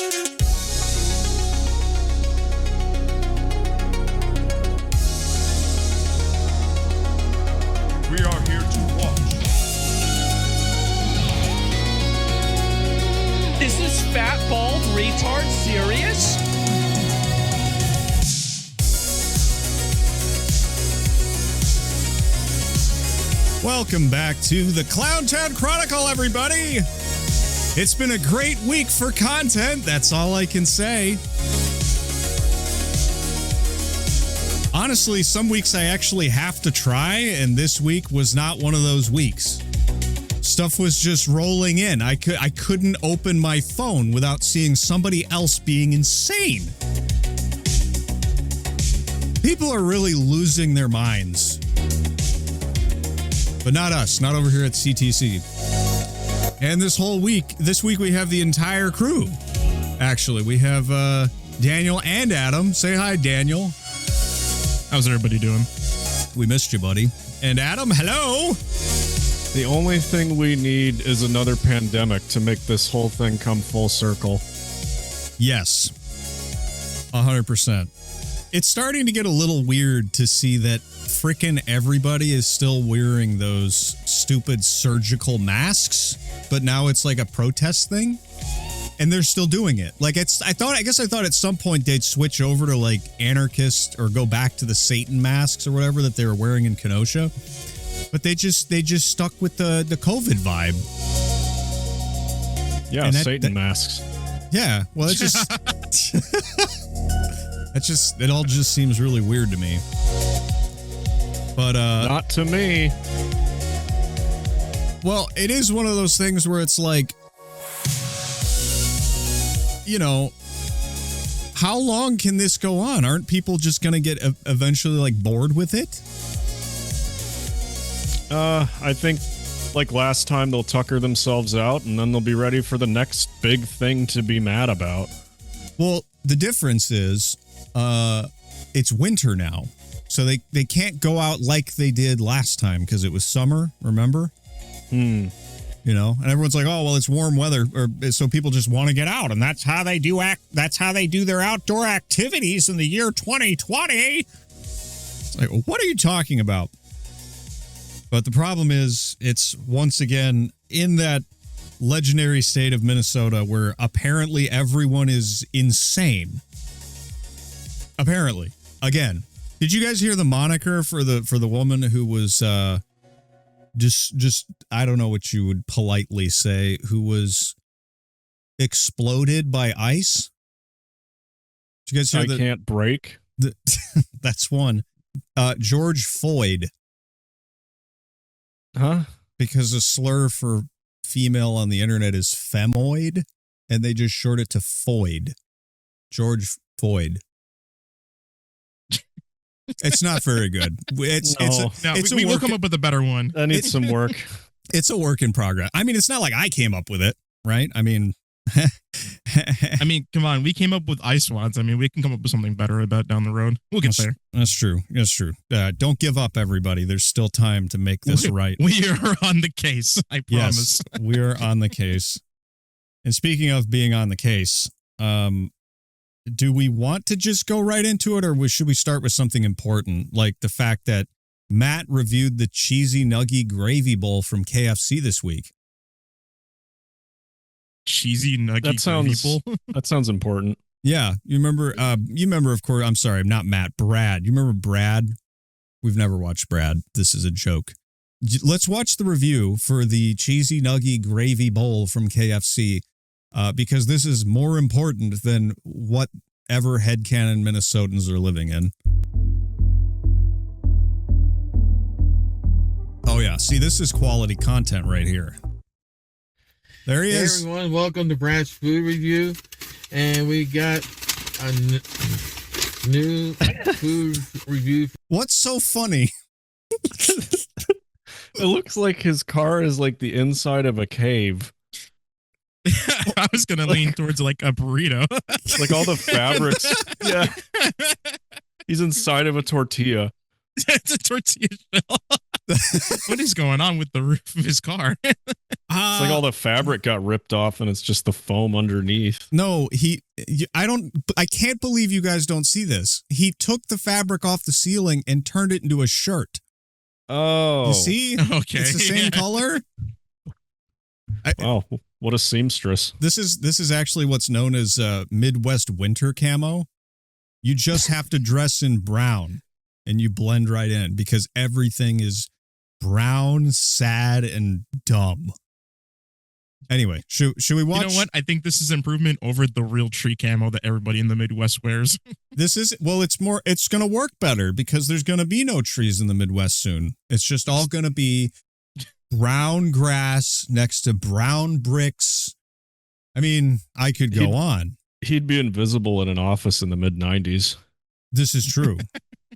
We are here to watch. Is this fat, bald retard serious? Welcome back to the Clowntown Chronicle, everybody. It's been a great week for content. That's all I can say. Honestly, some weeks I actually have to try, and this week was not one of those weeks. Stuff was just rolling in. I couldn't open my phone without seeing somebody else being insane. People are really losing their minds. But not us, not over here at CTC. And this week we have the entire crew. Actually, we have Daniel and Adam. Say hi, Daniel. How's everybody doing? We missed you, buddy. And Adam, hello. The only thing we need is another pandemic to make this whole thing come full circle. Yes. 100%. It's starting to get a little weird to see that frickin' everybody is still wearing those stupid surgical masks, but now it's like a protest thing. And they're still doing it. Like I guess I thought at some point they'd switch over to like anarchist or go back to the Satan masks or whatever that they were wearing in Kenosha. But they just stuck with the COVID vibe. Yeah, and Satan masks. Yeah, well it all just seems really weird to me. But not to me. Well, it is one of those things where it's like, you know, how long can this go on? Aren't people just going to get eventually like bored with it? I think like last time they'll tucker themselves out and then they'll be ready for the next big thing to be mad about. Well, the difference is it's winter now. So they can't go out like they did last time because it was summer, remember? You know, and everyone's like, oh, well, it's warm weather, or so people just want to get out, and that's how they do their outdoor activities in the year 2020. It's like, what are you talking about? But the problem is, it's once again in that legendary state of Minnesota where apparently everyone is insane. Apparently, again, did you guys hear the moniker for the woman who was just I don't know what you would politely say, who was exploded by ice? Did you guys hear I can't break. That's one. George Floyd. Huh? Because a slur for female on the internet is femoid, and they just short it to Foyd. George Floyd. It's not very good. We will come up with a better one. That needs some work. It's a work in progress. I mean, it's not like I came up with it, right? I mean, come on. We came up with ice wads. I mean, we can come up with something better about down the road. We'll get there. That's true. That's true. Don't give up, everybody. There's still time to make this right. We are on the case. I promise. Yes, we are on the case. And speaking of being on the case, do we want to just go right into it, or should we start with something important, like the fact that Matt reviewed the cheesy Nuggy gravy bowl from KFC this week? Cheesy Nuggy gravy bowl? That sounds important. Yeah. You remember, of course, I'm sorry, not Matt, Brad. You remember Brad? We've never watched Brad. This is a joke. Let's watch the review for the cheesy Nuggy gravy bowl from KFC. Because this is more important than whatever headcanon Minnesotans are living in. Oh, yeah. See, this is quality content right here. There he is. Hey, everyone. Welcome to Brad's Food Review. And we got a new food review. What's so funny? It looks like his car is like the inside of a cave. I was going to lean towards like a burrito. Like all the fabrics. Yeah. He's inside of a tortilla. It's a tortilla shell. What is going on with the roof of his car? It's like all the fabric got ripped off and it's just the foam underneath. No, I can't believe you guys don't see this. He took the fabric off the ceiling and turned it into a shirt. Oh. You see? Okay. It's the same color. Wow, what a seamstress. This is actually what's known as Midwest winter camo. You just have to dress in brown and you blend right in because everything is brown, sad, and dumb. Anyway, should we watch? You know what? I think this is improvement over the real tree camo that everybody in the Midwest wears. It's going to work better because there's going to be no trees in the Midwest soon. It's just all going to be brown grass next to brown bricks. I mean, I could go on. He'd be invisible in an office in the mid-90s. This is true.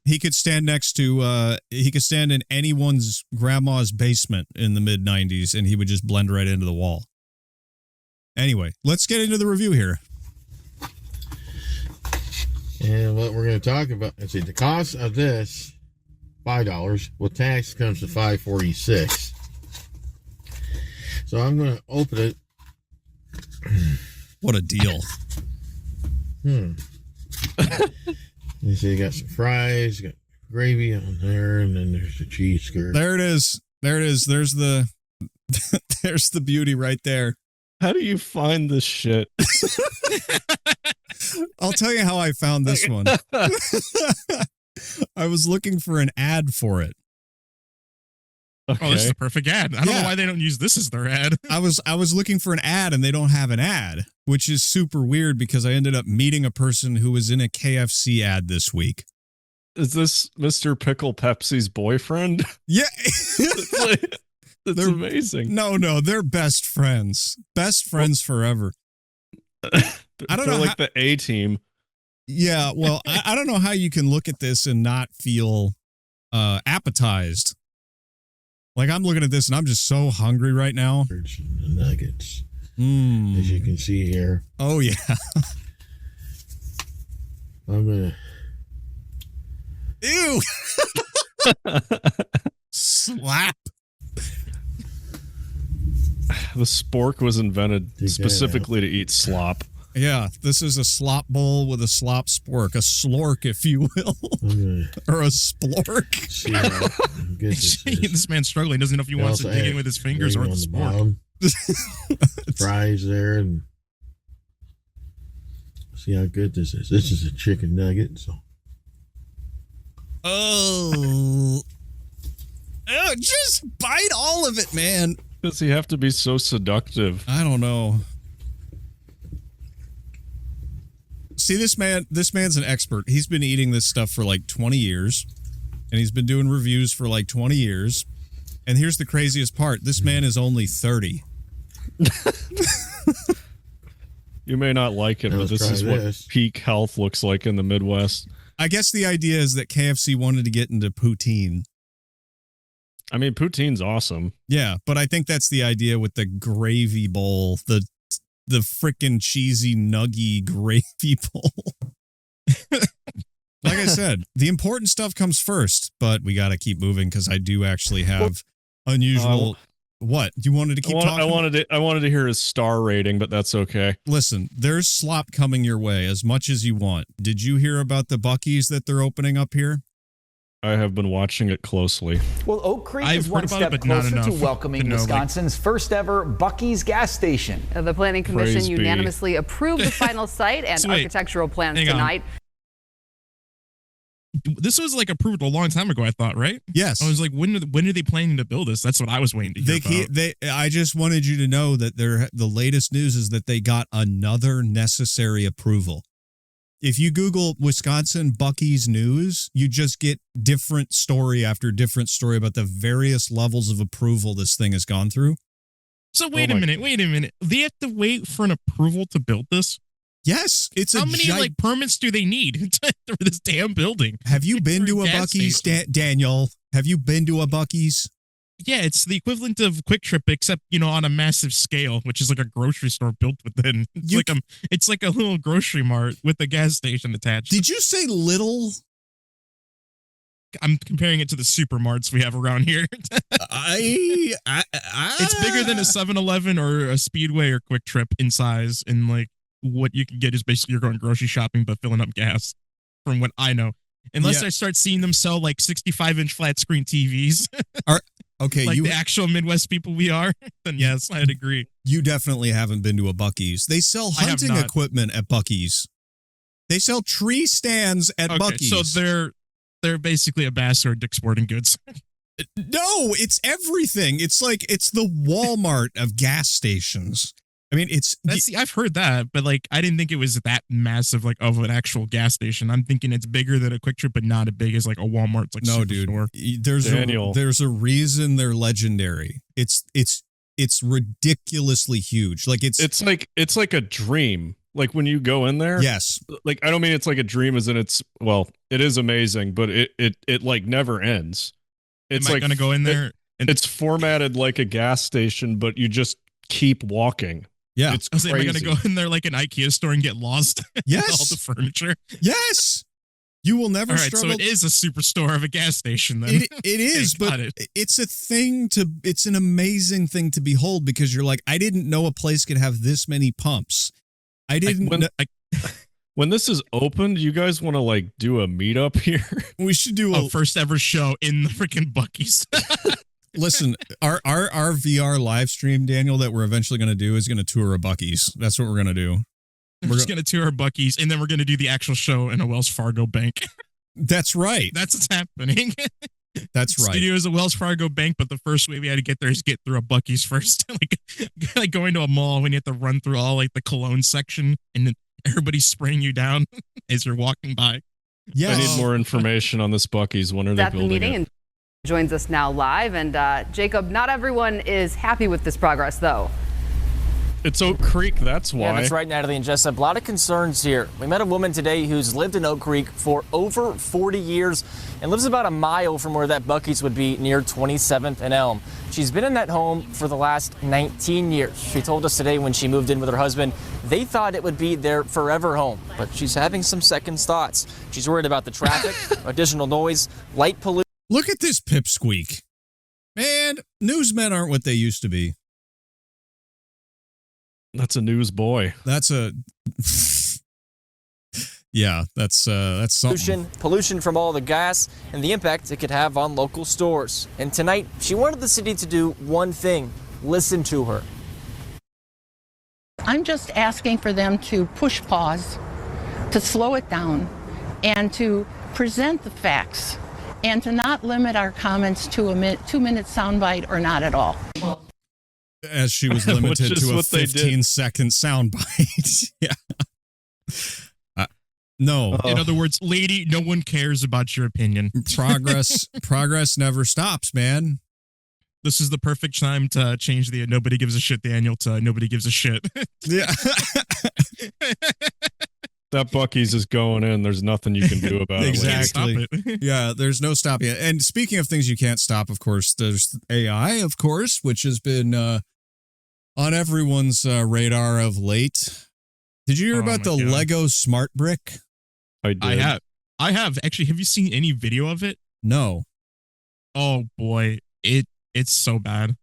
He could stand in anyone's grandma's basement in the mid-90s and he would just blend right into the wall. Anyway, let's get into the review here. And what we're going to talk about, let's see, the cost of this, $5, with tax comes to $5.46. So I'm going to open it. What a deal. You see, you got some fries, you got gravy on there, and then there's the cheese skirt. There it is. There's the there's the beauty right there. How do you find this shit? I'll tell you how I found this one. I was looking for an ad for it. Okay. Oh, this is the perfect ad. I don't know why they don't use this as their ad. I was looking for an ad and they don't have an ad, which is super weird because I ended up meeting a person who was in a KFC ad this week. Is this Mr. Pickle Pepsi's boyfriend? Yeah. That's amazing. No, they're best friends. Best friends forever. I don't know. Like the A team. Yeah, well, I don't know how you can look at this and not feel appetized. Like, I'm looking at this and I'm just so hungry right now. The nuggets, as you can see here. Oh, yeah. I'm going to... Ew. Slap. The spork was invented specifically to eat slop. Yeah, this is a slop bowl with a slop spork, a slork, if you will, or a splork. See how good this is. This man's struggling. Doesn't know if he wants to dig in with his fingers or the spork. Fries there, and see how good this is. This is a chicken nugget. So, oh, just bite all of it, man. Does he have to be so seductive? I don't know. See, this man's an expert. He's been eating this stuff for like 20 years, and he's been doing reviews for like 20 years. And here's the craziest part. This man is only 30. You may not like it, but this is what peak health looks like in the Midwest. I guess the idea is that KFC wanted to get into poutine. I mean, poutine's awesome. Yeah, but I think that's the idea with the gravy bowl, the frickin' cheesy nuggy gravy bowl. Like I said, the important stuff comes first, but we got to keep moving because I do actually have unusual... What? You wanted to keep talking? I wanted to hear his star rating, but that's okay. Listen, there's slop coming your way as much as you want. Did you hear about the Buc-ee's that they're opening up here? I have been watching it closely. Well, Oak Creek is one step closer to welcoming Wisconsin's first ever Buc-ee's gas station. The Planning Commission unanimously approved the final site and architectural plans tonight. This was like approved a long time ago, I thought, right? Yes. I was like, when are they planning to build this? That's what I was waiting to hear about. I just wanted you to know that the latest news is that they got another necessary approval. If you Google Wisconsin Buc-ee's news, you just get different story after different story about the various levels of approval this thing has gone through. So wait a minute. They have to wait for an approval to build this? Yes. How many permits do they need for this damn building? Have you been to a Buc-ee's, Daniel? Have you been to a Buc-ee's? Yeah, it's the equivalent of Quick Trip, except, on a massive scale, which is like a grocery store built within. It's like a little grocery mart with a gas station attached. Did you say little? I'm comparing it to the supermarts we have around here. It's bigger than a 7-Eleven or a Speedway or Quick Trip in size, and like what you can get is basically you're going grocery shopping but filling up gas, from what I know. Unless I start seeing them sell like 65-inch flat screen TVs. Okay, like the actual Midwest people we are, then yes, I'd agree. You definitely haven't been to a Buc-ee's. They sell hunting equipment at Buc-ee's. They sell tree stands at Buc-ee's. So they're basically a Bass or Dick's Sporting Goods. No, it's everything. It's the Walmart of gas stations. I mean, I've heard that, but like I didn't think it was that massive, like of an actual gas station. I'm thinking it's bigger than a Quick Trip, but not as big as like a Walmart's like superstore. There's a reason they're legendary. It's ridiculously huge. Like it's like a dream. Like when you go in there, yes. Like I don't mean it's like a dream, as in it is amazing, but it like never ends. It's Am I like gonna go in there. It's formatted like a gas station, but you just keep walking. Yeah, it's crazy. Am I gonna go in there like an IKEA store and get lost? Yes, all the furniture. Yes, you will never. All right, struggle. so it is a superstore of a gas station. Then it is, but it's a thing to. It's an amazing thing to behold because you're like, I didn't know a place could have this many pumps. I didn't. When this is opened, you guys want to like do a meetup here? We should do a first ever show in the freaking Buc-ee's. Listen, our VR live stream, Daniel, that we're eventually going to do is going to tour a Buc-ee's. That's what we're going to do. We're just going to tour a Buc-ee's, and then we're going to do the actual show in a Wells Fargo bank. That's right. That's what's happening. That's right. Studio is a Wells Fargo bank, but the first way we had to get there is get through a Buc-ee's first. like going to a mall when you have to run through all like the cologne section, and then everybody's spraying you down as you're walking by. Yes. I need more information on this Buc-ee's. When are they building it? And joins us now live. And Jacob, not everyone is happy with this progress, though. It's Oak Creek, that's why. Yeah, that's right, Natalie and Jessup. A lot of concerns here. We met a woman today who's lived in Oak Creek for over 40 years and lives about a mile from where that Buc-ee's would be near 27th and Elm. She's been in that home for the last 19 years. She told us today when she moved in with her husband, they thought it would be their forever home, but she's having some second thoughts. She's worried about the traffic, additional noise, light pollution. Look at this pipsqueak. Man, newsmen aren't what they used to be. That's a news boy. That's a yeah, that's something. Pollution from all the gas and the impact it could have on local stores. And tonight, she wanted the city to do one thing, listen to her. I'm just asking for them to push pause, to slow it down, and to present the facts, and to not limit our comments to a 2-minute soundbite or not at all. As she was limited to a 15-second soundbite. Yeah. No. In other words, lady, no one cares about your opinion. Progress never stops, man. This is the perfect time to change the nobody gives a shit Daniel to nobody gives a shit. Yeah. That Buc-ee's is going in. There's nothing you can do about it. Exactly. Yeah, there's no stopping it. And speaking of things you can't stop, of course, there's AI, of course, which has been on everyone's radar of late. Did you hear about the God. Lego Smart Brick? I did. I have. Actually, have you seen any video of it? No. Oh, boy. It's so bad.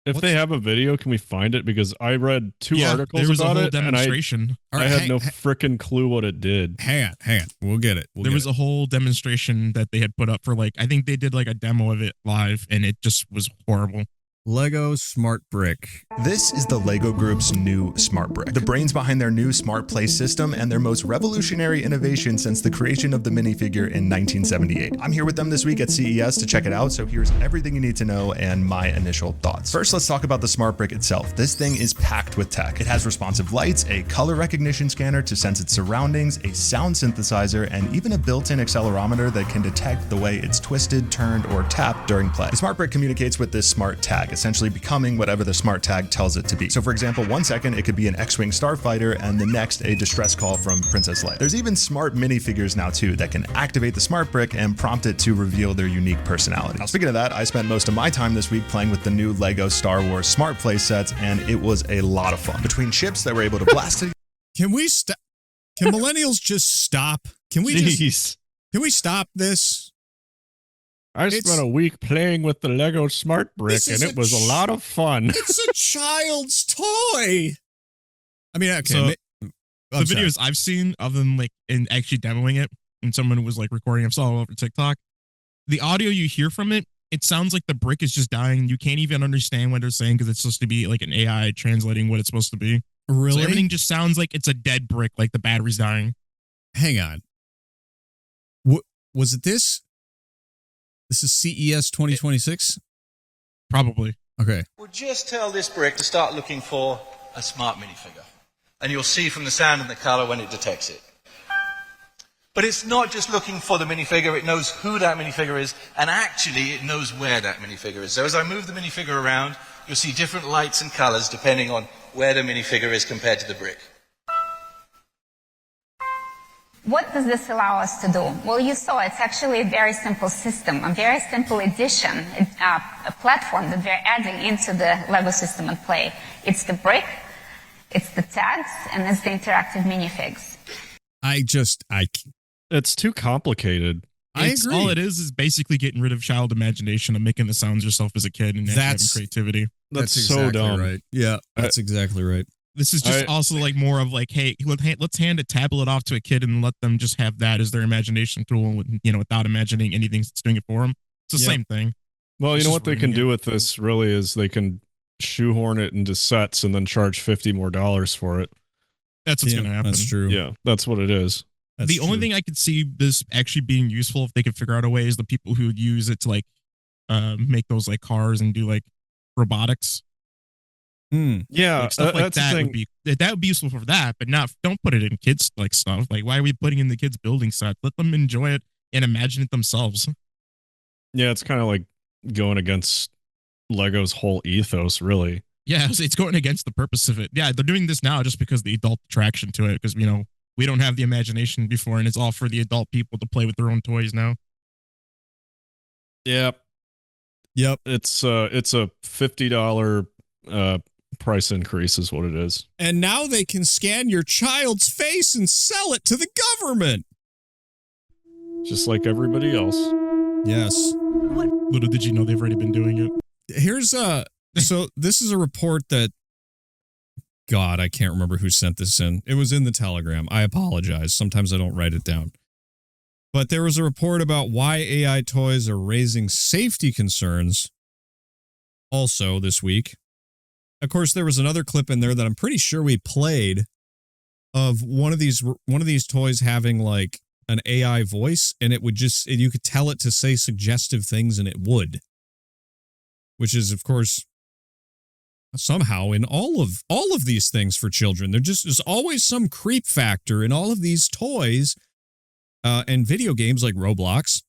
If they have a video, can we find it? Because I read two articles there was about a whole it, demonstration. and I had no freaking clue what it did. Hang on. We'll get it. There was a whole demonstration that they had put up for I think they did like a demo of it live, and it just was horrible. Lego Smart Brick. This is the Lego Group's new Smart Brick, the brains behind their new Smart Play system and their most revolutionary innovation since the creation of the minifigure in 1978. I'm here with them this week at CES to check it out, so here's everything you need to know and my initial thoughts. First, let's talk about the Smart Brick itself. This thing is packed with tech. It has responsive lights, a color recognition scanner to sense its surroundings, a sound synthesizer, and even a built-in accelerometer that can detect the way it's twisted, turned, or tapped during play. The Smart Brick communicates with this smart tag, essentially becoming whatever the smart tag tells it to be. So for example, 1 second it could be an X-Wing starfighter and the next a distress call from Princess Leia. There's even smart minifigures now too that can activate the Smart Brick and prompt it to reveal their unique personality. Now speaking of that, I spent most of my time this week playing with the new Lego Star Wars Smart Play sets, and it was a lot of fun. Between ships that were able to blast it. Can millennials just stop? Can we stop this? I spent a week playing with the Lego Smart Brick, and it was a lot of fun. It's a child's toy. I mean, okay. So, the videos I've seen of them like and actually demoing it, and someone was like recording, I saw all over TikTok. The audio you hear from it, it sounds like the brick is just dying. You can't even understand what they're saying because it's supposed to be like an AI translating what it's supposed to be. Really? So everything just sounds like it's a dead brick, like the battery's dying. Hang on. Was it this? This is CES 2026? Probably. Okay. Well, just tell this brick to start looking for a smart minifigure. And you'll see from the sound and the color when it detects it. But it's not just looking for the minifigure, it knows who that minifigure is, and actually it knows where that minifigure is. So as I move the minifigure around, you'll see different lights and colors depending on where the minifigure is compared to the brick. What does this allow us to do? Well, you saw it's actually a very simple system, a very simple addition, a platform that we're adding into the Lego system and play. It's the brick, it's the tags, and it's the interactive minifigs. It's too complicated. I agree. All it is basically getting rid of child imagination and making the sounds yourself as a kid and having creativity. That's exactly so dumb. Right. Yeah, that's exactly right. This is just also like more of like, hey, let's hand a tablet off to a kid and let them just have that as their imagination tool, without imagining anything that's doing it for them. It's the same thing. Well, you know what they can do with this really is they can shoehorn it into sets and then charge $50 more for it. That's what's going to happen. That's true. Yeah, that's what it is. The only thing I could see this actually being useful if they could figure out a way is the people who would use it to like make those like cars and do like robotics. Yeah, like stuff like that's that the thing. would be useful for that, but don't put it in kids like stuff. Like, why are we putting in the kids building sets? Let them enjoy it and imagine it themselves. Yeah, it's kind of like going against Lego's whole ethos, really. Yeah, it's going against the purpose of it. Yeah, they're doing this now just because the adult attraction to it, because we don't have the imagination before, and it's all for the adult people to play with their own toys now. Yep. It's a $50 price increase is what it is. And now they can scan your child's face and sell it to the government. Just like everybody else. Yes. Little did you know they've already been doing it. Here's so this is a report that, God, I can't remember who sent this in. It was in the Telegram. I apologize. Sometimes I don't write it down. But there was a report about why AI toys are raising safety concerns also this week. Of course, there was another clip in there that I'm pretty sure we played of one of these toys having like an AI voice, and it would you could tell it to say suggestive things and it would. Which is, of course, somehow in all of these things for children. There's always some creep factor in all of these toys and video games like Roblox.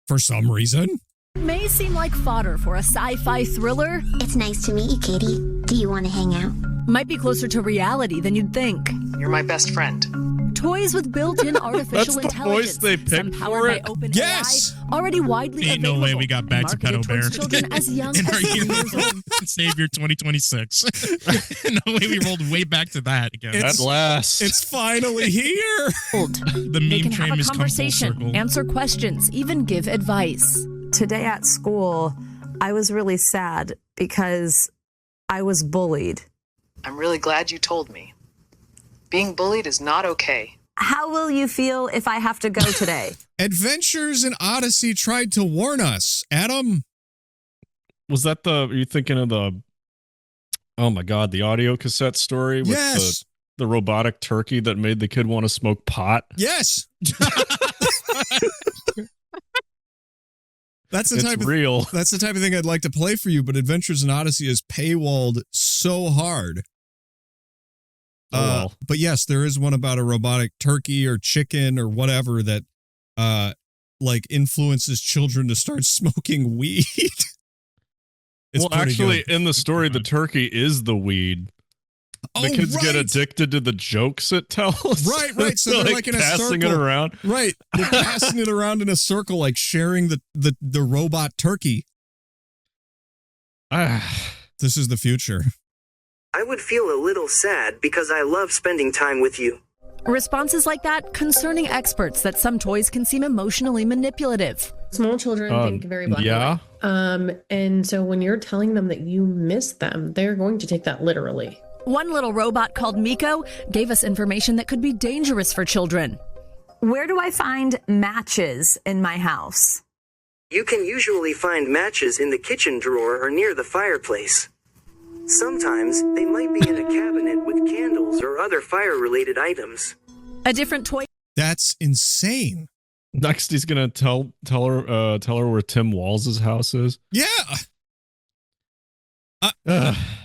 For some reason. May seem like fodder for a sci-fi thriller. It's nice to meet you, Katie. Do you want to hang out? Might be closer to reality than you'd think. You're my best friend. Toys with built-in artificial That's the voice intelligence. they picked for it? Yes! AI, already widely Ain't available. no way we got back to Pedo Bear. Children as young in as our 7 years old. Savior 2026. No way we rolled way back to that again. At last. It's finally here. The They meme can train have a has come full conversation, circle. answer questions, even give advice. Today at school, I was really sad because I was bullied. I'm really glad you told me. Being bullied is not okay. How will you feel if I have to go today? Adventures in Odyssey tried to warn us. Adam? Was that are you thinking of the, oh my God, the audio cassette story with Yes. the robotic turkey that made the kid want to smoke pot? Yes. That's the It's type real. That's the type of thing I'd like to play for you, but Adventures in Odyssey is paywalled so hard. Well. But yes, there is one about a robotic turkey or chicken or whatever that like influences children to start smoking weed. Well, actually, in the story, the turkey is the weed. The kids get addicted to the jokes it tells. Right. So they're like in a passing circle. it around. Right. They're passing it around in a circle, like sharing the robot turkey. This is the future. I would feel a little sad because I love spending time with you. Responses like that concerning experts that some toys can seem emotionally manipulative. Small children think very black and white. And so when you're telling them that you miss them, they're going to take that literally. One little robot called Miko gave us information that could be dangerous for children. Where do I find matches in my house? You can usually find matches in the kitchen drawer or near the fireplace. Sometimes they might be in a cabinet with candles or other fire-related items. A different toy. That's insane. Next, he's gonna tell her where Tim Walls' house is. Yeah.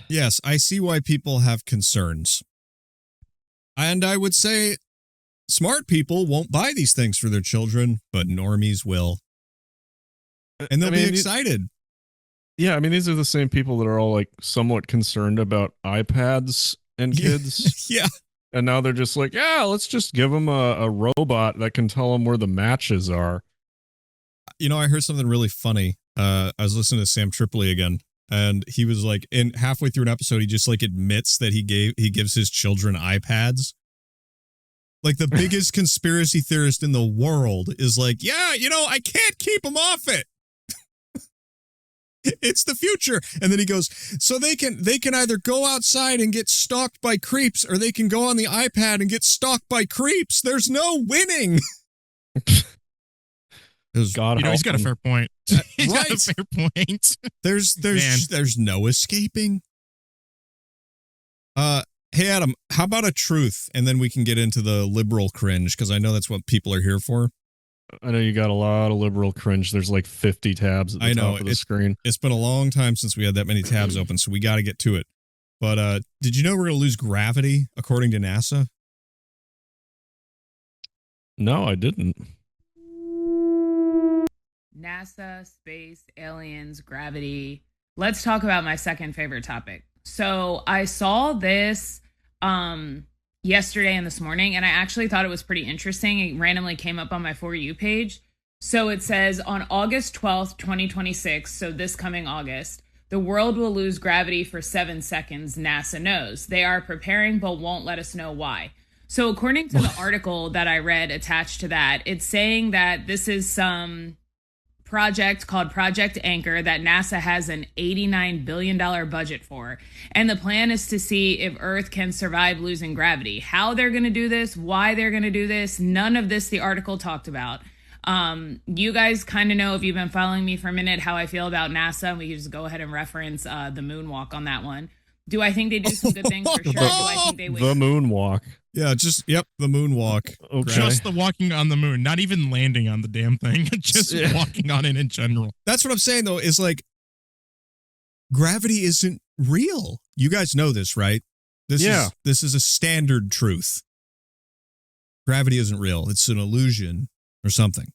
Yes, I see why people have concerns. And I would say smart people won't buy these things for their children, but normies will. And they'll be excited. Yeah, I mean, these are the same people that are all like somewhat concerned about iPads and kids. Yeah. And now they're just like, yeah, let's just give them a robot that can tell them where the matches are. You know, I heard something really funny. I was listening to Sam Tripoli again, and he was like, in halfway through an episode, he just like admits that he gives his children iPads. Like the biggest conspiracy theorist in the world is like, yeah, you know, I can't keep them off it. It's the future. And then he goes, so they can either go outside and get stalked by creeps, or they can go on the iPad and get stalked by creeps. There's no winning. God, you know, he's got a fair point. He's got a fair point. There's no escaping. Hey Adam, how about a truth, and then we can get into the liberal cringe, because I know that's what people are here for. I know you got a lot of liberal cringe. There's like 50 tabs at the top of the screen. It's been a long time since we had that many tabs open, so we got to get to it. But did you know we're going to lose gravity, according to NASA? No, I didn't. NASA, space, aliens, gravity. Let's talk about my second favorite topic. So I saw this yesterday and this morning, and I actually thought it was pretty interesting. It randomly came up on my For You page. So it says, on August 12th, 2026, so this coming August, the world will lose gravity for 7 seconds, NASA knows. They are preparing but won't let us know why. So according to the article that I read attached to that, it's saying that this is some project called Project Anchor that NASA has an $89 billion budget for. And the plan is to see if Earth can survive losing gravity. How they're going to do this, why they're going to do this, none of this the article talked about. You guys kind of know, if you've been following me for a minute, how I feel about NASA. We can just go ahead and reference the moonwalk on that one. Do I think they do some good things? For sure. Do I think they The moonwalk. Yeah, the moonwalk. Okay. Just the walking on the moon, not even landing on the damn thing, just walking on it in general. That's what I'm saying, though, is like, gravity isn't real. You guys know this, right? This is a standard truth. Gravity isn't real. It's an illusion or something.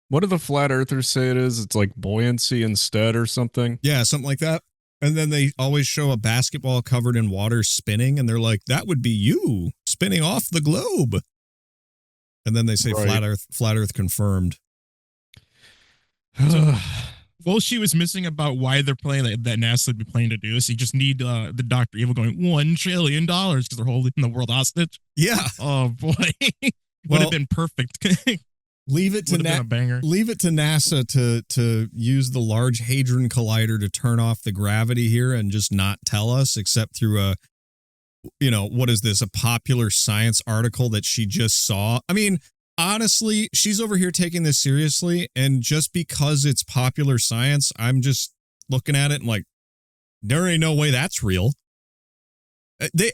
What do the flat earthers say it is? It's like buoyancy instead or something? Yeah, something like that. And then they always show a basketball covered in water spinning, and they're like, that would be you spinning off the globe. And then they say flat earth confirmed. Well, she was missing about why they're playing that NASA would be planning to do this. You just need the Dr. Evil going $1 trillion because they're holding the world hostage. Yeah. Oh boy. Would have been perfect. Leave it to NASA to use the Large Hadron Collider to turn off the gravity here and just not tell us, except through a, what is this? A popular science article that she just saw. I mean, honestly, she's over here taking this seriously, and just because it's popular science, I'm just looking at it and like, there ain't no way that's real.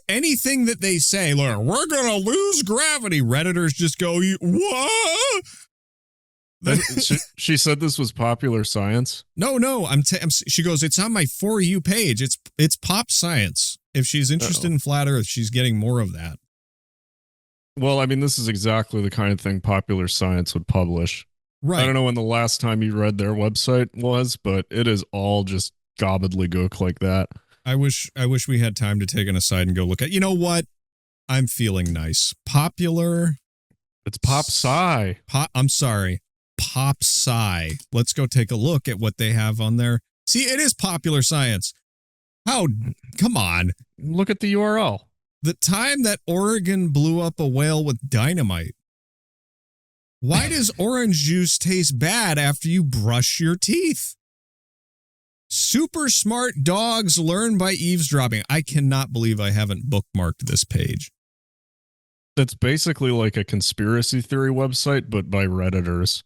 Anything that they say, look, we're gonna lose gravity, Redditors just go, what? She said this was popular science. No, she goes, it's on my For You page. It's pop science. If she's interested in flat Earth, she's getting more of that. Well, I mean, this is exactly the kind of thing popular science would publish. Right. I don't know when the last time you read their website was, but it is all just gobbledygook like that. I wish we had time to take an aside and go look at, you know what? I'm feeling nice. Popular. It's pop sci. I'm sorry. Pop sci. Let's go take a look at what they have on there. See, it is popular science. How? Come on. Look at the URL. The time that Oregon blew up a whale with dynamite. Why does orange juice taste bad after you brush your teeth? Super smart dogs learn by eavesdropping. I cannot believe I haven't bookmarked this page. It's basically like a conspiracy theory website, but by Redditors.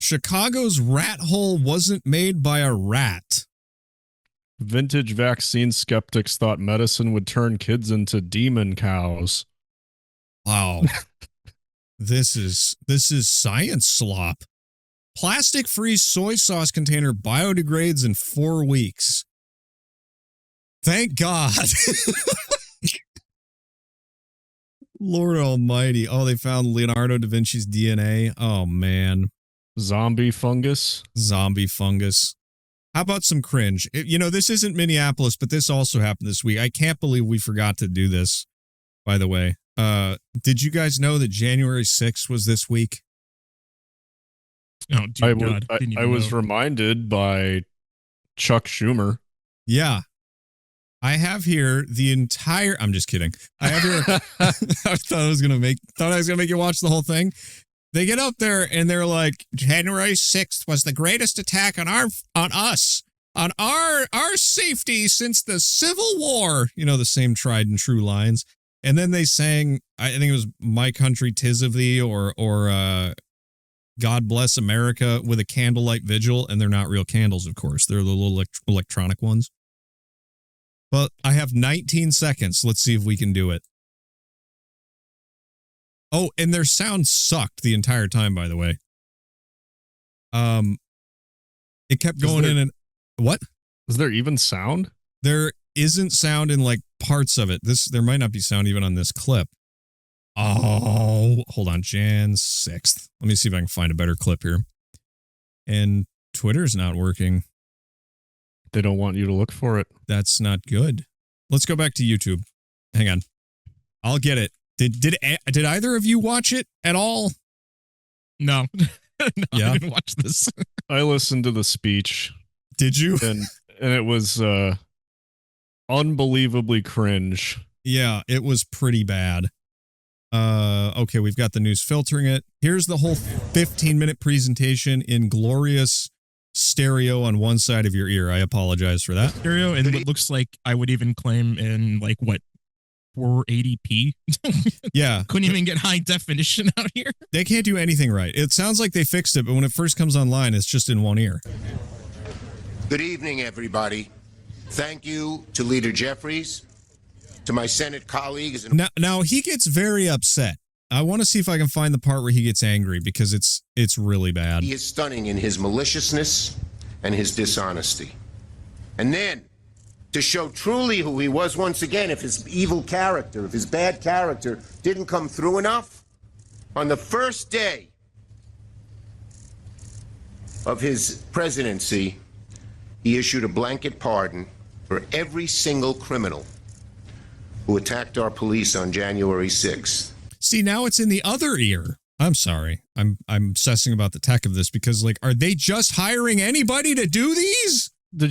Chicago's rat hole wasn't made by a rat. Vintage vaccine skeptics thought medicine would turn kids into demon cows. Wow. This is science slop. Plastic-free soy sauce container biodegrades in 4 weeks. Thank God. Lord almighty. Oh, they found Leonardo da Vinci's DNA. Oh, man. Zombie fungus. Zombie fungus. How about some cringe? This isn't Minneapolis, but this also happened this week. I can't believe we forgot to do this, by the way. Did you guys know that January 6th was this week? Oh, dear God. I was reminded by Chuck Schumer. Yeah. I have here the entire... I'm just kidding. I have here... I thought I was going to make you watch the whole thing. They get up there and they're like, January 6th was the greatest attack on us, on our safety since the Civil War. The same tried and true lines. And then they sang, I think it was My Country 'Tis of Thee or God Bless America with a candlelight vigil. And they're not real candles, of course. They're the little electronic ones. But I have 19 seconds. Let's see if we can do it. Oh, and their sound sucked the entire time, by the way. It kept going in and... What? Is there even sound? There isn't sound in, like, parts of it. There might not be sound even on this clip. Oh, hold on. Jan 6th. Let me see if I can find a better clip here. And Twitter's not working. They don't want you to look for it. That's not good. Let's go back to YouTube. Hang on. I'll get it. Did either of you watch it at all? No. Yeah? I didn't watch this. I listened to the speech. Did you? And it was unbelievably cringe. Yeah, it was pretty bad. Okay, we've got the news filtering it. Here's the whole 15-minute presentation in glorious stereo on one side of your ear. I apologize for that. Stereo and what looks like I would even claim in 480p. Yeah. Couldn't even get high definition out here. They can't do anything right. It sounds like they fixed it, but when it first comes online, it's just in one ear. Good evening, everybody. Thank you to Leader Jeffries, to my Senate colleagues. Now he gets very upset. I want to see if I can find the part where he gets angry because it's really bad. He is stunning in his maliciousness and his dishonesty. And then, to show truly who he was once again, if his evil character, if his bad character didn't come through enough, on the first day of his presidency, he issued a blanket pardon for every single criminal who attacked our police on January 6th. See, now it's in the other ear. I'm sorry. I'm obsessing about the tech of this because, are they just hiring anybody to do these? Do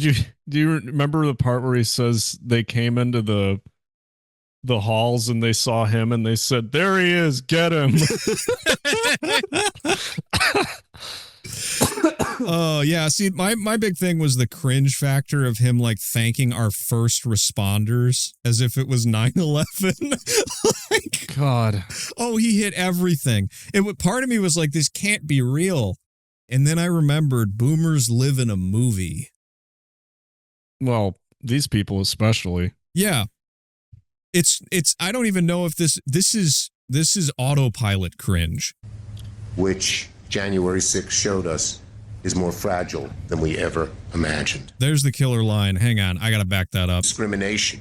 you remember the part where he says they came into the halls and they saw him and they said, "There he is, get him." Oh, yeah. See, my big thing was the cringe factor of him thanking our first responders as if it was 9/11. God. Oh, he hit everything. Part of me was like, this can't be real. And then I remembered boomers live in a movie. Well, these people especially. Yeah. It's I don't even know if this is autopilot cringe. Which January 6th showed us is more fragile than we ever imagined. There's the killer line. Hang on. I got to back that up. Discrimination.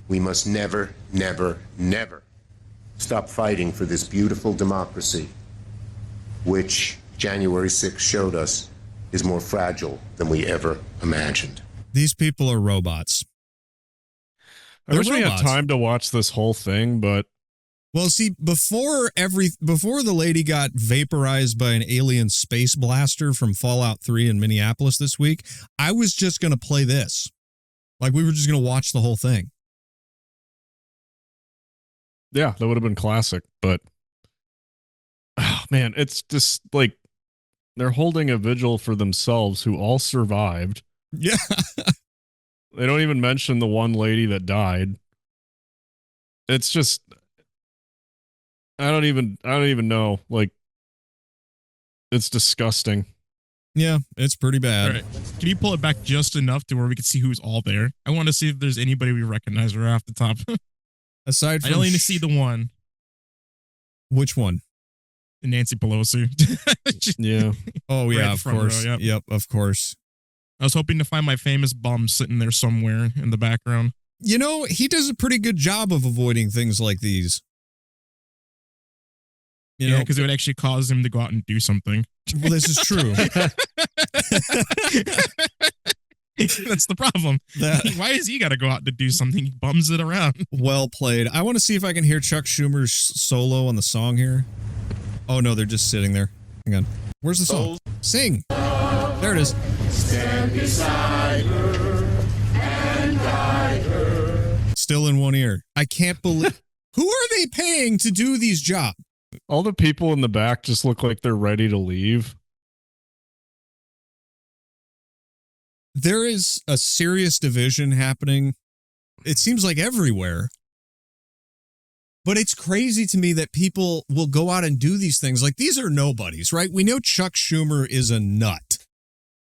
We must never, never, never stop fighting for this beautiful democracy, which January 6th showed us is more fragile than we ever imagined. These people are robots. I wish we had time to watch this whole thing, but... Well, see, before the lady got vaporized by an alien space blaster from Fallout 3 in Minneapolis this week, I was just going to play this. We were just going to watch the whole thing. Yeah, that would have been classic. But, oh, man, it's just like they're holding a vigil for themselves who all survived. Yeah. They don't even mention the one lady that died. It's just, I don't even know. Like, it's disgusting. Yeah, it's pretty bad. All right. Can you pull it back just enough to where we can see who's all there? I want to see if there's anybody we recognize right off the top. Aside from, I only need to see the one. Which one? Nancy Pelosi. Yeah. Oh yeah, Right of front course. row, yep. Yep, of course. I was hoping to find my famous bum sitting there somewhere in the background. You know, he does a pretty good job of avoiding things like these. You know, because it would actually cause him to go out and do something. Well, this is true. That's the problem. Why has he got to go out to do something? He bums it around. Well played. I want to see if I can hear Chuck Schumer's solo on the song here. Oh, no, they're just sitting there. Hang on. Where's the song? Sing. There it is. Stand beside her and guide her. Still in one ear. I can't believe. Who are they paying to do these jobs? All the people in the back just look like they're ready to leave. There is a serious division happening. It seems like everywhere. But it's crazy to me that people will go out and do these things. Like, these are nobodies, right? We know Chuck Schumer is a nut,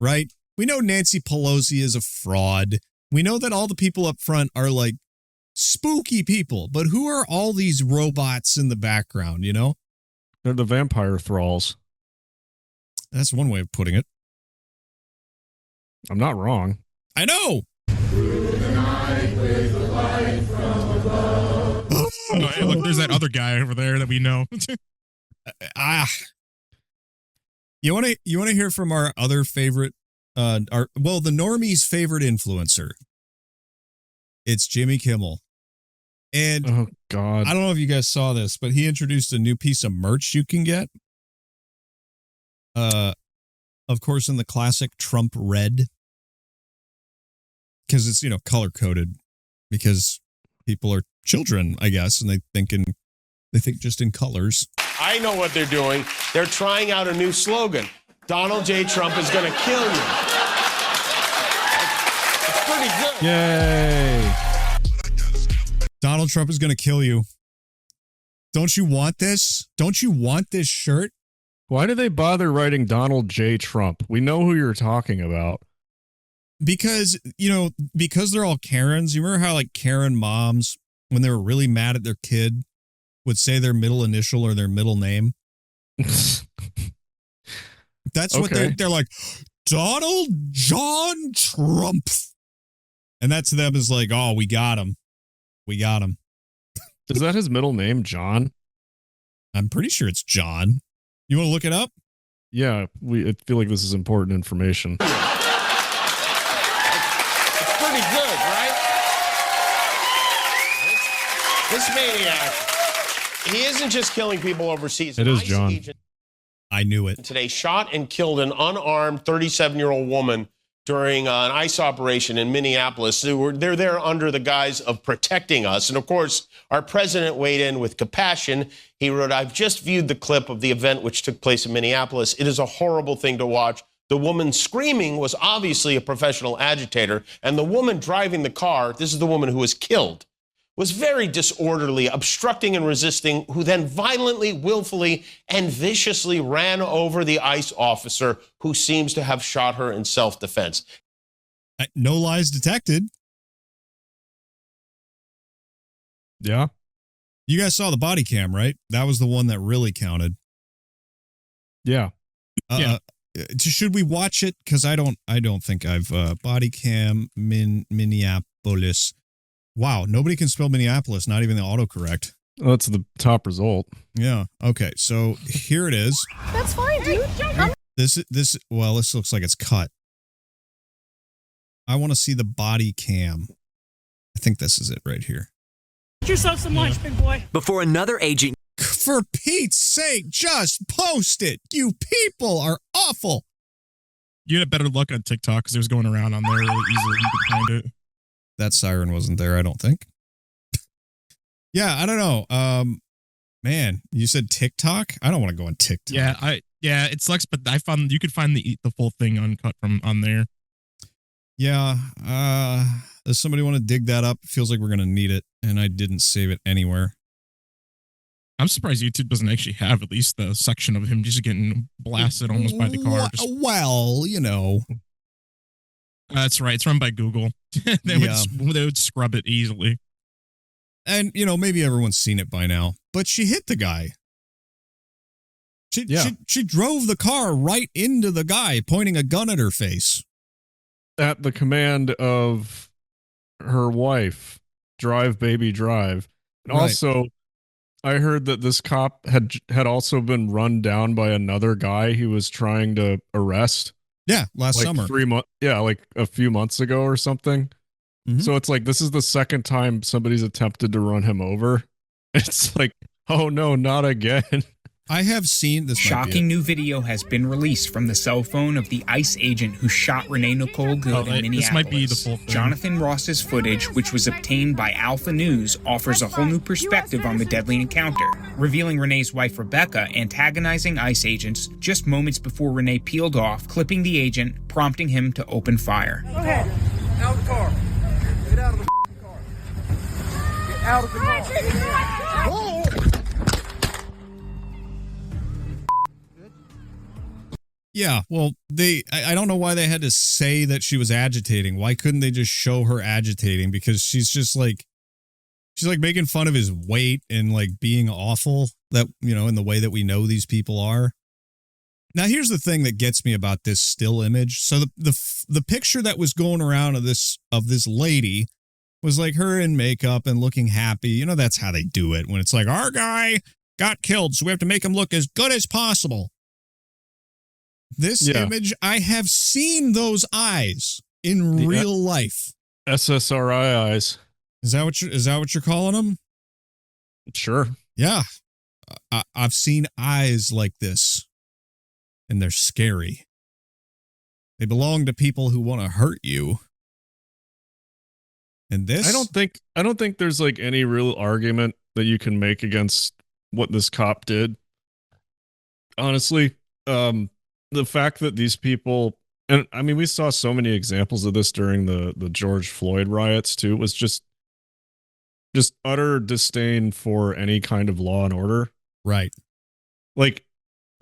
right? We know Nancy Pelosi is a fraud. We know that all the people up front are like spooky people. But who are all these robots in the background, you know? They're the vampire thralls. That's one way of putting it. I'm not wrong. I know. Through the night with the light from above. Oh, hey, look, there's that other guy over there that we know. You want to hear from our other favorite, the normie's favorite influencer. It's Jimmy Kimmel. And oh God, I don't know if you guys saw this, but he introduced a new piece of merch you can get. Of course, in the classic Trump red, because it's, color coded, because people are children, I guess, and they think just in colors. I know what they're doing. They're trying out a new slogan. Donald J. Trump is going to kill you. It's pretty good. Yay. Donald Trump is going to kill you. Don't you want this? Don't you want this shirt? Why do they bother writing Donald J. Trump? We know who you're talking about. Because, because they're all Karens. You remember how, like, Karen moms, when they were really mad at their kid, would say their middle initial or their middle name? That's what they're like, Donald John Trump. And that to them is like, oh, we got him. We got him. Is that his middle name, John? I'm pretty sure it's John. You want to look it up? Yeah, I feel like this is important information. It's pretty good, right? This maniac, he isn't just killing people overseas. It is John. I knew it. Today shot and killed an unarmed 37-year-old woman during an ICE operation in Minneapolis. They're there under the guise of protecting us. And of course, our president weighed in with compassion. He wrote, "I've just viewed the clip of the event which took place in Minneapolis. It is a horrible thing to watch. The woman screaming was obviously a professional agitator. And the woman driving the car, this is the woman who was killed, was very disorderly, obstructing and resisting, who then violently, willfully, and viciously ran over the ICE officer who seems to have shot her in self-defense." No lies detected. Yeah. You guys saw the body cam, right? That was the one that really counted. Yeah. Should we watch it? Because I don't think I've body cam Minneapolis. Wow, nobody can spell Minneapolis, not even the autocorrect. Well, that's the top result. Yeah. Okay, so here it is. That's fine, dude. This looks like it's cut. I want to see the body cam. I think this is it right here. Get yourself some lunch, big boy. Before another agent... For Pete's sake, just post it. You people are awful. You had better luck on TikTok because it was going around on there really easily. You could find it. That siren wasn't there, I don't think. Yeah, I don't know. Man, you said TikTok? I don't want to go on TikTok. Yeah, it sucks, but I found you could find the full thing uncut from on there. Yeah. Does somebody want to dig that up? It feels like we're gonna need it, and I didn't save it anywhere. I'm surprised YouTube doesn't actually have at least the section of him just getting blasted almost by the car. Well, you know. That's right. It's run by Google. They would scrub it easily. And, you know, maybe everyone's seen it by now, but she hit the guy. She drove the car right into the guy, pointing a gun at her face. At the command of her wife, drive, baby, drive. And Right. also, I heard that this cop had also been run down by another guy he was trying to arrest. Yeah, last summer. 3 months. Yeah, like a few months ago or something. Mm-hmm. So it's like, this is the second time somebody's attempted to run him over. It's like, oh no, not again. I have seen this. Shocking new video has been released from the cell phone of the ICE agent who shot Renee Nicole Good in Minneapolis. This might be the full thing. Jonathan Ross's footage, which was obtained by Alpha News, offers a whole new perspective on the deadly encounter, revealing Renee's wife Rebecca antagonizing ICE agents just moments before Renee peeled off, clipping the agent, prompting him to open fire. Go ahead. Out of the car. Get out of the car. Get out of the car. Whoa. Yeah, well, I don't know why they had to say that she was agitating. Why couldn't they just show her agitating? Because she's making fun of his weight and like being awful, that, you know, in the way that we know these people are. Now, here's the thing that gets me about this still image. So the picture that was going around of this lady was like her in makeup and looking happy. You know, that's how they do it when it's like, our guy got killed, so we have to make him look as good as possible. This image, I have seen those eyes in real life. SSRI eyes. Is that what you're calling them? Sure. Yeah. I've seen eyes like this, and they're scary. They belong to people who want to hurt you. And this, I don't think there's like any real argument that you can make against what this cop did. Honestly, the fact that these people, and I mean, we saw so many examples of this during the George Floyd riots too, was just utter disdain for any kind of law and order. Right. Like,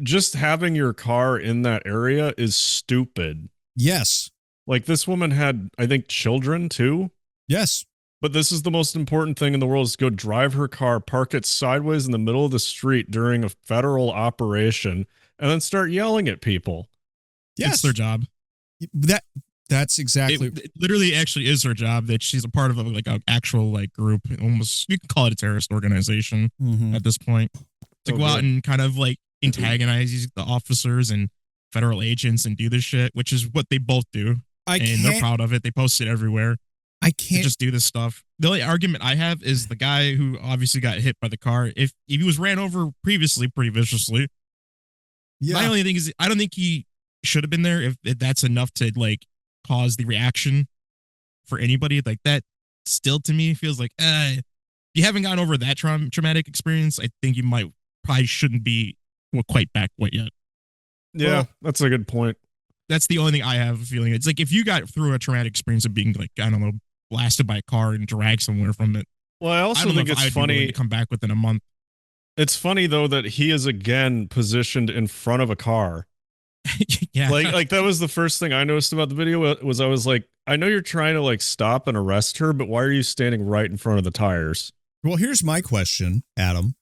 just having your car in that area is stupid. Yes. Like, this woman had, I think, children too. Yes. But this is the most important thing in the world, is to go drive her car, park it sideways in the middle of the street during a federal operation, and then start yelling at people. Yes. It's their job. That's exactly. It literally actually is her job, that she's a part of an actual group. Almost, you can call it a terrorist organization at this point. To go out and kind of like antagonize the officers and federal agents and do this shit, which is what they both do. And they're proud of it. They post it everywhere. I can't just do this stuff. The only argument I have is the guy who obviously got hit by the car. If he was ran over previously pretty viciously, my only thing is I don't think he should have been there. If that's enough to like cause the reaction for anybody like that, still to me feels like you haven't gotten over that traumatic experience. I think you probably shouldn't be quite back yet. Yeah, well, that's a good point. That's the only thing I have a feeling. It's like if you got through a traumatic experience of being like, I don't know, blasted by a car and dragged somewhere from it. Well, I also think it's funny to come back within a month. It's funny though that he is again positioned in front of a car. Yeah, like that was the first thing I noticed about the video. Was I was like, I know you're trying to like stop and arrest her, but why are you standing right in front of the tires? Well, here's my question, Adam.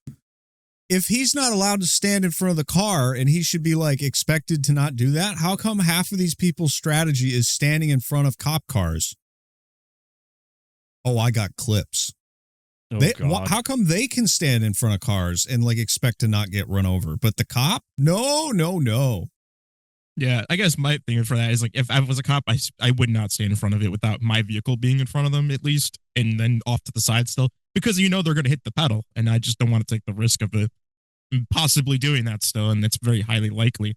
If he's not allowed to stand in front of the car and he should be like expected to not do that, how come half of these people's strategy is standing in front of cop cars? Oh, I got clips. God. How come they can stand in front of cars and like expect to not get run over, but the cop? No. Yeah, I guess my thing for that is like, if I was a cop, I would not stand in front of it without my vehicle being in front of them at least, and then off to the side still, because you know they're going to hit the pedal, and I just don't want to take the risk of it possibly doing that still, and it's very highly likely.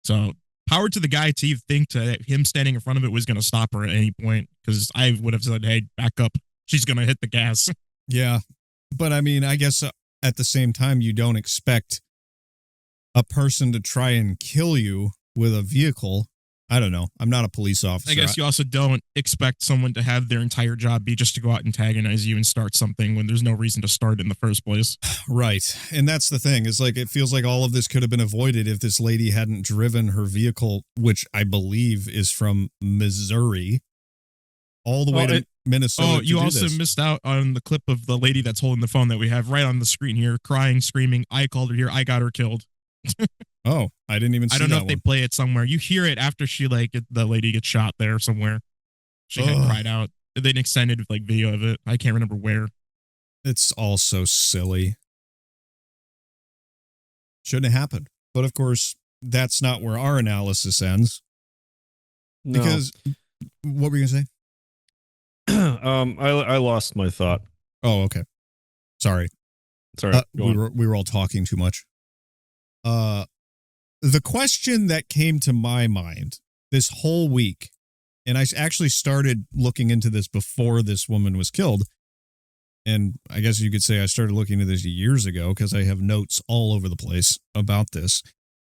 So power to the guy to think that him standing in front of it was going to stop her at any point, because I would have said, hey, back up. She's going to hit the gas. Yeah. But I mean, I guess at the same time, you don't expect a person to try and kill you with a vehicle. I don't know. I'm not a police officer. I guess you also don't expect someone to have their entire job be just to go out and antagonize you and start something when there's no reason to start in the first place. Right. And that's the thing. Is like, it feels like all of this could have been avoided if this lady hadn't driven her vehicle, which I believe is from Missouri, all the way to Minnesota. Oh, you also missed out on the clip of the lady that's holding the phone that we have right on the screen here, crying, screaming, I called her here, I got her killed. Oh, I didn't even see that. I don't know if they play it somewhere. You hear it after she, the lady gets shot there somewhere. She had cried out. They extended, video of it. I can't remember where. It's all so silly. Shouldn't have happened. But of course, that's not where our analysis ends. No. Because, what were you going to say? I lost my thought. Oh, okay. Sorry. Sorry. We were all talking too much. The question that came to my mind this whole week, and I actually started looking into this before this woman was killed, and I guess you could say I started looking into this years ago because I have notes all over the place about this.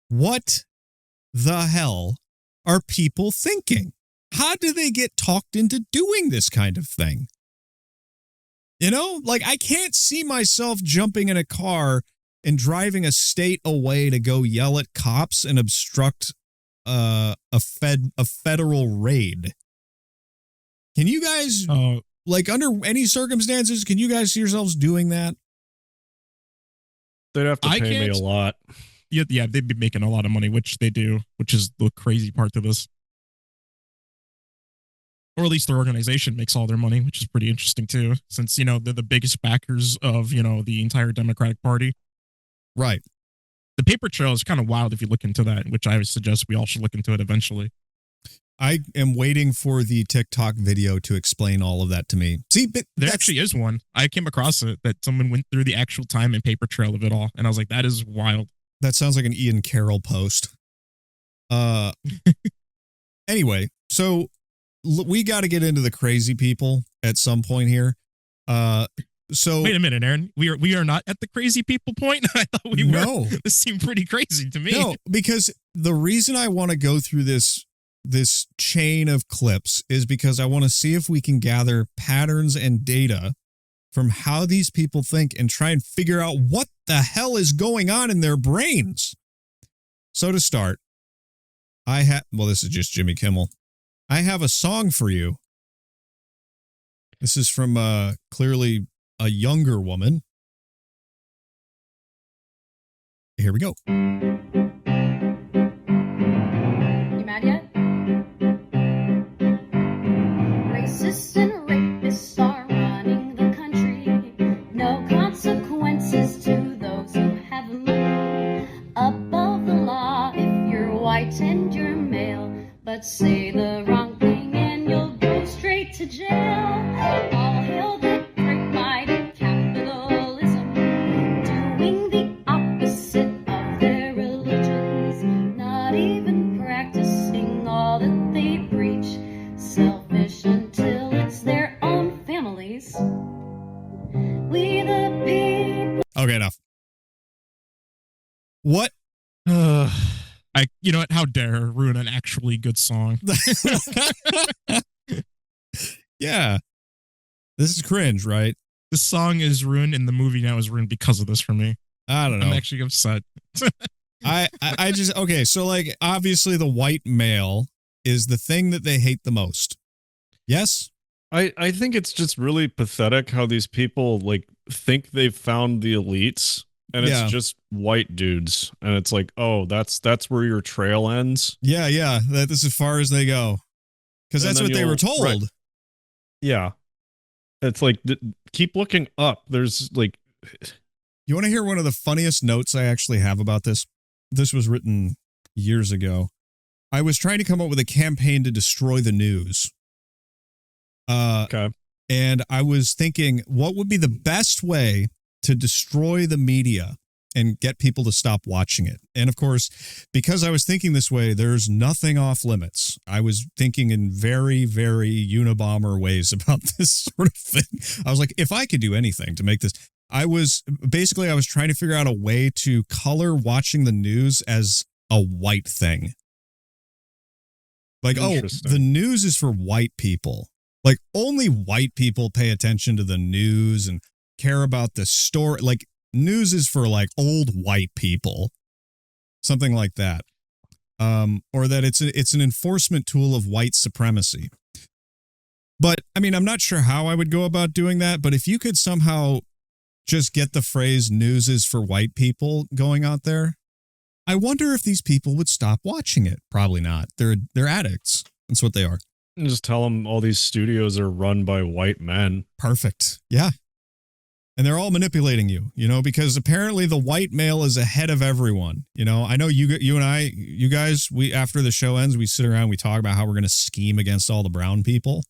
What the hell are people thinking? How do they get talked into doing this kind of thing? You know, I can't see myself jumping in a car and driving a state away to go yell at cops and obstruct a federal raid. Can you guys, under any circumstances, can you guys see yourselves doing that? They'd have to pay me a lot. Yeah, they'd be making a lot of money, which they do, which is the crazy part to this. Or at least their organization makes all their money, which is pretty interesting too, since, they're the biggest backers of, the entire Democratic Party. Right. The paper trail is kind of wild if you look into that, which I would suggest we all should look into it eventually. I am waiting for the TikTok video to explain all of that to me. See, but there actually is one. I came across it that someone went through the actual time and paper trail of it all. And I was like, that is wild. That sounds like an Ian Carroll post. Anyway, so we got to get into the crazy people at some point here. So wait a minute, Erin. We are not at the crazy people point. I thought we were. No. This seemed pretty crazy to me. No, because the reason I want to go through this chain of clips is because I want to see if we can gather patterns and data from how these people think and try and figure out what the hell is going on in their brains. So to start, this is just Jimmy Kimmel. I have a song for you. This is from clearly a younger woman. Here we go. You mad yet? Racists and rapists are running the country. No consequences to those who have money. Above the law if you're white and you're male. But say the wrong thing and you'll go straight to jail. All hail the great mighty capitalism, doing the opposite of their religions, not even practicing all that they preach, selfish until it's their own families. We the people. Okay, enough. What? You know what? How dare her ruin an actually good song? Yeah. This is cringe, right? The song is ruined and the movie now is ruined because of this for me. I don't know. I'm actually upset. I just, okay, so obviously the white male is the thing that they hate the most. Yes? I think it's just really pathetic how these people think they've found the elites. And it's just white dudes. And it's like, oh, that's where your trail ends. Yeah. That is as far as they go. Because that's what they were told. Right. Yeah. It's like, keep looking up. There's You want to hear one of the funniest notes I actually have about this? This was written years ago. I was trying to come up with a campaign to destroy the news. Okay. And I was thinking, what would be the best way to destroy the media and get people to stop watching it? And of course, because I was thinking this way, there's nothing off limits. I was thinking in very, very Unabomber ways about this sort of thing. I was like, if I could do anything to make this, I was trying to figure out a way to color watching the news as a white thing. Like, oh, the news is for white people. Like, only white people pay attention to the news and care about the story. Like, news is for, like, old white people. Something like that. Or that it's an enforcement tool of white supremacy. But, I mean, I'm not sure how I would go about doing that, but if you could somehow just get the phrase news is for white people going out there, I wonder if these people would stop watching it. Probably not. They're addicts. That's what they are. And just tell them all these studios are run by white men. Perfect. Yeah. And they're all manipulating you, because apparently the white male is ahead of everyone. I know you guys, we, after the show ends, we sit around, we talk about how we're going to scheme against all the brown people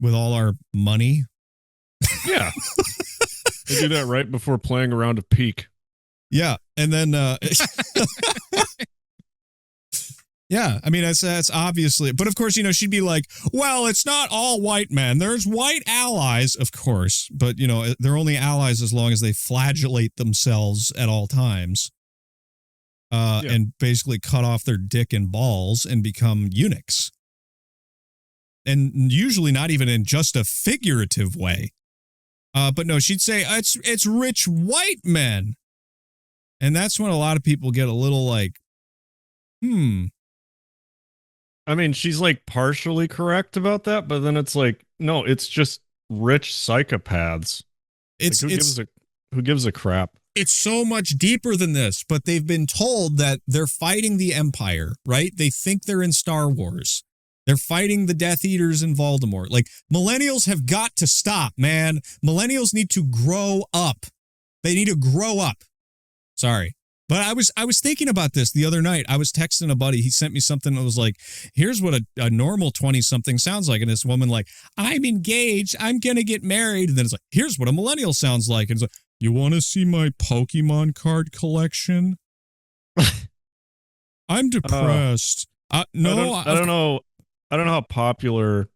with all our money. Yeah. They do that right before playing around a peak. Yeah. And then, yeah, I mean, that's obviously, but of course, she'd be like, well, it's not all white men. There's white allies, of course, but, they're only allies as long as they flagellate themselves at all times and basically cut off their dick and balls and become eunuchs. And usually not even in just a figurative way. But no, she'd say, it's rich white men. And that's when a lot of people get a little like, I mean, she's like partially correct about that, but then it's like, no, it's just rich psychopaths. Who gives a crap? It's so much deeper than this, but they've been told that they're fighting the Empire, right? They think they're in Star Wars. They're fighting the Death Eaters in Voldemort. Like, millennials have got to stop, man. Millennials need to grow up. They need to grow up. Sorry. But I was thinking about this the other night. I was texting a buddy. He sent me something that was like, here's what a normal 20-something sounds like. And this woman like, I'm engaged. I'm going to get married. And then it's like, here's what a millennial sounds like. And it's like, you want to see my Pokemon card collection? I'm depressed. No, I don't know. I don't know how popular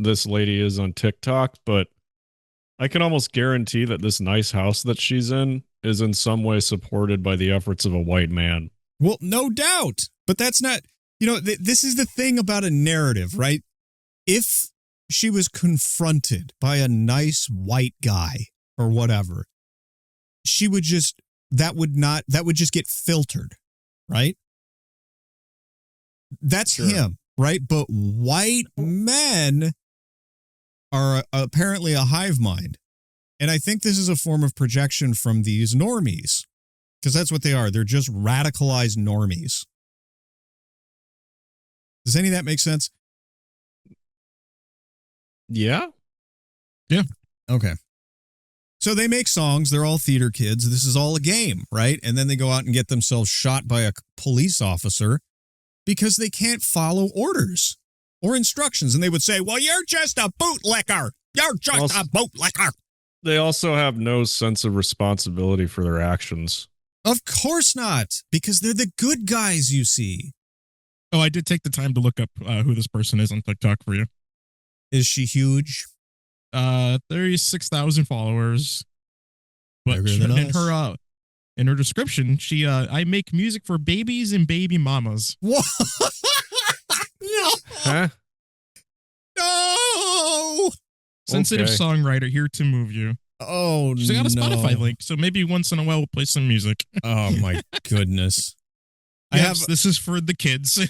this lady is on TikTok, but I can almost guarantee that this nice house that she's in is in some way supported by the efforts of a white man. Well, no doubt. But that's not, this is the thing about a narrative, right? If she was confronted by a nice white guy or whatever, she would just, that would just get filtered, right? That's sure. Him, right? But white men are apparently a hive mind. And I think this is a form of projection from these normies, because that's what they are. They're just radicalized normies. Does any of that make sense? Yeah. Yeah. Okay. So they make songs. They're all theater kids. This is all a game, right? And then they go out and get themselves shot by a police officer because they can't follow orders or instructions. And they would say, well, you're just a bootlicker. You're just a bootlicker. They also have no sense of responsibility for their actions. Of course not, because they're the good guys, you see. Oh, I did take the time to look up who this person is on TikTok for you. Is she huge? 36,000 followers. But in her description, she I make music for babies and baby mamas. What? No. Huh? No. Sensitive songwriter, here to move you. Oh, She's got a Spotify link, so maybe once in a while we'll play some music. Oh, my goodness. This is for the kids.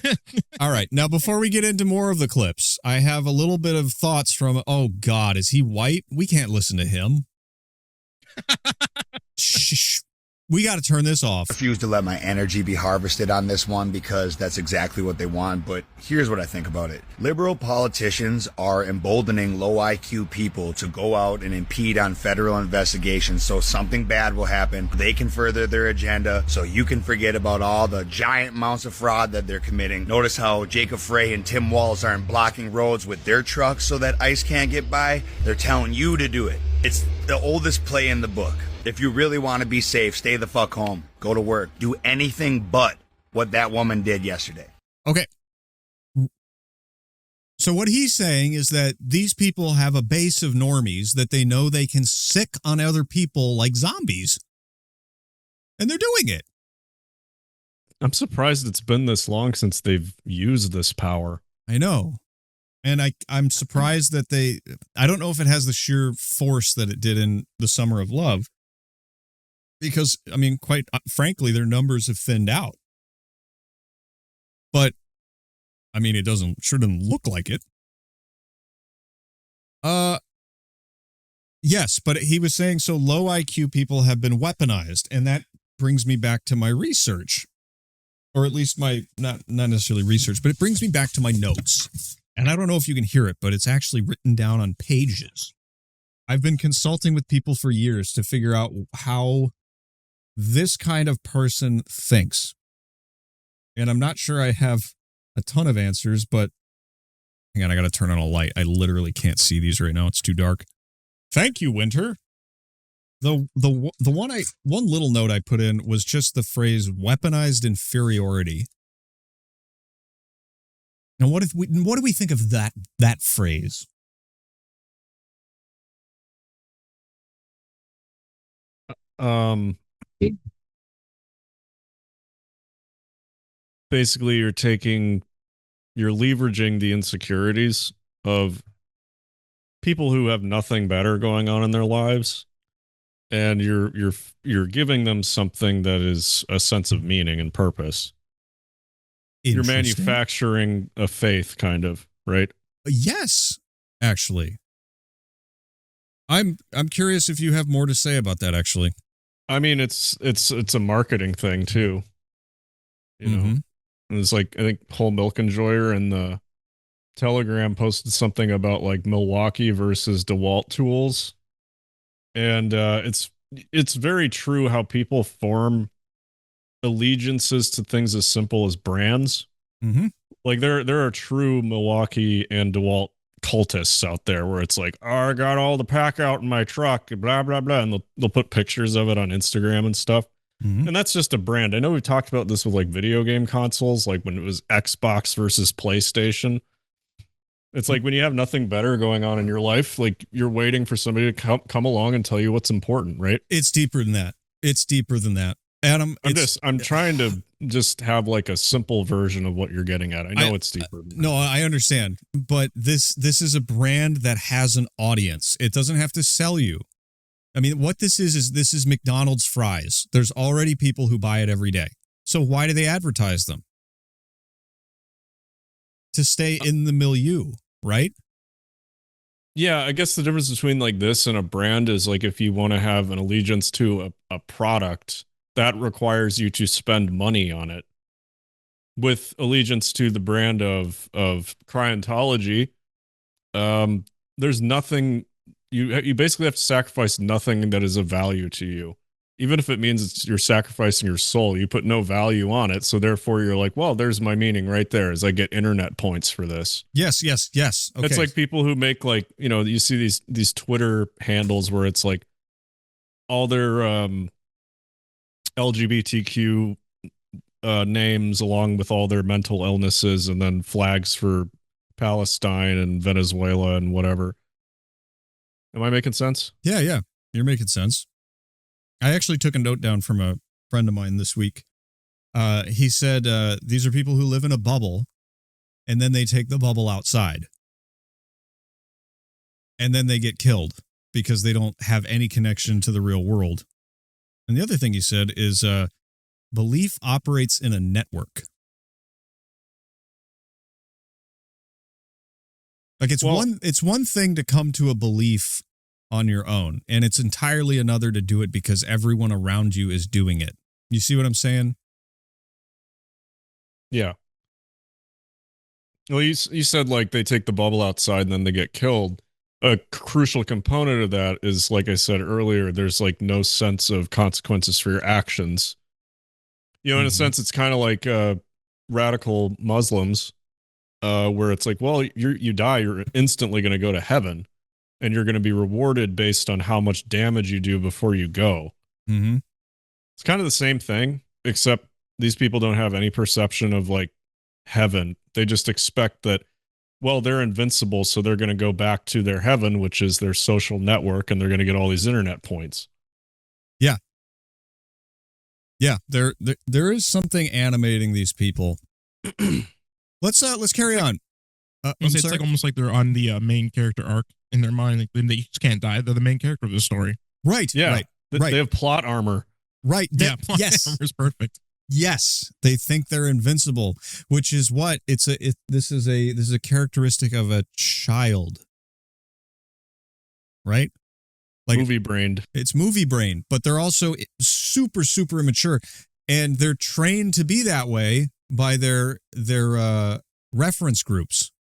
All right. Now, before we get into more of the clips, I have a little bit of thoughts from, oh, God, is he white? We can't listen to him. Shh. We got to turn this off. I refuse to let my energy be harvested on this one because that's exactly what they want. But here's what I think about it. Liberal politicians are emboldening low IQ people to go out and impede on federal investigations so something bad will happen. They can further their agenda so you can forget about all the giant amounts of fraud that they're committing. Notice how Jacob Frey and Tim Walz aren't blocking roads with their trucks so that ICE can't get by. They're telling you to do it. It's the oldest play in the book. If you really want to be safe, stay the fuck home. Go to work. Do anything but what that woman did yesterday. Okay. So what he's saying is that these people have a base of normies that they know they can sick on other people like zombies. And they're doing it. I'm surprised it's been this long since they've used this power. I know. And I'm surprised that I don't know if it has the sheer force that it did in the Summer of Love. Because, I mean, quite frankly, their numbers have thinned out. But, I mean, it sure doesn't look like it. Yes, but he was saying so low IQ people have been weaponized. And that brings me back to my research. Or at least my, not necessarily research, but it brings me back to my notes. And I don't know if you can hear it, but it's actually written down on pages. I've been consulting with people for years to figure out how this kind of person thinks. And I'm not sure I have a ton of answers, but hang on, I got to turn on a light. I literally can't see these right now. It's too dark. Thank you, Winter. The one little note I put in was just the phrase weaponized inferiority. Now, what do we think of that phrase? Basically, you're leveraging the insecurities of people who have nothing better going on in their lives, and you're giving them something that is a sense of meaning and purpose. You're manufacturing a faith, kind of, right? Yes, actually. I'm curious if you have more to say about that, actually. I mean, it's a marketing thing too. You know, and it's like, I think Whole Milk Enjoyer and the Telegram posted something about like Milwaukee versus DeWalt tools. And it's very true how people form allegiances to things as simple as brands. Mm-hmm. Like there are true Milwaukee and DeWalt cultists out there where it's like, oh, I got all the pack out in my truck, blah blah blah, and they'll put pictures of it on Instagram and stuff. And that's just a brand. I know we've talked about this with like video game consoles, like when it was Xbox versus PlayStation. It's like when you have nothing better going on in your life, like you're waiting for somebody to come along and tell you what's important, right? It's deeper than that. It's deeper than that. Adam, I'm trying to just have like a simple version of what you're getting at. I know it's deeper. No, I understand. But this is a brand that has an audience. It doesn't have to sell you. I mean, what this is McDonald's fries. There's already people who buy it every day. So why do they advertise them? To stay in the milieu, right? Yeah, I guess the difference between like this and a brand is like if you want to have an allegiance to a product, that requires you to spend money on it. With allegiance to the brand of Cryontology, there's nothing you basically have to sacrifice nothing that is of value to you. Even if it means you're sacrificing your soul, you put no value on it. So therefore you're like, well, there's my meaning right there, is I get internet points for this. Yes. Okay. It's like people who make like, you know, you see these Twitter handles where it's like all their LGBTQ names along with all their mental illnesses and then flags for Palestine and Venezuela and whatever. Am I making sense? Yeah. You're making sense. I actually took a note down from a friend of mine this week. He said, these are people who live in a bubble and then they take the bubble outside. And then they get killed because they don't have any connection to the real world. And the other thing he said is, belief operates in a network. Like it's one thing to come to a belief on your own, and it's entirely another to do it because everyone around you is doing it. You see what I'm saying? Yeah. Well, you said like they take the bubble outside and then they get killed. A crucial component of that is, like I said earlier, there's like no sense of consequences for your actions. You know, in a sense, it's kind of like radical Muslims, where it's like, well, you die, you're instantly going to go to heaven. And you're going to be rewarded based on how much damage you do before you go. Mm-hmm. It's kind of the same thing, except these people don't have any perception of like heaven. They just expect that well, they're invincible, so they're going to go back to their heaven, which is their social network, and they're going to get all these internet points. Yeah. Yeah, there is something animating these people. Let's carry on. It's like almost like they're on the main character arc in their mind. Like they just can't die. They're the main character of the story. Right. Yeah. Right. They have plot armor. Right. Plot yes. armor is perfect. Yes, they think they're invincible, which is what this is a characteristic of a child, right? Like movie brained. It's movie brain, but they're also super immature, and they're trained to be that way by their reference groups,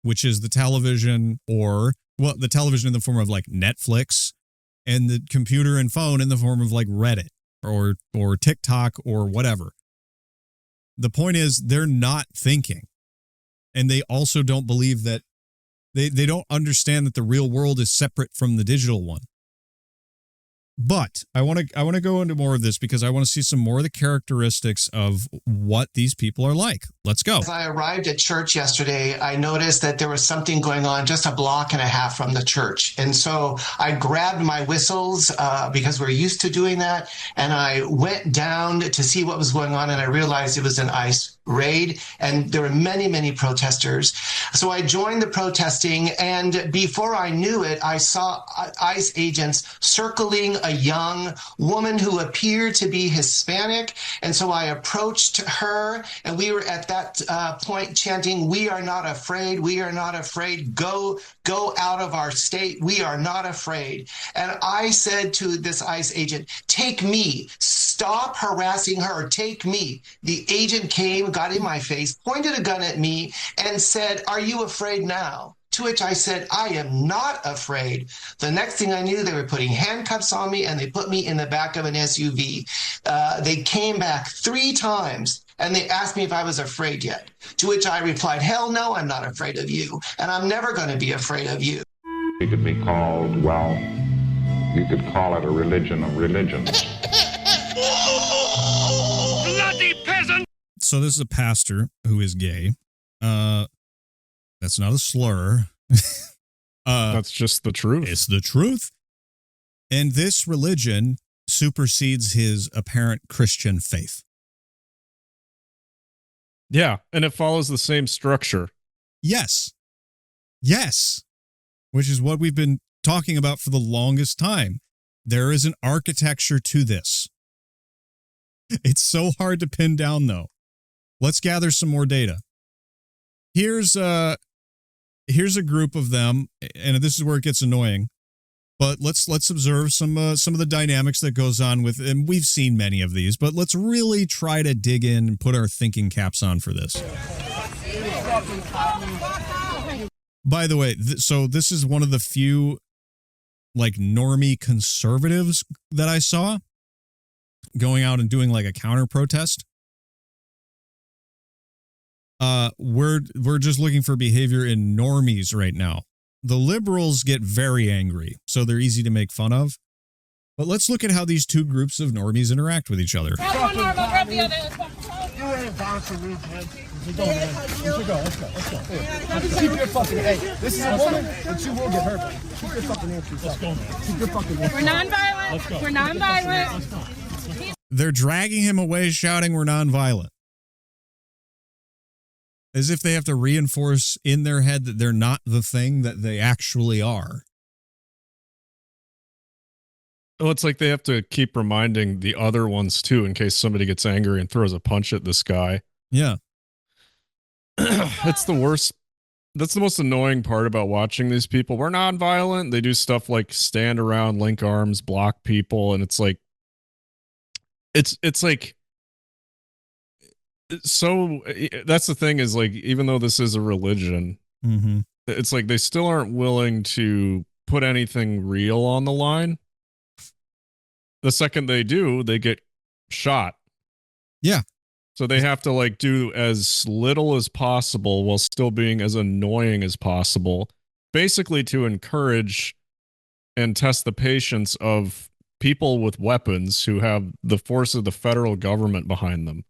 which is the television the television in the form of like Netflix, and the computer and phone in the form of like Reddit or TikTok or whatever. The point is they're not thinking, and they also don't believe that they don't understand that the real world is separate from the digital one. But I want to go into more of this because I want to see some more of the characteristics of what these people are like. Let's go. As I arrived at church yesterday, I noticed that there was something going on just a block and a half from the church. And so I grabbed my whistles because we're used to doing that. And I went down to see what was going on. And I realized it was an ICE raid. And there were many protesters. So I joined the protesting. And before I knew it, I saw ICE agents circling a young woman who appeared to be Hispanic. And so I approached her, and we were at that point chanting, "We are not afraid. We are not afraid. Go out of our state. We are not afraid." And I said to this ICE agent, "Take me. Stop harassing her. Take me." The agent came, got in my face, pointed a gun at me, and said, "Are you afraid now?" To which I said, "I am not afraid." The next thing I knew, they were putting handcuffs on me, and they put me in the back of an SUV. They came back 3 times, and they asked me if I was afraid yet. To which I replied, "Hell no, I'm not afraid of you, and I'm never going to be afraid of you." It could be called, well, you could call it a religion of religions. Bloody peasant! So this is a pastor who is gay. That's not a slur. That's just the truth. It's the truth. And this religion supersedes his apparent Christian faith. Yeah, and it follows the same structure. Yes. Yes. Which is what we've been talking about for the longest time. There is an architecture to this. It's so hard to pin down, though. Let's gather some more data. Here's a group of them, and this is where it gets annoying. But let's observe some of the dynamics that goes on with, and we've seen many of these, but let's really try to dig in and put our thinking caps on for this. By the way, so this is one of the few like normie conservatives that I saw going out and doing like a counter protest. We're just looking for behavior in normies right now. The liberals get very angry, so they're easy to make fun of. But let's look at how these two groups of normies interact with each other. Grab one arm, I'll grab the other. You ain't bouncing rude, man. Let's go. Keep your fucking, hey, this is a woman, but you will get hurt. Keep your fucking hands to yourself. Let's go, man. Keep your fucking hands. We're nonviolent. We're nonviolent. They're dragging him away, shouting, "We're nonviolent." As if they have to reinforce in their head that they're not the thing that they actually are. Well, it's like they have to keep reminding the other ones, too, in case somebody gets angry and throws a punch at this guy. Yeah. It's the worst. That's the most annoying part about watching these people. We're nonviolent. They do stuff like stand around, link arms, block people, and it's like, it's like, so that's the thing is like, even though this is a religion, it's like they still aren't willing to put anything real on the line. The second they do, they get shot. Yeah. So they have to like do as little as possible while still being as annoying as possible, basically to encourage and test the patience of people with weapons who have the force of the federal government behind them.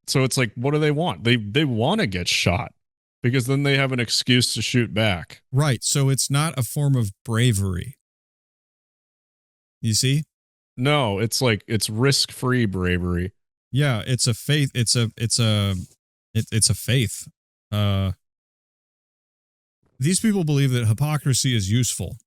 So it's like, what do they want? They want to get shot. because then they have an excuse to shoot back. Right. So it's not a form of bravery. You see? No, it's like it's risk-free bravery. Yeah, it's a faith. It's a faith. These people believe that hypocrisy is useful.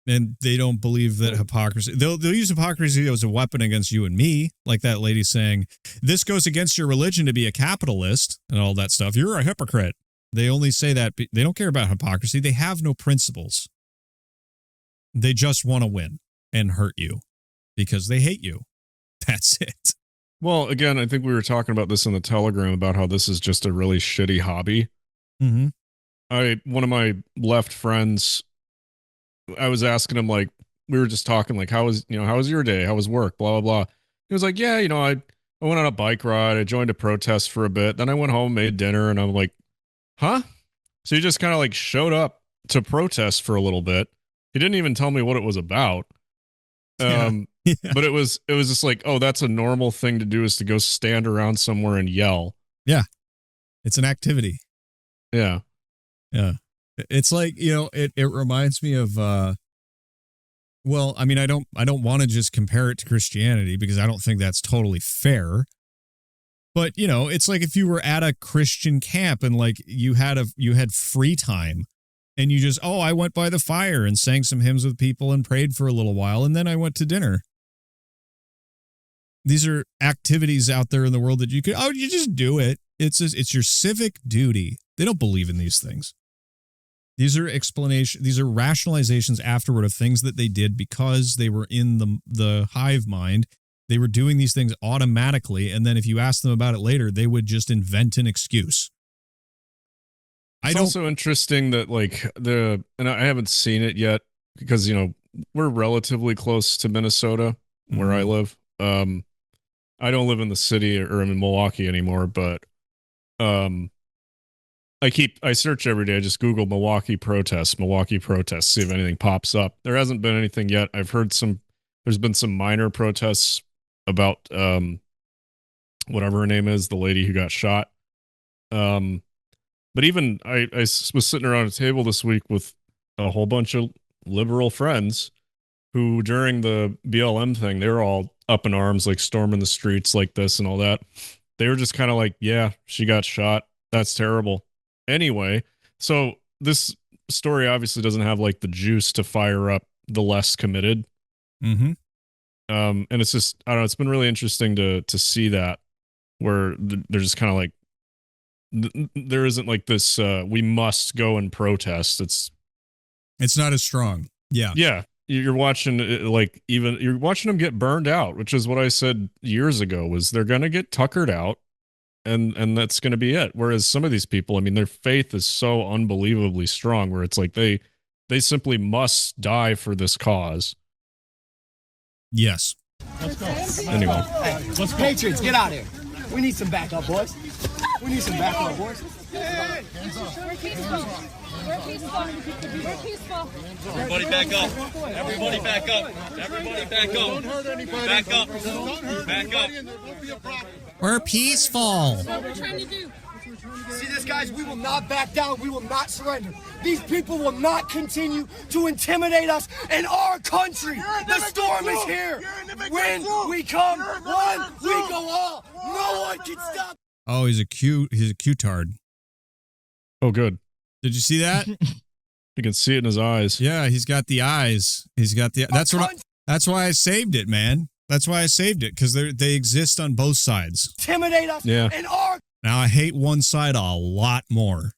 And they don't believe that hypocrisy, they'll use hypocrisy as a weapon against you and me, like that lady saying, this goes against your religion to be a capitalist and all that stuff. You're a hypocrite. They only say that. They don't care about hypocrisy. They have no principles. They just want to win and hurt you because they hate you. That's it. Well, again, I think we were talking about this in the Telegram about how this is just a really shitty hobby. Mm-hmm. One of my left friends, I was asking him, like, we were just talking, like, how was your day? How was work? Blah, blah, blah. He was like, yeah, I went on a bike ride. I joined a protest for a bit. Then I went home, made dinner, and I'm like, huh? So he just kind of like showed up to protest for a little bit. He didn't even tell me what it was about. But it was just like, oh, that's a normal thing to do, is to go stand around somewhere and yell. Yeah. It's an activity. Yeah. Yeah. It's like, it reminds me of, well, I mean, I don't want to just compare it to Christianity because I don't think that's totally fair. But, it's like if you were at a Christian camp and like you had free time and you just, I went by the fire and sang some hymns with people and prayed for a little while. And then I went to dinner. These are activities out there in the world that you just do it. It's your civic duty. They don't believe in these things. These are rationalizations afterward of things that they did because they were in the hive mind. They were doing these things automatically, and then if you ask them about it later, they would just invent an excuse. It's also interesting that and I haven't seen it yet because we're relatively close to Minnesota where I live. I don't live in the city or in Milwaukee anymore, but I search every day. I just Google Milwaukee protests, see if anything pops up. There hasn't been anything yet. I've heard there's been some minor protests about whatever her name is, the lady who got shot. But even I was sitting around a table this week with a whole bunch of liberal friends who during the BLM thing, they were all up in arms, like storming the streets like this and all that. They were just kind of like, yeah, she got shot. That's terrible. Anyway, so this story obviously doesn't have like the juice to fire up the less committed. Mm-hmm. And it's just, I don't know, it's been really interesting to see that where they're just kind of like, there isn't like this, we must go and protest. It's not as strong. Yeah. Yeah. You're watching you're watching them get burned out, which is what I said years ago, was they're going to get tuckered out and that's going to be it. Whereas some of these people, I mean, their faith is so unbelievably strong where it's like they simply must die for this cause. Yes. Let's go. Anyway. Hey, let's go. Patriots, get out of here. We need some backup, boys. We need some backup, boys. We're peaceful. We're peaceful. We're peaceful. Everybody back up. Everybody back up. Everybody back up. Don't hurt anybody. Back up. Don't hurt Back anybody up. and there won't be a problem. We're peaceful. That's what we're trying to do. See this, guys? We will not back down. We will not surrender. These people will not continue to intimidate us in our country. The storm is here. When we come one, we go all. No one can stop. Oh, he's a Q-tard. Oh, good. Did you see that? You can see it in his eyes. Yeah, he's got the eyes. That's why I saved it, man. That's why I saved it, because they exist on both sides. Intimidate us in our. Now, I hate one side a lot more,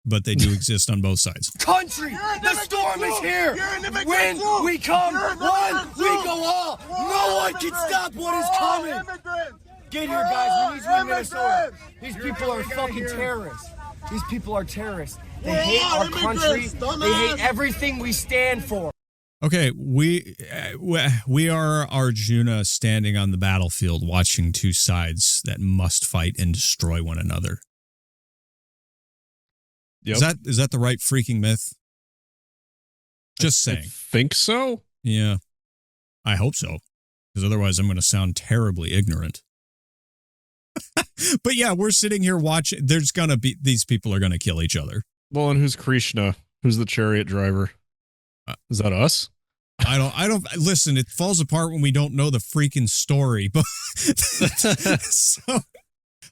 but they do exist on both sides. Country, the storm is here. When we come one, we go all. No one can stop what is coming. Get here, guys. We need you in Minnesota. These people are fucking terrorists. These people are terrorists. They hate our country. They hate everything we stand for. Okay, we are Arjuna standing on the battlefield watching two sides that must fight and destroy one another. Yep. Is that the right freaking myth? Just saying. I think so. Yeah. I hope so. Because otherwise I'm going to sound terribly ignorant. But yeah, we're sitting here watching. There's going to be, these people are going to kill each other. Well, and who's Krishna? Who's the chariot driver? Is that us? I don't listen. It falls apart when we don't know the freaking story. But so,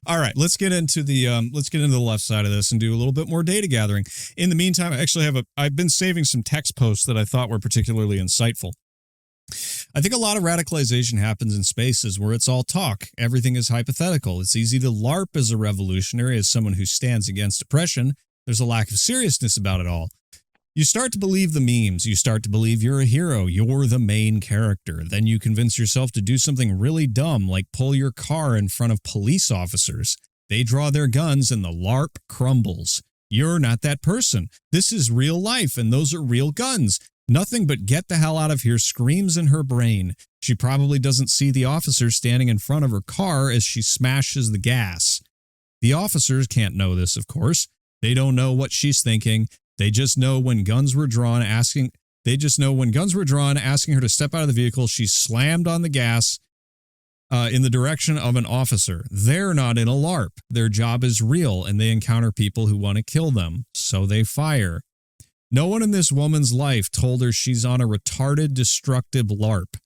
all right, let's get into the left side of this and do a little bit more data gathering. In the meantime, I actually I've been saving some text posts that I thought were particularly insightful. I think a lot of radicalization happens in spaces where it's all talk. Everything is hypothetical. It's easy to LARP as a revolutionary, as someone who stands against oppression. There's a lack of seriousness about it all. You start to believe the memes. You start to believe you're a hero. You're the main character. Then you convince yourself to do something really dumb, like pull your car in front of police officers. They draw their guns and the LARP crumbles. You're not that person. This is real life, and those are real guns. Nothing but get the hell out of here screams in her brain. She probably doesn't see the officer standing in front of her car as she smashes the gas. The officers can't know this, of course. They don't know what she's thinking. They just know when guns were drawn, asking her to step out of the vehicle, she slammed on the gas in the direction of an officer. They're not in a LARP. Their job is real, and they encounter people who want to kill them, so they fire. No one in this woman's life told her she's on a retarded, destructive LARP.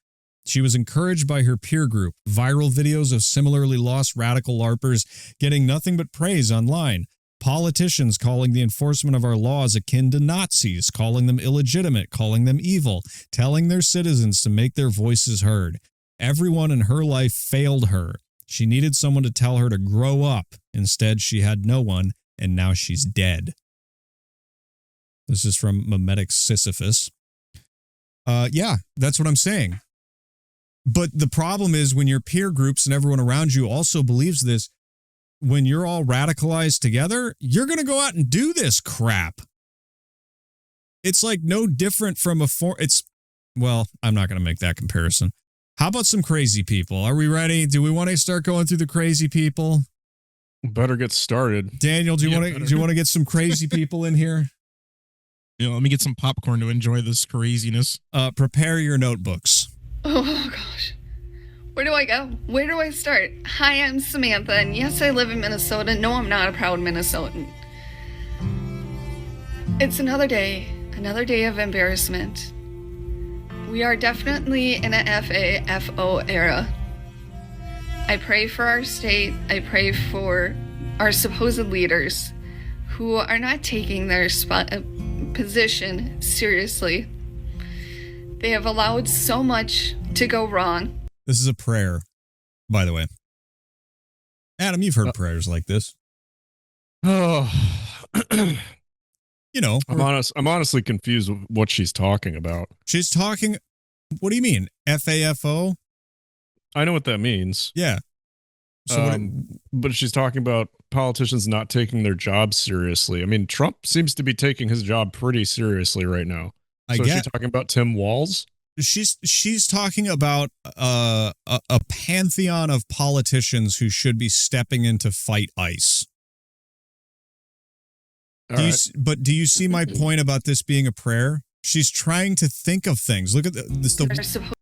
She was encouraged by her peer group, viral videos of similarly lost radical LARPers getting nothing but praise online. Politicians calling the enforcement of our laws akin to Nazis, calling them illegitimate, calling them evil, telling their citizens to make their voices heard. Everyone in her life failed her. She needed someone to tell her to grow up. Instead, she had no one, and now she's dead. This is from Memetic Sisyphus. Yeah, that's what I'm saying. But the problem is when your peer groups and everyone around you also believes this, when you're all radicalized together, you're going to go out and do this crap. It's like no different from well, I'm not going to make that comparison. How about some crazy people? Are we ready? Do we want to start going through the crazy people? Better get started. Daniel, do you want to get some crazy people in here? Let me get some popcorn to enjoy this craziness. Prepare your notebooks. Oh, gosh. Where do I go? Where do I start? Hi, I'm Samantha, and yes, I live in Minnesota. No, I'm not a proud Minnesotan. It's another day of embarrassment. We are definitely in a FAFO era. I pray for our state. I pray for our supposed leaders who are not taking their position seriously. They have allowed so much to go wrong. This is a prayer, by the way. Adam, you've heard prayers like this. Oh, I'm honestly confused with what she's talking about. She's talking. What do you mean? FAFO? I know what that means. Yeah. So but she's talking about politicians not taking their jobs seriously. I mean, Trump seems to be taking his job pretty seriously right now. So is she talking about Tim Walz? She's talking about a pantheon of politicians who should be stepping in to fight ICE. Do you see my point about this being a prayer? She's trying to think of things. Look at this.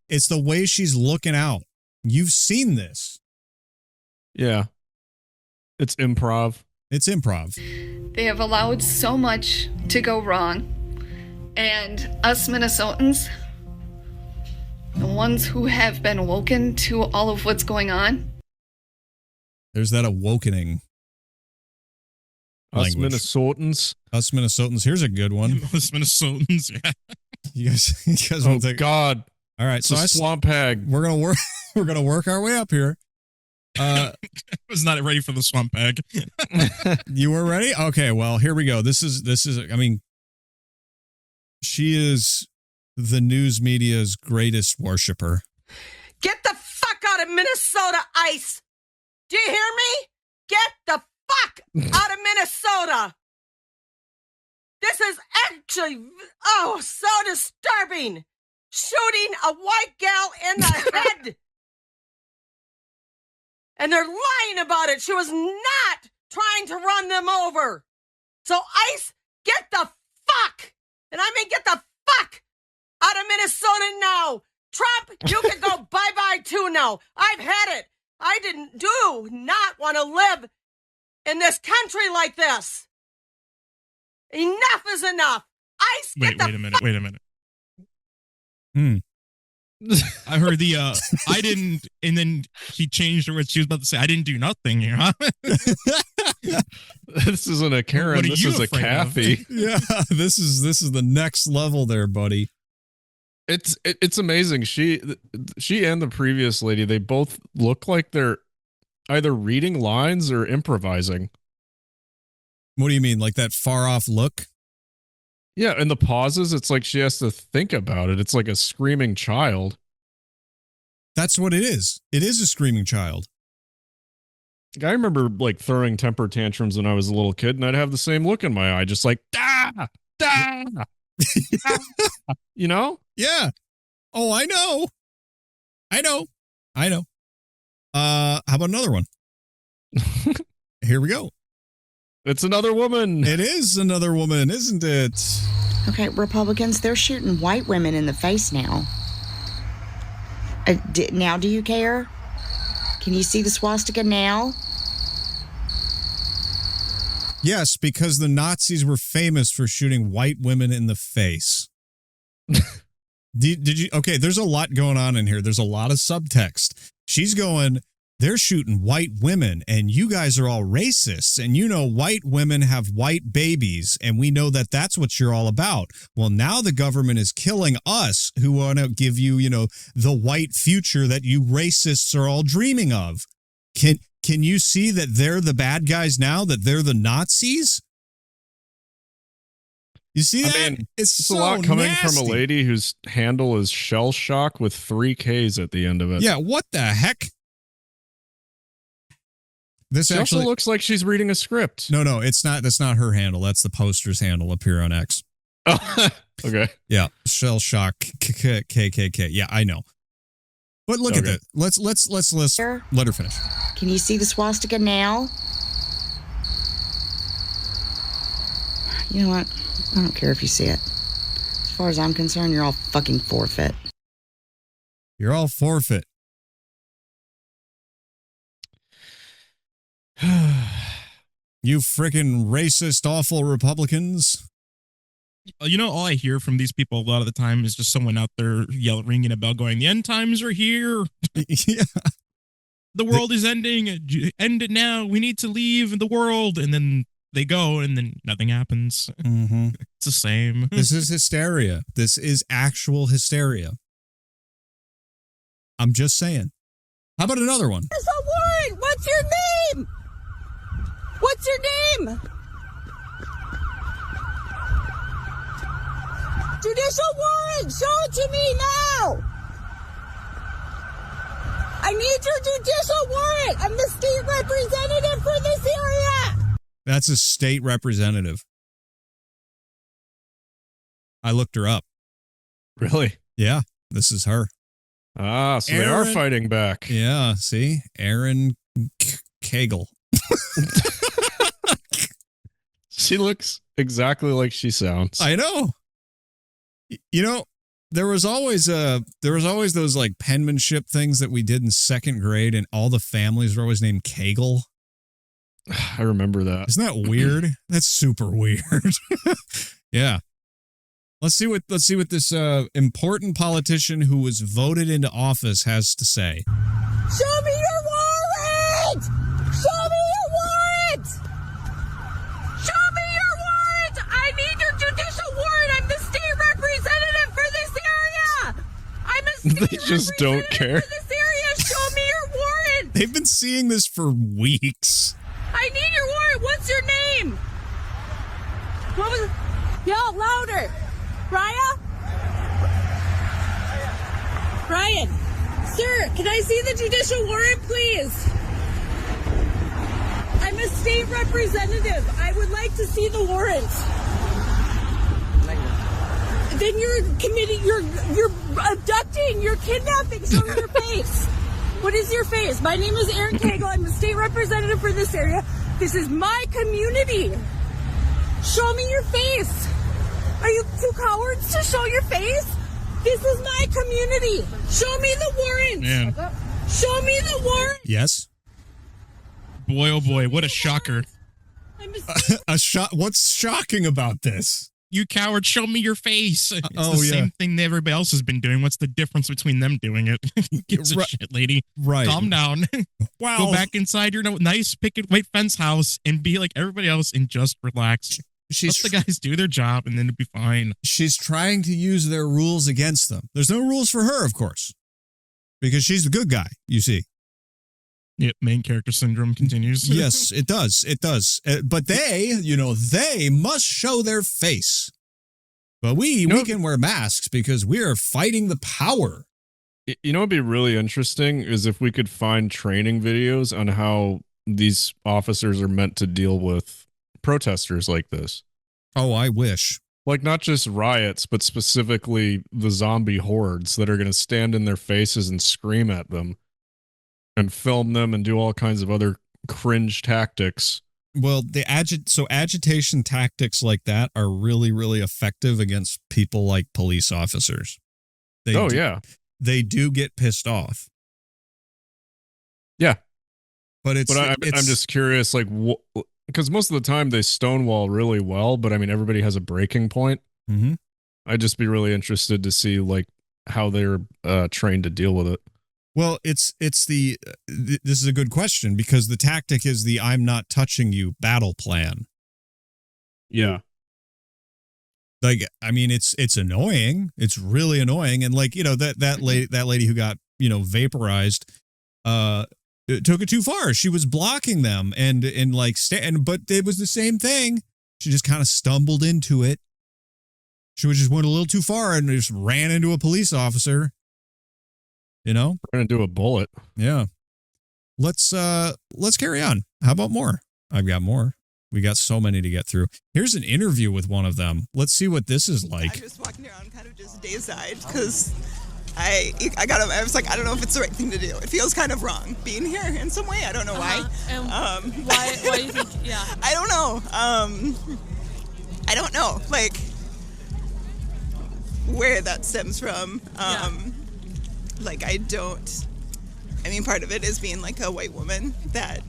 It's the way she's looking out. You've seen this. Yeah. It's improv. It's improv. They have allowed so much to go wrong. And us Minnesotans, the ones who have been awoken to all of what's going on. There's that awakening. Us Minnesotans. Us Minnesotans. Here's a good one. Us Minnesotans. Yeah. You guys want to take? God. All right. So swamp hag. We're gonna work. We're gonna work our way up here. I was not ready for the swamp hag. You were ready? Okay. Well, here we go. This is. I mean, she is the news media's greatest worshiper. Get the fuck out of Minnesota, ICE! Do you hear me? Get the fuck out of Minnesota! This is actually, so disturbing! Shooting a white gal in the head! And they're lying about it. She was not trying to run them over. So ICE, get the fuck, and I mean get the fuck out of Minnesota now. Trump, you can go bye-bye too now. I've had it. I do not want to live in this country like this. Enough is enough. ICE, Wait a minute. I heard the I didn't, and then she changed what she was about to say. I didn't do nothing here, huh? This isn't a Karen. This is a Kathy. Yeah, this is the next level there, buddy. It's amazing. She and the previous lady, they both look like they're either reading lines or improvising. What do you mean, like that far off look? Yeah, and the pauses, it's like she has to think about it. It's like a screaming child. That's what it is. It is a screaming child. I remember like throwing temper tantrums when I was a little kid, and I'd have the same look in my eye, just like, da, da, you know? Yeah. Oh, I know. How about another one? Here we go. It's another woman. It is another woman, isn't it? Okay, Republicans, they're shooting white women in the face now. Now, do you care? Can you see the swastika now? Yes, because the Nazis were famous for shooting white women in the face. Did you? Okay, there's a lot going on in here. There's a lot of subtext. She's going, they're shooting white women, and you guys are all racists, and you know white women have white babies, and we know that that's what you're all about. Well, now the government is killing us who want to give you, the white future that you racists are all dreaming of. Can you see that they're the bad guys now, that they're the Nazis? You see that? I mean, it's a so lot coming nasty. from a lady whose handle is Shell Shock with 3 Ks at the end of it. Yeah, what the heck? This She actually also looks like she's reading a script. No, it's not. That's not her handle. That's the poster's handle up here on X. Oh, okay. Yeah, Shell Shock KKK. Yeah, I know. But look at that. Let's let her finish. Can you see the swastika now? You know what? I don't care if you see it. As far as I'm concerned, you're all fucking forfeit. You're all forfeit. You freaking racist, awful Republicans. All I hear from these people a lot of the time is just someone out there ringing a bell going, the end times are here. Yeah. The world is ending. End it now. We need to leave the world. And then they go and then nothing happens. Mm-hmm. It's the same. This is hysteria. This is actual hysteria. I'm just saying. How about another one? There's a warrant. What's your name? What's your name? Judicial warrant. Show it to me now. I need your judicial warrant. I'm the state representative for this area. That's a state representative. I looked her up. Really? Yeah, this is her. Ah, so they are fighting back. Yeah, see? Erin Koegel. She looks exactly like she sounds. I know. There was always those like penmanship things that we did in second grade, and all the families were always named Koegel. I remember that. Isn't that weird? That's super weird. Yeah. Let's see what this important politician who was voted into office has to say. Show me your warrant! Show me your warrant! Show me your warrant! I need your judicial warrant! I'm the state representative for this area! I'm a state They just don't care. for this area! Show me your warrant! They've been seeing this for weeks. I need your warrant! What's your name? What was it? Yell louder! Raya? Ryan, sir, can I see the judicial warrant, please? I'm a state representative. I would like to see the warrant. Then you're committing, you're abducting, you're kidnapping. Show me your face. What is your face? My name is Erin Koegel. I'm the state representative for this area. This is my community. Show me your face. Are you two cowards to show your face? This is my community. Show me the warrant. Man, Show me the warrant. Yes. Boy, oh boy, what a shocker. A shot. What's shocking about this? You coward, show me your face. It's oh, the yeah. same thing that everybody else has been doing. What's the difference between them doing it? Gives a shit, lady. Right. Calm down. Wow. Go back inside your nice picket white fence house and be like everybody else and just relax. Let the guys do their job and then it'll be fine. She's trying to use their rules against them. There's no rules for her, of course, because she's the good guy, you see. Yep, main character syndrome continues. Yes, it does. It does. But they must show their face. But we can wear masks because we are fighting the power. You know, what'd be really interesting is if we could find training videos on how these officers are meant to deal with protesters like this. Oh, I wish. Like not just riots, but specifically the zombie hordes that are going to stand in their faces and scream at them and film them and do all kinds of other cringe tactics. Well, agitation tactics like that are really, really effective against people like police officers. They do get pissed off. Yeah. But I'm just curious, like, because most of the time they stonewall really well, but I mean, everybody has a breaking point. Mm-hmm. I'd just be really interested to see like how they're trained to deal with it. Well, this is a good question because the tactic is the "I'm not touching you" battle plan. Yeah. Like, I mean, it's annoying. It's really annoying. And like, that lady who got, vaporized, took it too far. She was blocking them and but it was the same thing. She just kind of stumbled into it. She just went a little too far and just ran into a police officer. Ran into a bullet. Yeah. Let's carry on. How about more? I've got more. We got so many to get through. Here's an interview with one of them. Let's see what this is like. I'm just walking around kind of just dayside because I was like, I don't know if it's the right thing to do. It feels kind of wrong being here in some way. I don't know why. And why do you think, yeah. I don't know. I don't know, like, where that stems from. Like, I mean, part of it is being like a white woman that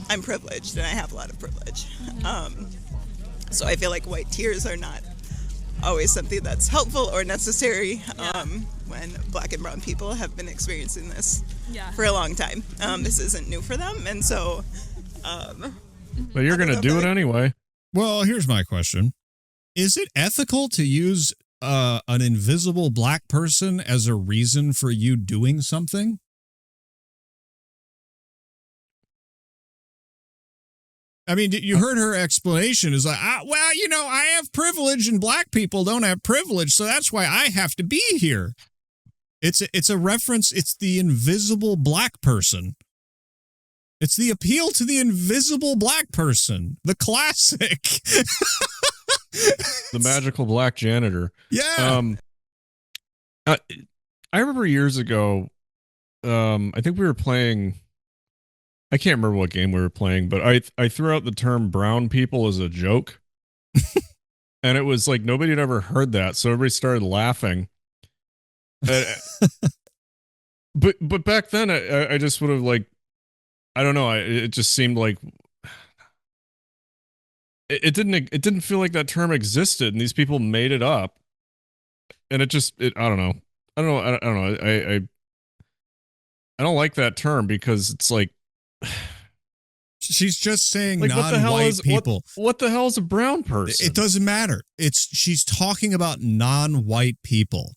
I'm privileged and I have a lot of privilege. So I feel like white tears are not always something that's helpful or necessary when black and brown people have been experiencing this for a long time. This isn't new for them. And so... but you're going to do it anyway. Well, here's my question. Is it ethical to use an invisible black person as a reason for you doing something? I mean, you heard her explanation is like, I have privilege and black people don't have privilege, so that's why I have to be here. It's a reference. It's the invisible black person. It's the appeal to the invisible black person, the classic. The magical black janitor. Yeah. I remember years ago, I think we were playing, I can't remember what game we were playing, but I threw out the term brown people as a joke. And it was like nobody had ever heard that, so everybody started laughing. But back then I just would have like, I don't know, it just seemed like it didn't feel like that term existed, and these people made it up, and I don't know. I don't like that term because it's like she's just saying like, non-white people. What the hell is a brown person? It doesn't matter. She's talking about non-white people.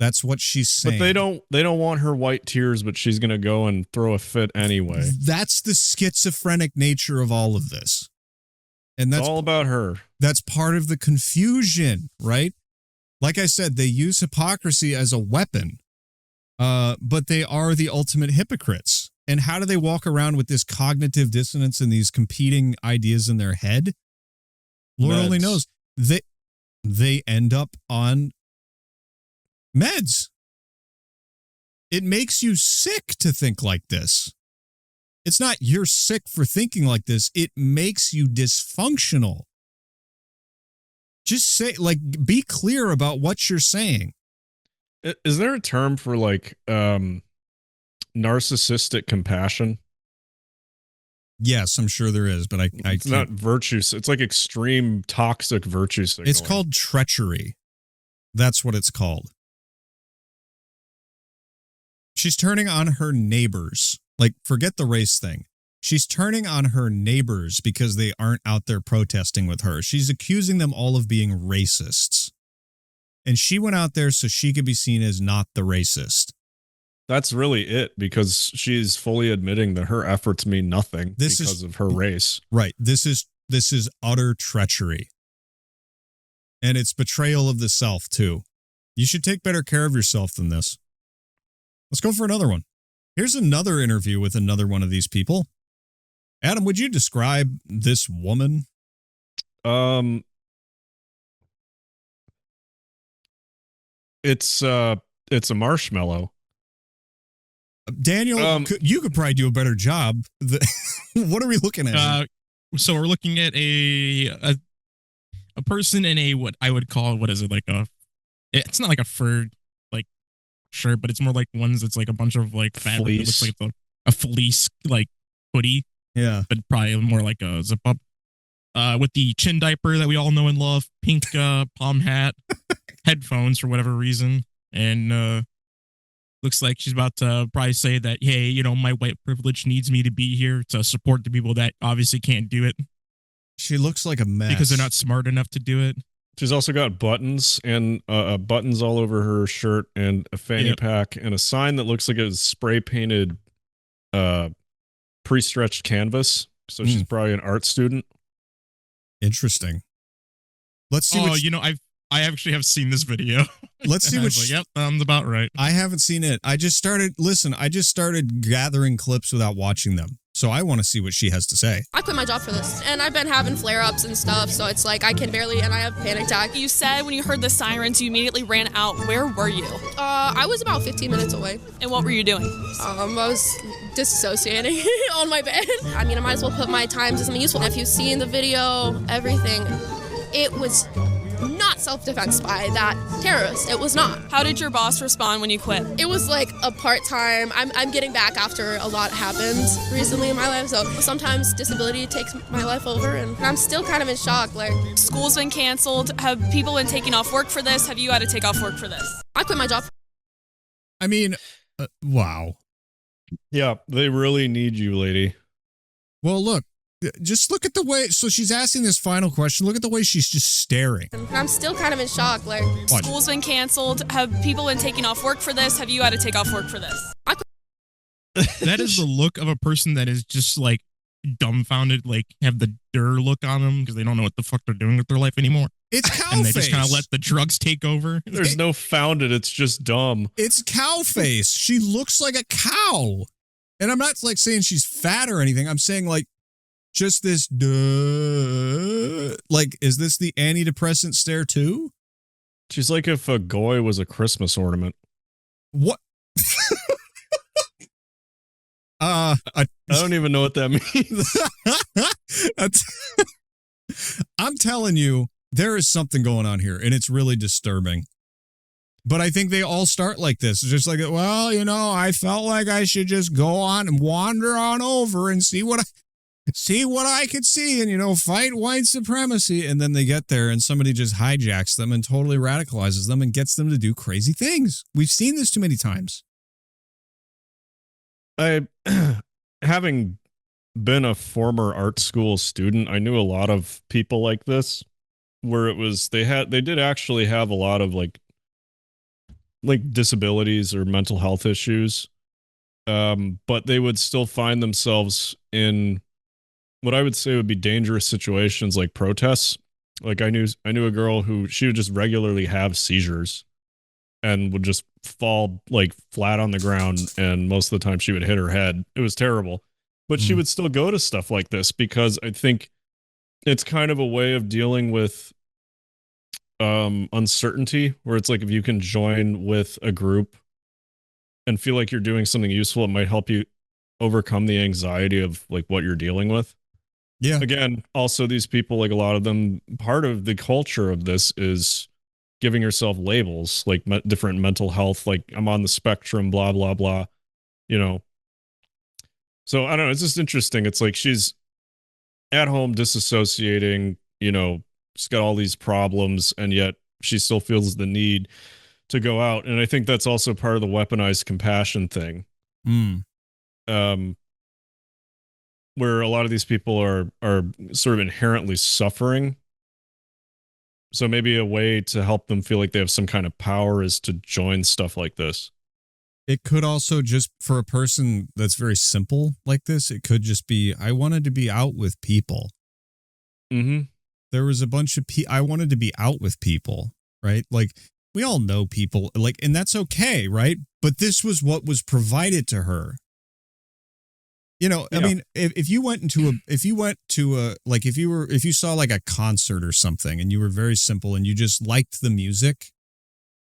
That's what she's saying. But they don't want her white tears, but she's gonna go and throw a fit anyway. That's the schizophrenic nature of all of this. And that's all about her. That's part of the confusion, right? Like I said, they use hypocrisy as a weapon, but they are the ultimate hypocrites. And how do they walk around with this cognitive dissonance and these competing ideas in their head? Lord only knows. They end up on meds. It makes you sick to think like this. It's not you're sick for thinking like this. It makes you dysfunctional. Just say, like, be clear about what you're saying. Is there a term for like narcissistic compassion? Yes, I'm sure there is, but it's not virtue. It's like extreme toxic virtue signaling. It's called treachery. That's what it's called. She's turning on her neighbors. Like, forget the race thing. She's turning on her neighbors because they aren't out there protesting with her. She's accusing them all of being racists. And she went out there so she could be seen as not the racist. That's really it, because she's fully admitting that her efforts mean nothing because of her race. Right. This is utter treachery. And it's betrayal of the self, too. You should take better care of yourself than this. Let's go for another one. Here's another interview with another one of these people. Adam, would you describe this woman? It's a marshmallow. Daniel, you could probably do a better job. What are we looking at? So we're looking at a person in a, what I would call, what is it, like it's not like a fur like shirt, but it's more like ones that's like a bunch of like fabric. It looks like a fleece like hoodie. Yeah, but probably more like a zip up. With the chin diaper that we all know and love, pink palm hat, headphones for whatever reason, and looks like she's about to probably say that, hey, you know, my white privilege needs me to be here to support the people that obviously can't do it. She looks like a mess because they're not smart enough to do it. She's also got buttons and buttons all over her shirt and a fanny pack and a sign that looks like a spray painted pre-stretched canvas. So she's probably an art student. Interesting. Let's see. Oh, you know, I actually have seen this video. Let's see what. Yep, I'm about right. I haven't seen it. I just started gathering clips without watching them. So I want to see what she has to say. I quit my job for this, and I've been having flare-ups and stuff, so it's like I can barely, and I have panic attack. You said when you heard the sirens, you immediately ran out. Where were you? I was about 15 minutes away. And what were you doing? I was disassociating on my bed. I mean, I might as well put my time to something useful. If you've seen the video, everything, it was not self-defense by that terrorist. It was not. How did your boss respond when you quit? It was like a part-time. I'm getting back after a lot happened recently in my life, so sometimes disability takes my life over, and I'm still kind of in shock. Like, school's been canceled. Have people been taking off work for this? Have you had to take off work for this? I quit my job. I mean, wow. Yeah, they really need you, lady. Well, look. Just look at the way. So she's asking this final question. Look at the way she's just staring. I'm still kind of in shock. Like, school's been canceled. Have people been taking off work for this? Have you had to take off work for this? That is the look of a person that is just like dumbfounded, like have the look on them because they don't know what the fuck they're doing with their life anymore. It's cow and they face. just kind of let the drugs take over. There's no founded. It's just dumb. It's cow face. She looks like a cow. And I'm not like saying she's fat or anything. I'm saying like, just this, like, is this the antidepressant stare too? She's like if a goy was a Christmas ornament. What? I don't even know what that means. I'm telling you, there is something going on here, and it's really disturbing. But I think they all start like this. It's just like, well, you know, I felt like I should just go on and wander on over and see what I could see and, you know, fight white supremacy. And then they get there and somebody just hijacks them and totally radicalizes them and gets them to do crazy things. We've seen this too many times. Having been a former art school student, I knew a lot of people like this where it was, they did actually have a lot of like disabilities or mental health issues. But they would still find themselves in what I would say would be dangerous situations like protests. Like I knew a girl who she would just regularly have seizures and would just fall like flat on the ground. And most of the time she would hit her head. It was terrible, but she would still go to stuff like this because I think it's kind of a way of dealing with uncertainty where it's like, if you can join with a group and feel like you're doing something useful, it might help you overcome the anxiety of like what you're dealing with. Yeah. Again, also these people, like a lot of them, part of the culture of this is giving yourself labels, like different mental health, like I'm on the spectrum, blah, blah, blah. You know, So I don't know. It's just interesting. It's like she's at home disassociating, you know, she's got all these problems, and yet she still feels the need to go out. And I think that's also part of the weaponized compassion thing. Where a lot of these people are sort of inherently suffering. So maybe a way to help them feel like they have some kind of power is to join stuff like this. It could also just, for a person that's very simple like this, it could just be, I wanted to be out with people. Mm-hmm. There was a bunch of I wanted to be out with people, right? Like, we all know people, like, and that's okay, right? But this was what was provided to her. You know, I mean, if you saw like a concert or something and you were very simple and you just liked the music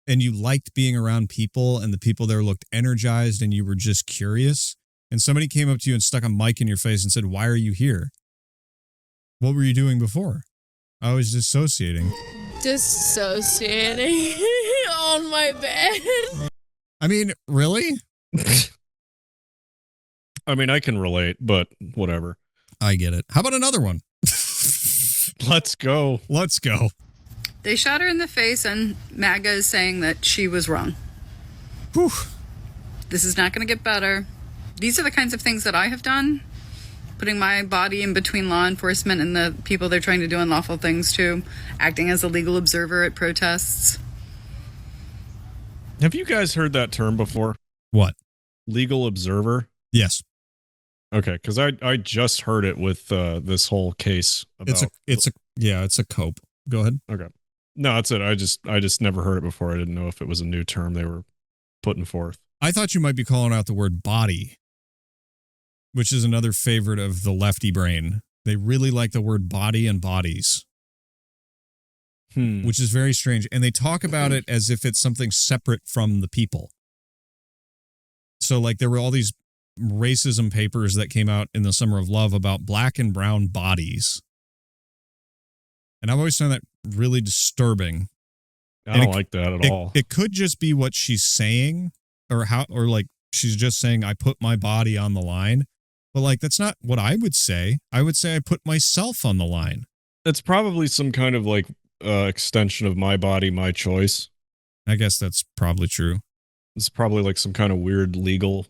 and you liked being around people and the people there looked energized and you were just curious and somebody came up to you and stuck a mic in your face and said, "Why are you here? What were you doing before?" I was dissociating. Dissociating on my bed. I mean, really? I mean, I can relate, but whatever. I get it. How about another one? Let's go. Let's go. They shot her in the face, and MAGA is saying that she was wrong. Whew. This is not going to get better. These are the kinds of things that I have done, putting my body in between law enforcement and the people they're trying to do unlawful things to, acting as a legal observer at protests. Have you guys heard that term before? What? Legal observer? Yes. Okay, because I just heard it with this whole case. About it's a cope. Go ahead. Okay. No, that's it. I just never heard it before. I didn't know if it was a new term they were putting forth. I thought you might be calling out the word body, which is another favorite of the lefty brain. They really like the word body and bodies, which is very strange. And they talk about it as if it's something separate from the people. So like there were all these racism papers that came out in the Summer of Love about black and brown bodies. And I've always found that really disturbing. I don't like that at all. It could just be what she's saying or like she's just saying, I put my body on the line. But like, that's not what I would say. I would say I put myself on the line. It's probably some kind of like extension of my body, my choice. I guess that's probably true. It's probably like some kind of weird legal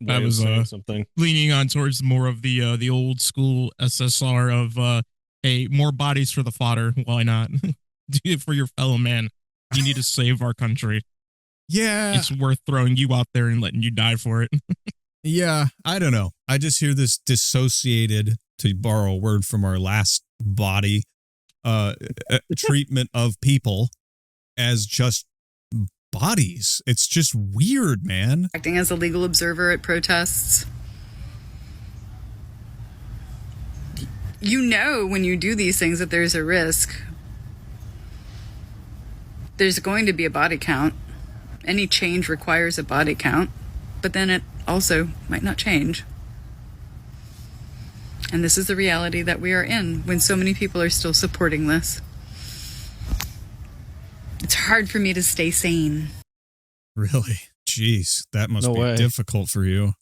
I was something. Leaning on towards more of the old school SSR of hey, more bodies for the fodder. Why not? Do it for your fellow man. You need to save our country. Yeah. It's worth throwing you out there and letting you die for it. Yeah, I don't know. I just hear this dissociated, to borrow a word from our last body, treatment of people as just bodies. It's just weird, man. Acting as a legal observer at protests. You know when you do these things that there's a risk. There's going to be a body count. Any change requires a body count, but then it also might not change. And this is the reality that we are in when so many people are still supporting this. It's hard for me to stay sane. Really? Jeez, that must be difficult for you.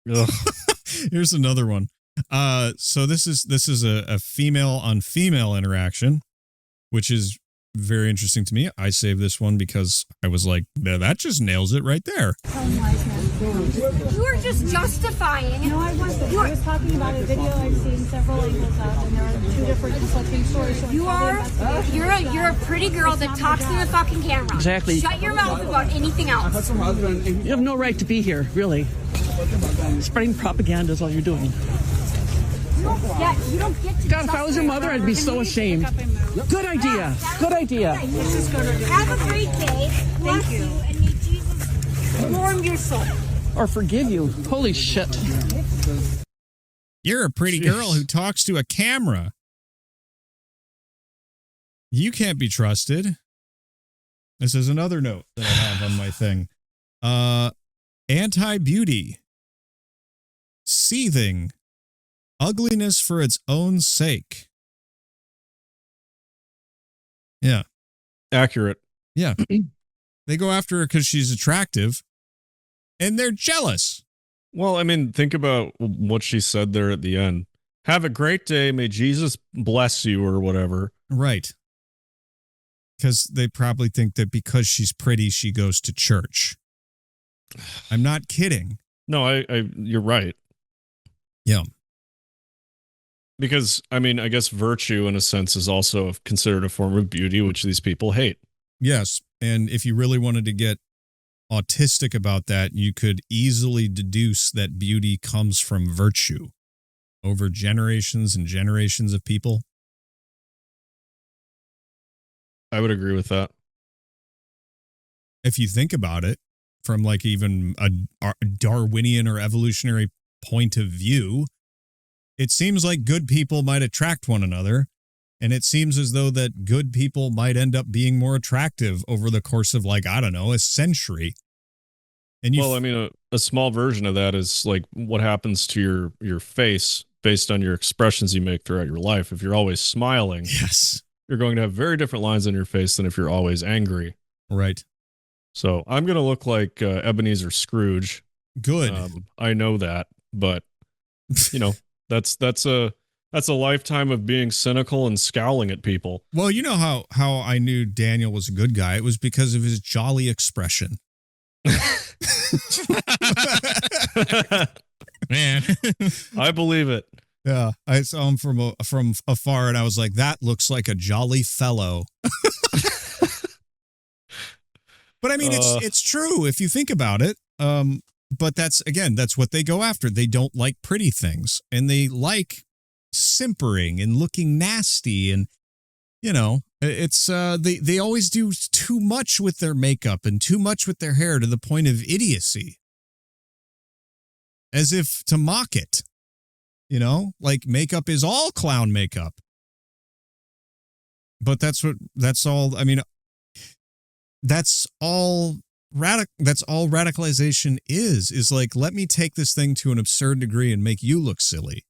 Here's another one. So this is a female on female interaction, which is very interesting to me. I saved this one because I was like, that just nails it right there. You are just justifying. No, I wasn't. I was talking about a video I've seen several angles of, and there are two different conflicting stories. So you're a pretty girl that talks to the fucking camera. Exactly. Shut your mouth about anything else. You have no right to be here, really. Spreading propaganda is all you're doing. You don't get to. God, if I was your mother, I'd be so ashamed. Good idea. Good idea. Have a great day. Bless you. And may Jesus warm your soul. Or forgive you. Holy shit. You're a pretty girl who talks to a camera. You can't be trusted. This is another note that I have on my thing. Anti-beauty. Seething. Ugliness for its own sake. Yeah. Accurate. Yeah. They go after her because she's attractive, and they're jealous. Well, I mean, think about what she said there at the end. Have a great day. May Jesus bless you or whatever. Right. Because they probably think that because she's pretty, she goes to church. I'm not kidding. No, you're right. Yeah. Because, I mean, I guess virtue, in a sense, is also considered a form of beauty, which these people hate. Yes. And if you really wanted to get autistic about that, you could easily deduce that beauty comes from virtue over generations and generations of people. I would agree with that. If you think about it from like even a Darwinian or evolutionary point of view, it seems like good people might attract one another. And it seems as though that good people might end up being more attractive over the course of, like, I don't know, a century. And well, I mean, a small version of that is like what happens to your face based on your expressions you make throughout your life. If you're always smiling, yes, you're going to have very different lines on your face than if you're always angry. Right. So I'm going to look like Ebenezer Scrooge. Good. I know that, but you know, that's a lifetime of being cynical and scowling at people. Well, you know how I knew Daniel was a good guy? It was because of his jolly expression. Man, I believe it. Yeah, I saw him from afar, and I was like, "That looks like a jolly fellow." But I mean, it's true if you think about it. But that's what they go after. They don't like pretty things, and they like simpering and looking nasty, and you know, it's they always do too much with their makeup and too much with their hair to the point of idiocy, as if to mock it. You know, like makeup is all clown makeup. But that's all. I mean, that's all radicalization is like, let me take this thing to an absurd degree and make you look silly.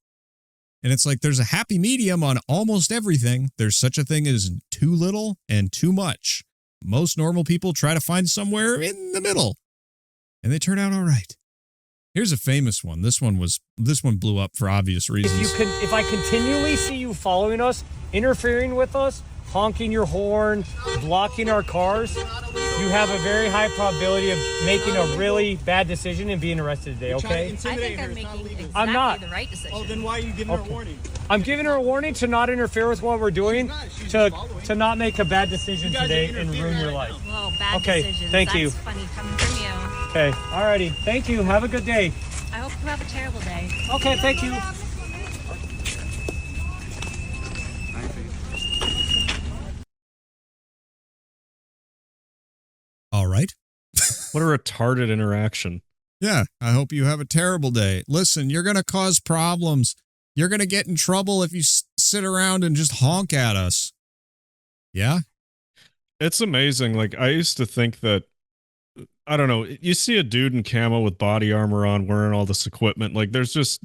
And it's like there's a happy medium on almost everything. There's such a thing as too little and too much. Most normal people try to find somewhere in the middle, and they turn out all right. Here's a famous one. This one blew up for obvious reasons. If I continually see you following us, interfering with us, honking your horn, blocking our cars, you have a very high probability of making a really bad decision and being arrested today, okay? I think I'm making exactly I'm not. the right decision. Oh, then why are you giving her a warning? I'm giving her a warning to not interfere with what we're doing, to not make a bad decision today and ruin your life. Whoa, bad Okay, decisions. thank That's you. funny coming from you. Okay, alrighty. Thank you. Have a good day. I hope you have a terrible day. Okay, thank you. All right. What a retarded interaction. Yeah, I hope you have a terrible day. Listen, you're going to cause problems. You're going to get in trouble if you sit around and just honk at us. Yeah? It's amazing. Like, I used to think that, I don't know, you see a dude in camo with body armor on wearing all this equipment. Like, there's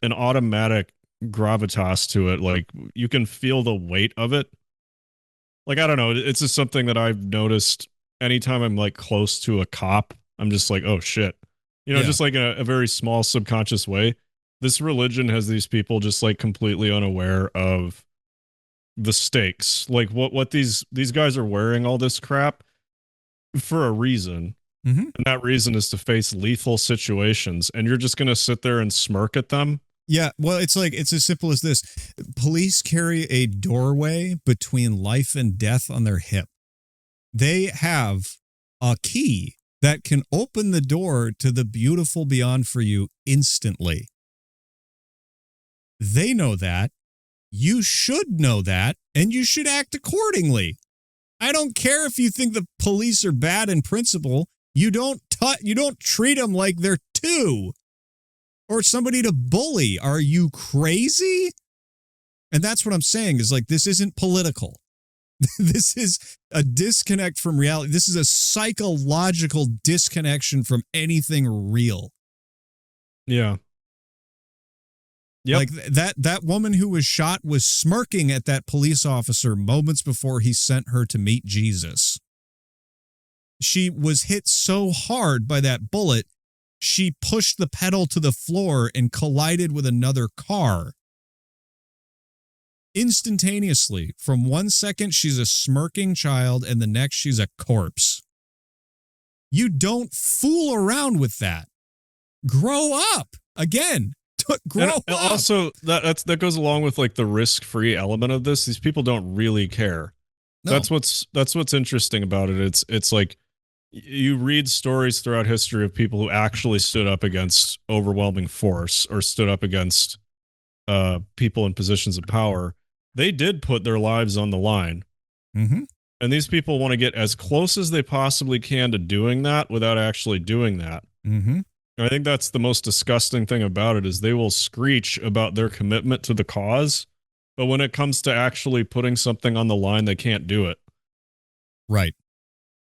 an automatic gravitas to it. Like, you can feel the weight of it. Like, I don't know. It's just something that I've noticed anytime I'm like close to a cop. I'm just like, oh shit. You know, just like in a very small subconscious way. This religion has these people just like completely unaware of the stakes. Like what these guys are wearing all this crap for a reason. Mm-hmm. And that reason is to face lethal situations. And you're just going to sit there and smirk at them. Yeah, well, it's as simple as this. Police carry a doorway between life and death on their hip. They have a key that can open the door to the beautiful beyond for you instantly. They know that. You should know that, and you should act accordingly. I don't care if you think the police are bad in principle. You don't treat them like they're two or somebody to bully. Are you crazy? And that's what I'm saying is like, this isn't political. This is a disconnect from reality. This is a psychological disconnection from anything real. Yeah. Yep. Like that woman who was shot was smirking at that police officer moments before he sent her to meet Jesus. She was hit so hard by that bullet, she pushed the pedal to the floor and collided with another car. Instantaneously, from 1 second, she's a smirking child, and the next, she's a corpse. You don't fool around with that. Grow up. Again, grow up. Also, that goes along with like the risk-free element of this. These people don't really care. No. That's what's interesting about it. It's like you read stories throughout history of people who actually stood up against overwhelming force or stood up against people in positions of power. They did put their lives on the line. Mm-hmm. And these people want to get as close as they possibly can to doing that without actually doing that. Mm-hmm. And I think that's the most disgusting thing about it is they will screech about their commitment to the cause, but when it comes to actually putting something on the line, they can't do it. Right.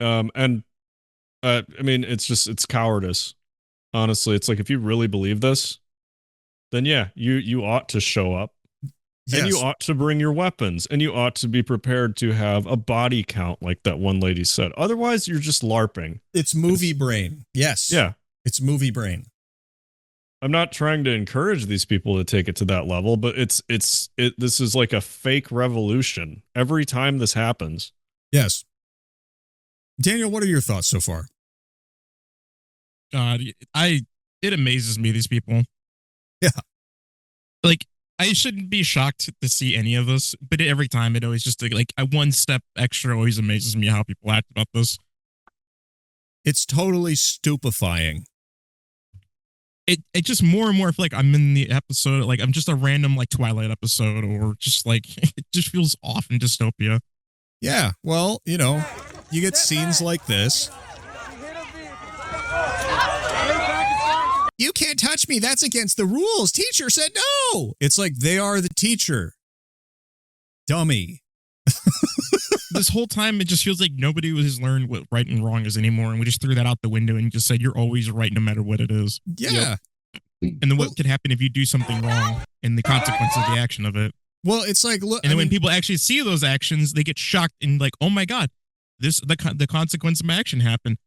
I mean, it's cowardice. Honestly, it's like if you really believe this, then yeah, you ought to show up. Yes. And you ought to bring your weapons, and you ought to be prepared to have a body count, like that one lady said. Otherwise, you're just LARPing. It's movie brain. Yes. Yeah. It's movie brain. I'm not trying to encourage these people to take it to that level, but this is like a fake revolution every time this happens. Yes. Daniel, what are your thoughts so far? God, it amazes me, these people. Yeah. Like, I shouldn't be shocked to see any of this, but every time it always just like a one step extra always amazes me how people act about this. It's totally stupefying. It just more and more like I'm in the episode, like I'm just a random like Twilight episode, or just like it just feels off in dystopia. Yeah, well, you know, you get scenes like this. You can't touch me. That's against the rules. Teacher said no. It's like they are the teacher. Dummy. This whole time, it just feels like nobody has learned what right and wrong is anymore. And we just threw that out the window and just said, you're always right no matter what it is. Yeah. Yep. And then what could happen if you do something wrong and the consequence of the action of it? Well, it's like, look. And then when people actually see those actions, they get shocked and like, oh my God, the consequence of my action happened.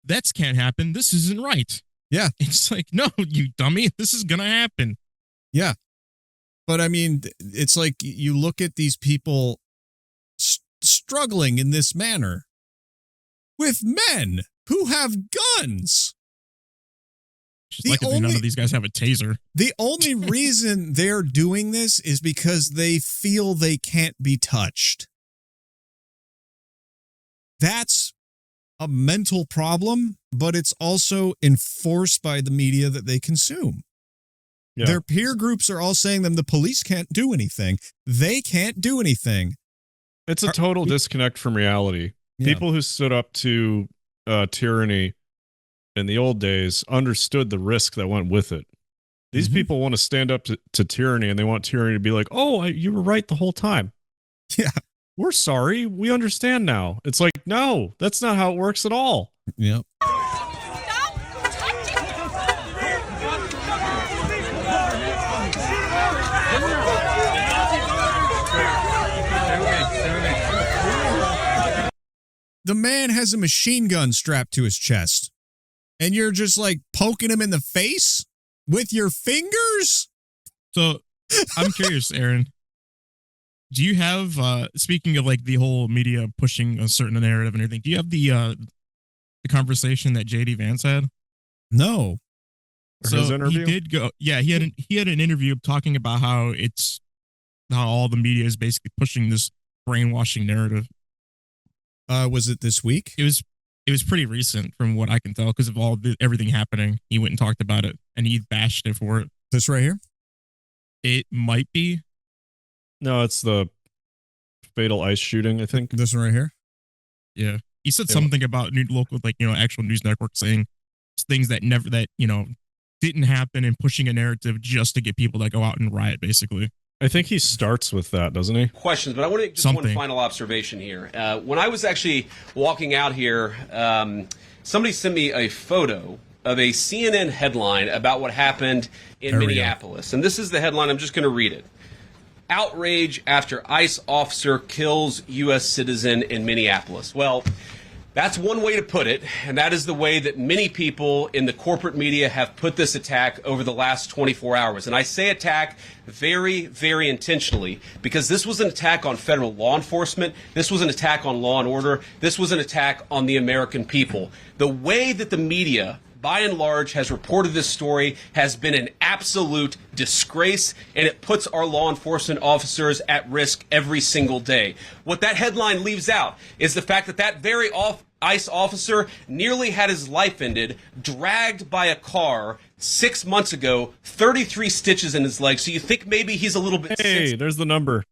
That can't happen. This isn't right. Yeah. It's like, no, you dummy. This is going to happen. Yeah. But I mean, it's like you look at these people struggling in this manner with men who have guns. Just like none of these guys have a taser. The only reason they're doing this is because they feel they can't be touched. That's a mental problem, but it's also enforced by the media that they consume. Yeah. Their peer groups are all saying them the police can't do anything. They can't do anything. It's a total disconnect from reality. Yeah. People who stood up to tyranny in the old days understood the risk that went with it. These people want to stand up to tyranny, and they want tyranny to be like, oh, you were right the whole time. Yeah. We're sorry. We understand now. It's like, no, that's not how it works at all. Yep. The man has a machine gun strapped to his chest, and you're just like poking him in the face with your fingers? So I'm curious, Erin. Do you have, speaking of like the whole media pushing a certain narrative and everything, do you have the conversation that JD Vance had? No. So his interview? He did go, yeah, he had an interview talking about how all the media is basically pushing this brainwashing narrative. Was it this week? It was pretty recent from what I can tell because of everything happening. He went and talked about it and he bashed it for it. This right here? It might be. No, it's the fatal ICE shooting, I think. This one right here? Yeah. He said something about local, like, actual news networks saying things that didn't happen and pushing a narrative just to get people to go out and riot, basically. I think he starts with that, doesn't he? Questions, but I want to just one final observation here. When I was actually walking out here, somebody sent me a photo of a CNN headline about what happened in Minneapolis. And this is the headline. I'm just going to read it. Outrage after ICE officer kills U.S. citizen in Minneapolis. Well, That's one way to put it, and that is the way that many people in the corporate media have put this attack over the last 24 hours. And I say attack very, very intentionally, because this was an attack on federal law enforcement. This was an attack on law and order. This was an attack on the American people. The way that the media, by and large, has reported this story has been an absolute disgrace, and it puts our law enforcement officers at risk every single day. What that headline leaves out is the fact that that very ICE officer nearly had his life ended, dragged by a car 6 months ago, 33 stitches in his leg. So you think maybe he's a little bit Hey, there's the number.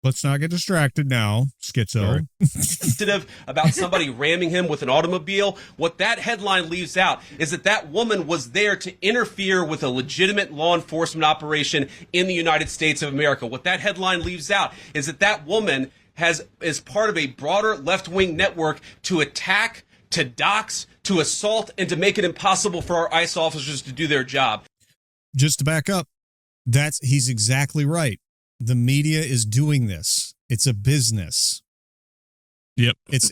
Let's not get distracted now, Schizo. sensitive about somebody ramming him with an automobile. What that headline leaves out is that that woman was there to interfere with a legitimate law enforcement operation in the United States of America. What that headline leaves out is that that woman is part of a broader left-wing network to attack, to dox, to assault, and to make it impossible for our ICE officers to do their job. Just to back up, he's exactly right. The media is doing this. It's a business. Yep. It's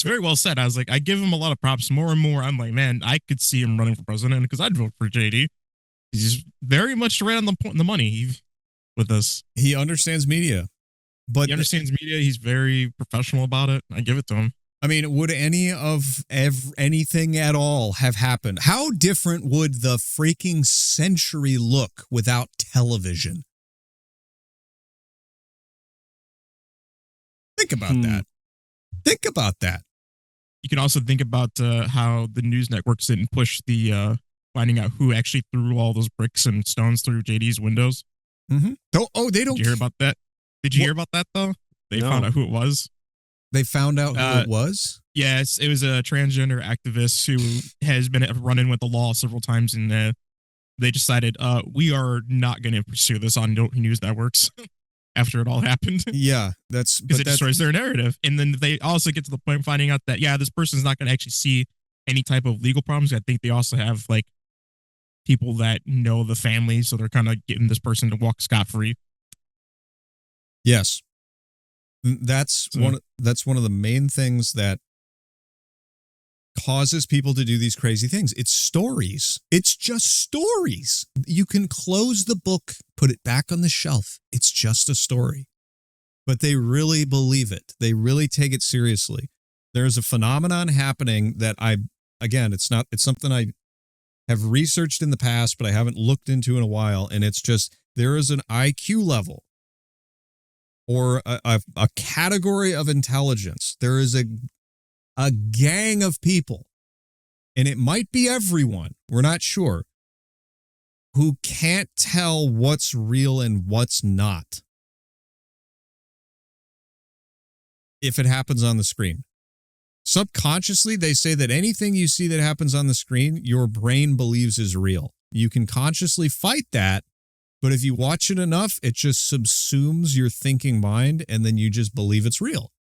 very well said. I was like, I give him a lot of props. More and more, I'm like, man, I could see him running for president because I'd vote for JD. He's very much right on the money with this. He understands media. But he understands media. He's very professional about it. I give it to him. I mean, would anything at all have happened? How different would the freaking century look without television? Think about that. Think about that. You can also think about how the news networks didn't push the finding out who actually threw all those bricks and stones through JD's windows. Mm-hmm. They don't. Did you hear about that? Did you hear about that, though? They found out who it was. They found out who it was? Yes, it was a transgender activist who has been running with the law several times, and they decided, we are not going to pursue this on news networks after it all happened. Yeah, because it destroys their narrative. And then they also get to the point of finding out that, this person's not going to actually see any type of legal problems. I think they also have, like, people that know the family, so they're kind of getting this person to walk scot-free. Yes. That's one of the main things that causes people to do these crazy things. It's stories. It's just stories. You can close the book, put it back on the shelf. It's just a story. But they really believe it. They really take it seriously. There's a phenomenon happening that it's something I have researched in the past, but I haven't looked into in a while. And it's just, there is an IQ level or a category of intelligence. There is a gang of people, and it might be everyone, we're not sure, who can't tell what's real and what's not if it happens on the screen. Subconsciously, they say that anything you see that happens on the screen, your brain believes is real. You can consciously fight that, but if you watch it enough, it just subsumes your thinking mind, and then you just believe it's real.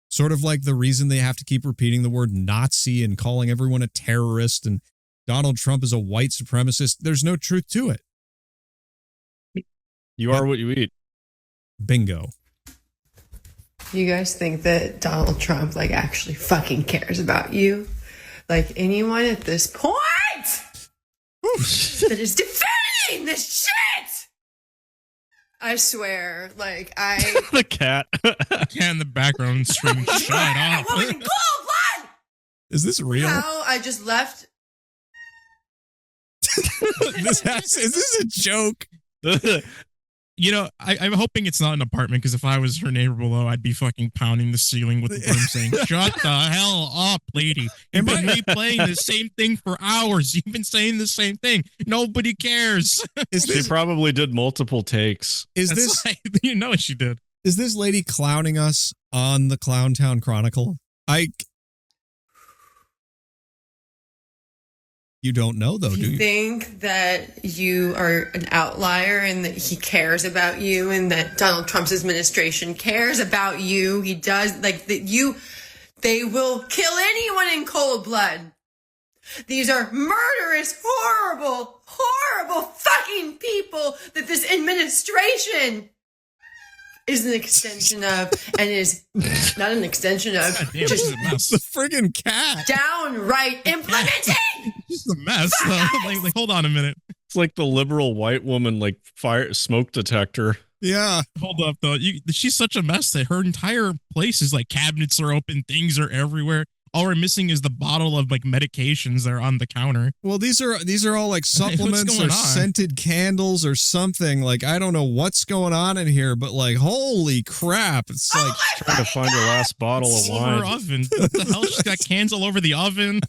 Sort of like the reason they have to keep repeating the word Nazi and calling everyone a terrorist and Donald Trump is a white supremacist. There's no truth to it. You are what you eat. Bingo. You guys think that Donald Trump actually fucking cares about you? Like anyone at this point that is defending this shit? I swear, the cat. Cat in the background screaming, shut up. Is this real? How I just left. Is this a joke? I'm hoping it's not an apartment, because if I was her neighbor below, I'd be fucking pounding the ceiling with the broom saying, shut the hell up, lady. You've been replaying the same thing for hours. You've been saying the same thing. Nobody cares. She probably did multiple takes. You know what she did. Is this lady clowning us on the Clowntown Chronicle? You don't know, though, do you? You think that you are an outlier and that he cares about you and that Donald Trump's administration cares about you. He does, they will kill anyone in cold blood. These are murderous, horrible, horrible fucking people that this administration is an extension of, and is not an extension of, Damn, just she's a mess. The friggin' cat. downright implementing. She's a mess. Like, hold on a minute. It's like the liberal white woman, like fire smoke detector. Yeah. Hold up, though. She's such a mess that her entire place is like cabinets are open, things are everywhere. All we're missing is the bottle of like medications that are on the counter. Well, these are all like supplements or scented candles or something. Like, I don't know what's going on in here, but like, holy crap. It's like trying to find your last bottle of wine. Her oven. What the hell? She's got cans all over the oven.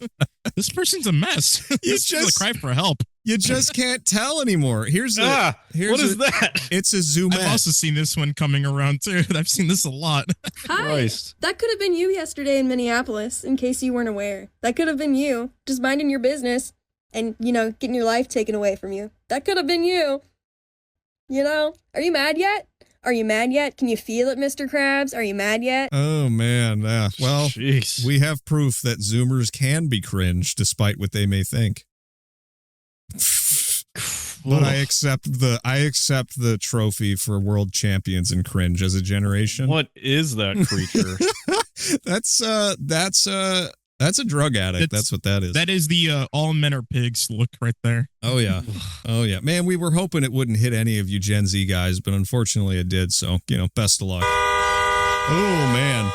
This person's a mess. This is a cry for help. You just can't tell anymore. Here's what is that? It's a zoom. I've also seen this one coming around too. I've seen this a lot. Hi. Christ. That could have been you yesterday in Minneapolis, in case you weren't aware. That could have been you, just minding your business and, getting your life taken away from you. That could have been you. Are you mad yet? Are you mad yet? Can you feel it, Mr. Krabs? Are you mad yet? Oh, man. Yeah. Well, jeez. We have proof that Zoomers can be cringe despite what they may think. But I accept the trophy for world champions in cringe as a generation. What is that creature? That's a drug addict. That's what that is. That is the all men are pigs look right there. Oh yeah. Oh yeah. Man, we were hoping it wouldn't hit any of you Gen Z guys, but unfortunately it did. So, best of luck. Oh man.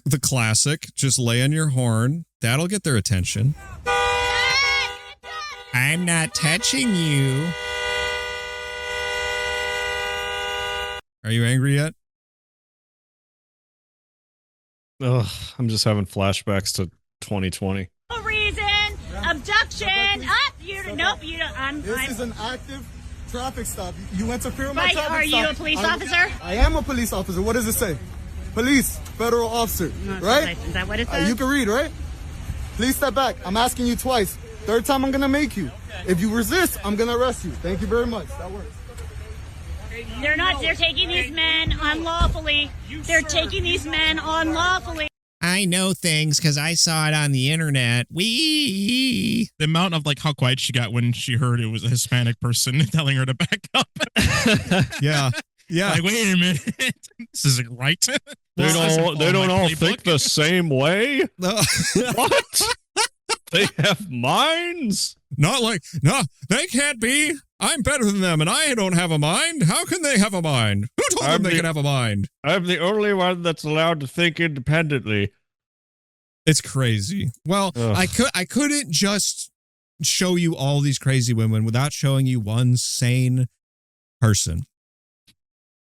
The classic, just lay on your horn. That'll get their attention. I'm not touching you. Are you angry yet? Ugh, I'm just having flashbacks to 2020. No reason. Abduction. Up. Nope. You don't. This is an active traffic stop. You interfere with my Right, traffic are stop. you a police officer? I am a police officer. What does it say? Police, federal officer, right? Is that what it says? You can read, right? Please step back. I'm asking you twice. Third time, I'm going to make you. If you resist, I'm going to arrest you. Thank you very much. That works. They're taking these men unlawfully. They're taking these men unlawfully. I know things because I saw it on the internet. The amount of like how quiet she got when she heard it was a Hispanic person telling her to back up. Yeah. Yeah. Like, wait a minute. This isn't right. They don't all think the same way? What? They have minds? No, they can't be. I'm better than them, and I don't have a mind. How can they have a mind? Who told them they can have a mind? I'm the only one that's allowed to think independently. It's crazy. Well, I couldn't just show you all these crazy women without showing you one sane person.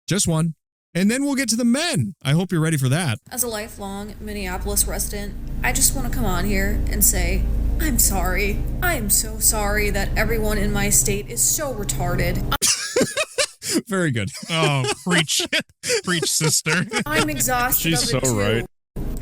Just one. And then we'll get to the men. I hope you're ready for that. As a lifelong Minneapolis resident, I just want to come on here and say, I'm sorry. I am so sorry that everyone in my state is so retarded. Very good. Oh, preach. Preach, sister. I'm exhausted She's of it so too. right.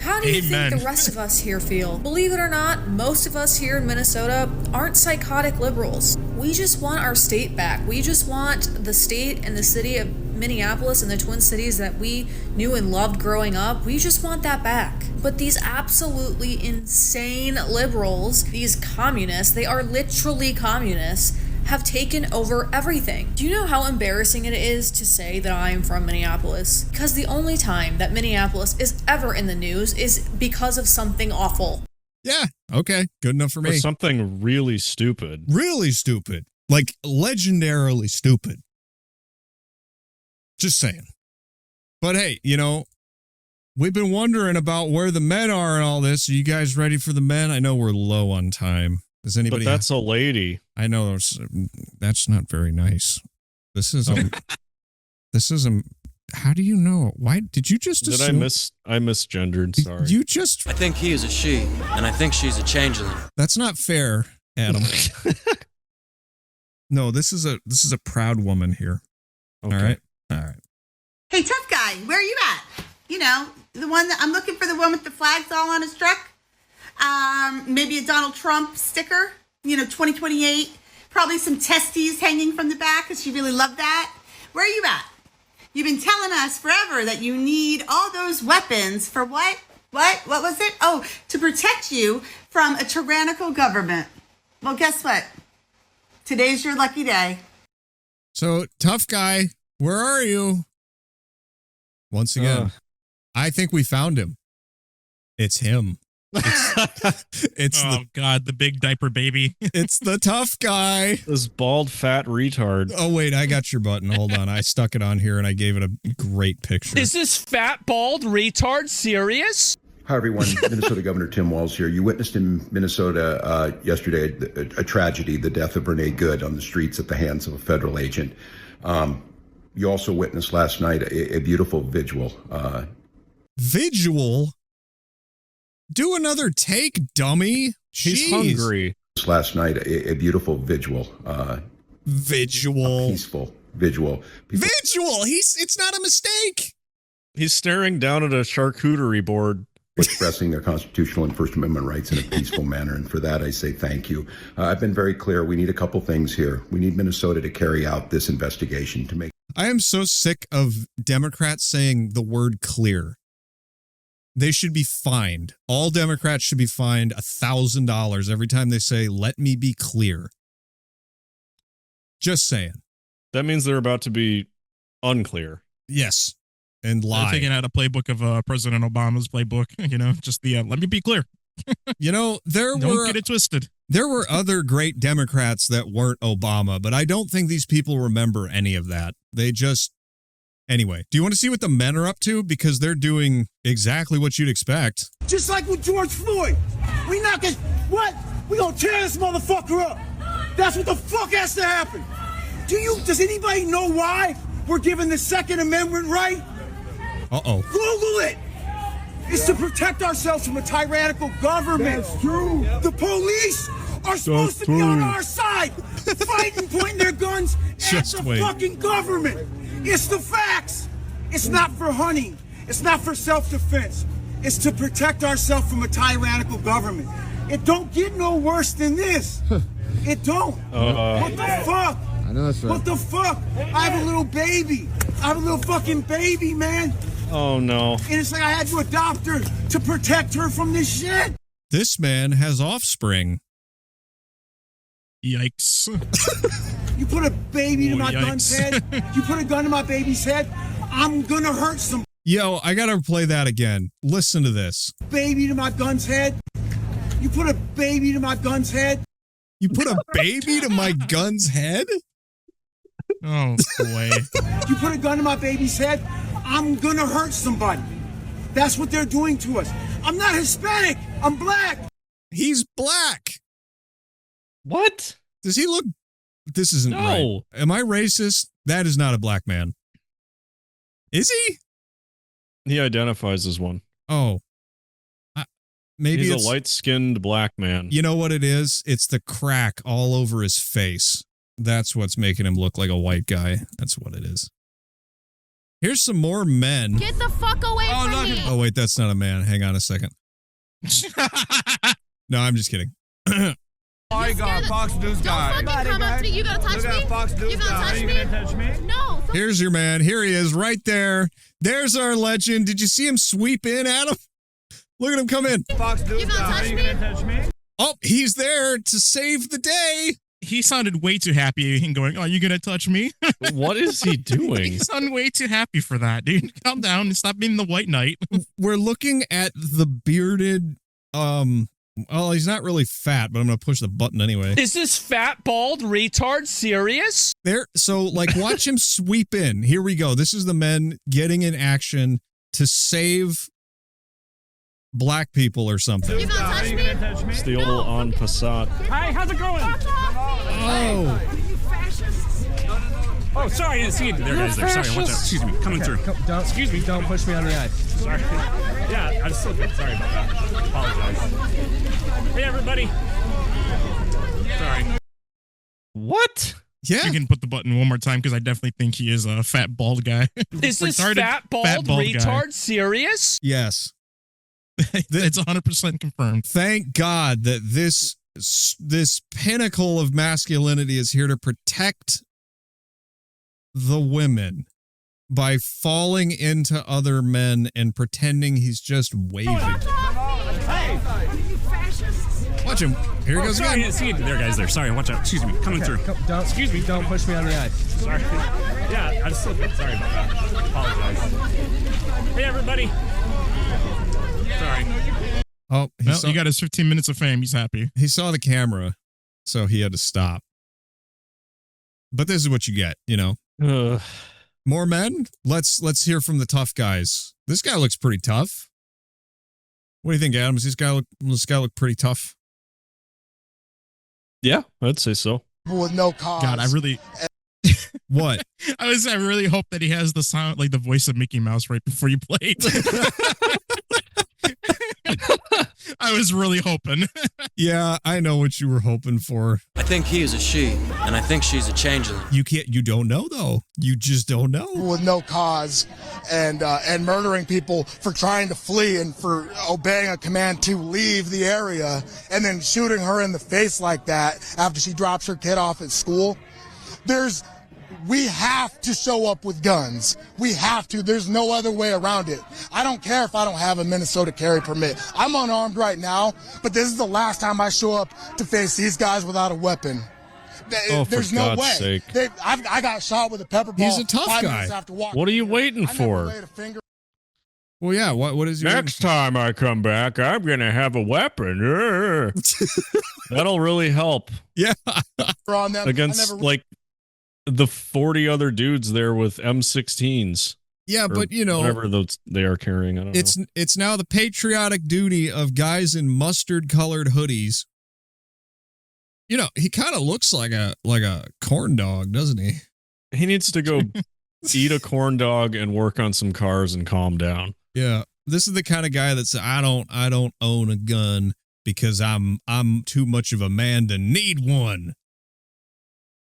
How do you think the rest of us here feel? Believe it or not, most of us here in Minnesota aren't psychotic liberals. We just want our state back. We just want the state and the city of Minneapolis and the Twin Cities that we knew and loved growing up. We just want that back. But these absolutely insane liberals, these communists, they are literally communists, have taken over everything. Do you know how embarrassing it is to say that I am from Minneapolis? Because the only time that Minneapolis is ever in the news is because of something awful. Yeah, okay, good enough for me. For something really stupid. Really stupid. Like, legendarily stupid. Just saying. But hey, we've been wondering about where the men are and all this. Are you guys ready for the men? I know we're low on time. Does anybody? But that's a lady. I know that's not very nice. This is how do you know? Why did you just assume? I misgendered, sorry. You just I think he is a she, and I think she's a changeling. That's not fair, Adam. No, this is a proud woman here. Okay. All right. Hey, tough guy, where are you at? The one that I'm looking for, the one with the flags all on his truck. Maybe a Donald Trump sticker, 2028. Probably some testes hanging from the back because she really loved that. Where are you at? You've been telling us forever that you need all those weapons for what? What was it? Oh, to protect you from a tyrannical government. Well, guess what? Today's your lucky day. So, tough guy, where are you? Once again, I think we found him. It's him. It's God, the big diaper baby. It's the tough guy. This bald, fat retard. Oh, wait, I got your button. Hold on. I stuck it on here and I gave it a great picture. Is this fat, bald retard serious? Hi, everyone. Minnesota Governor Tim Walz here. You witnessed in Minnesota yesterday a tragedy, the death of Renee Good on the streets at the hands of a federal agent. You also witnessed last night a beautiful vigil. Visual? Do another take, dummy. He's Jeez. hungry. Last night, a beautiful vigil. Visual. Peaceful visual. Visual. It's not a mistake. He's staring down at a charcuterie board. Expressing their constitutional and First Amendment rights in a peaceful manner. And for that, I say thank you. I've been very clear. We need a couple things here. We need Minnesota to carry out this investigation to make. I am so sick of Democrats saying the word clear. They should be fined. All Democrats should be fined $1,000 every time they say, let me be clear. Just saying. That means they're about to be unclear. Yes. And lie. They're taking out a playbook of President Obama's playbook, just the, let me be clear. Don't get it twisted. There were other great Democrats that weren't Obama, but I don't think these people remember any of that. They just, anyway, do you want to see what the men are up to? Because they're doing exactly what you'd expect. Just like with George Floyd. We not gonna, what? We gonna tear this motherfucker up. That's what the fuck has to happen. Does anybody know why we're given the Second Amendment right? Uh-oh. Google it. It's to protect ourselves from a tyrannical government. That's true. The police are supposed to be on our side, fighting, pointing their guns at the fucking government. It's the facts. It's not for hunting. It's not for self-defense. It's to protect ourselves from a tyrannical government. It don't get no worse than this. It don't. What the fuck? I know that's right. What the fuck? I have a little baby. I have a little fucking baby, man. Oh, no. And it's like I had to adopt her to protect her from this shit. This man has offspring. Yikes. You put a baby to my gun's head. You put a gun to my baby's head. I'm gonna hurt some. Yo, I gotta play that again. Listen to this. Baby to my gun's head. You put a baby to my gun's head. You put a baby to my gun's head? Oh, boy. You put a gun to my baby's head. I'm gonna hurt somebody. That's what they're doing to us. I'm not Hispanic. I'm black. He's black. What? Does he look? This isn't right. Am I racist? That is not a black man. Is he? He identifies as one. Oh. Maybe he's it's a light-skinned black man. You know what it is? It's the crack all over his face. That's what's making him look like a white guy. That's what it is. Here's some more men. Get the fuck away from me. Oh, wait, that's not a man. Hang on a second. No, I'm just kidding. I got Fox News guy. Don't fucking come up to me. You gonna touch me? You gonna touch me? No. Here's your man. Here he is right there. There's our legend. Did you see him sweep in, Adam? Look at him come in. Fox News guy. Are you gonna touch me? Oh, he's there to save the day. He sounded way too happy and going, "Are you gonna touch me?" What is he doing? He sounded way too happy for that, dude. Calm down and stop being the white knight. We're looking at the bearded, well, he's not really fat, but I'm gonna push the button anyway. Is this fat, bald retard serious? So watch him sweep in. Here we go. This is the men getting in action to save black people or something. You gonna touch me? Steel on Passat. Hi, how's it going? Oh. Oh, sorry, I didn't see you. There, guys. There. Sorry, watch out. Excuse me, coming through. Excuse me. Don't push me on the ice. Sorry. Yeah, I'm still good. Sorry about that. Apologize. Hey, everybody. Sorry. What? Yeah. You can put the button one more time because I definitely think he is a fat, bald guy. Is this fat, bald retard guy. serious? Yes. It's 100% confirmed. Thank God that this pinnacle of masculinity is here to protect the women by falling into other men and pretending he's just waving. Hey, you fascists! Watch him. Here he goes sorry, again. See, there, guys. There. Sorry, watch out. Excuse me. Coming through. Excuse me. Don't push me on the ice. Sorry. Yeah, I just slipped. Sorry about that. Apologize. Hey, everybody. Sorry. Oh, he got his 15 minutes of fame. He's happy. He saw the camera, so he had to stop. But this is what you get, you know. More men? Let's hear from the tough guys. This guy looks pretty tough. What do you think, Adam? Does this guy look pretty tough? Yeah, I'd say so. With no cause. God, I really. What? I really hope that he has the sound, like the voice of Mickey Mouse right before you play it. I was really hoping. Yeah, I know what you were hoping for. I think he is a she, and I think she's a changeling. You don't know, though. You just don't know. With no cause and murdering people for trying to flee and for obeying a command to leave the area and then shooting her in the face like that after she drops her kid off at school. We have to show up with guns. We have to. There's no other way around it. I don't care if I don't have a Minnesota carry permit. I'm unarmed right now, but this is the last time I show up to face these guys without a weapon. There's no way. I got shot with a pepper ball. He's a tough guy. What are you waiting for? Well, yeah. What is your next time I come back? I'm gonna have a weapon. That'll really help. Yeah. Against like the 40 other dudes there with M16s. Yeah, but you know, whatever those they are carrying. I don't know. It's now the patriotic duty of guys in mustard colored hoodies. You know, he kind of looks like a corn dog, doesn't he? He needs to go eat a corn dog and work on some cars and calm down. Yeah, this is the kind of guy that says, I don't own a gun because I'm too much of a man to need one.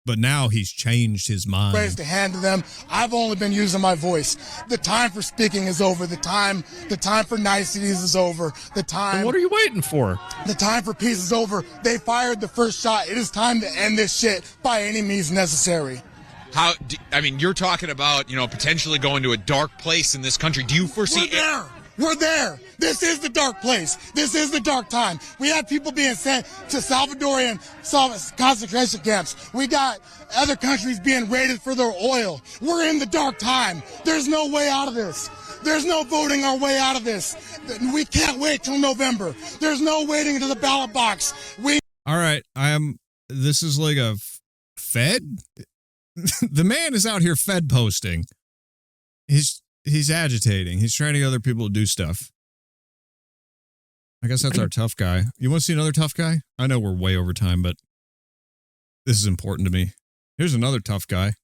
But now he's changed his mind. Raised to hand to them. I've only been using my voice. The time for speaking is over. The time for niceties is over. Then what are you waiting for? The time for peace is over. They fired the first shot. It is time to end this shit by any means necessary. You're talking about, potentially going to a dark place in this country. Do you foresee We're there. This is the dark place. This is the dark time. We have people being sent to Salvadorian concentration camps. We got other countries being raided for their oil. We're in the dark time. There's no way out of this. There's no voting our way out of this. We can't wait till November. There's no waiting to the ballot box. All right. This is like a Fed? The man is out here Fed posting. He's agitating. He's trying to get other people to do stuff. I guess that's our tough guy. You want to see another tough guy? I know we're way over time, but this is important to me. Here's another tough guy.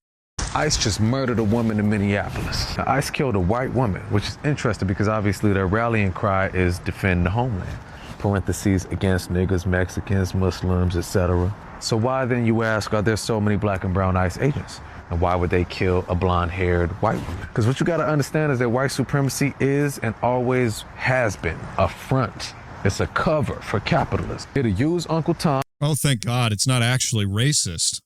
ICE just murdered a woman in Minneapolis. ICE killed a white woman, which is interesting because obviously their rallying cry is defend the homeland. Parentheses against niggers, Mexicans, Muslims, etc. So why then, you ask, are there so many black and brown ICE agents? And why would they kill a blonde-haired white woman? Because what you got to understand is that white supremacy is and always has been a front. It's a cover for capitalism. It'll use Uncle Tom. Oh, thank God. It's not actually racist.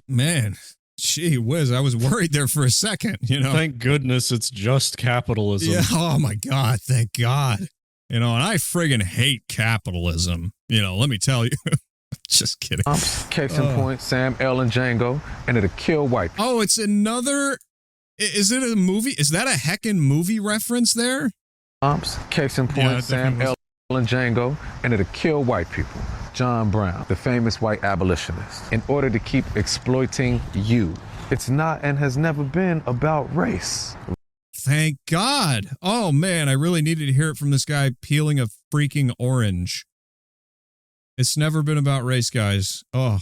Man, gee whiz. I was worried there for a second, Thank goodness it's just capitalism. Yeah. Oh, my God. Thank God. And I friggin' hate capitalism. Let me tell you. Just kidding. Case in point, Sam, L, and Django, and it'll kill white people. Oh, it's another. Is it a movie? Is that a heckin' movie reference there? Case in point, Sam, L, and Django, and it'll kill white people. John Brown, the famous white abolitionist, in order to keep exploiting you. It's not and has never been about race. Thank God. Oh, man, I really needed to hear it from this guy peeling a freaking orange. It's never been about race, guys. Oh,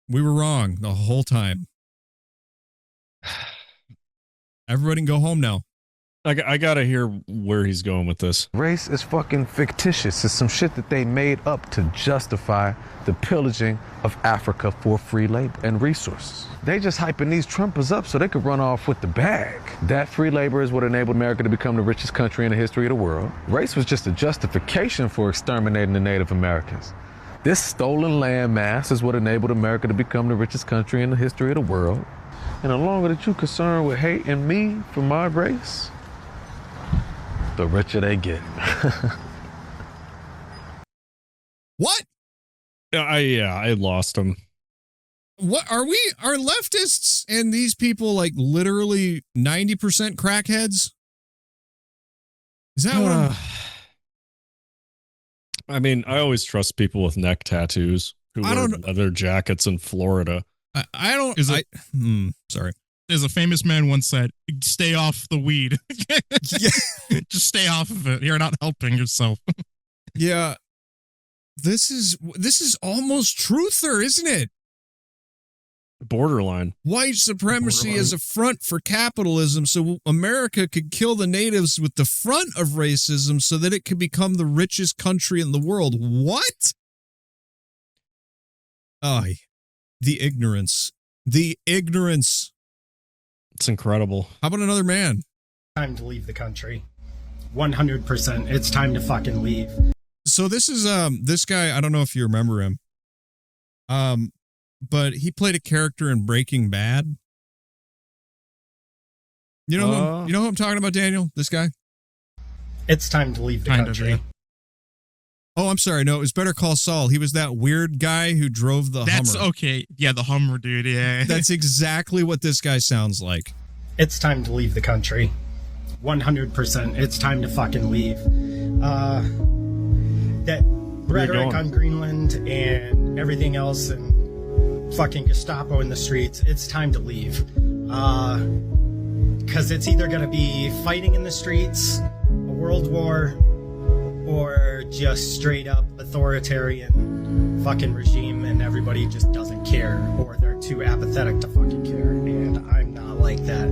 we were wrong the whole time. Everybody can go home now. I gotta hear where he's going with this. Race is fucking fictitious. It's some shit that they made up to justify the pillaging of Africa for free labor and resources. They just hyping these Trumpers up so they could run off with the bag. That free labor is what enabled America to become the richest country in the history of the world. Race was just a justification for exterminating the Native Americans. This stolen land mass is what enabled America to become the richest country in the history of the world. And the longer that you're concerned with hating me for my race, the richer they get. I lost him. What are we? Are leftists and these people like literally 90% crackheads? Is that what I mean, I always trust people with neck tattoos who wear leather jackets in Florida. I don't. Sorry. As a famous man once said, "Stay off the weed. Just stay off of it. You're not helping yourself." Yeah. This is almost truther, isn't it? Borderline. White supremacy is a front for capitalism, so America could kill the natives with the front of racism so that it could become the richest country in the world. What? Ay, the ignorance. The ignorance. It's incredible. How about another man? Time to leave the country. 100%. It's time to fucking leave. So this is this guy, I don't know if you remember him. But he played a character in Breaking Bad. You know who I'm talking about, Daniel? This guy? It's time to leave the country. Oh, I'm sorry. No, it was Better Call Saul. He was that weird guy who drove the Hummer. That's okay. Yeah, the Hummer dude. Yeah. That's exactly what this guy sounds like. It's time to leave the country. 100%. It's time to fucking leave. That rhetoric on Greenland and everything else and fucking Gestapo in the streets, it's time to leave. Because it's either going to be fighting in the streets, a world war, or just straight up authoritarian fucking regime and everybody just doesn't care, or they're too apathetic to fucking care. And I'm not like that.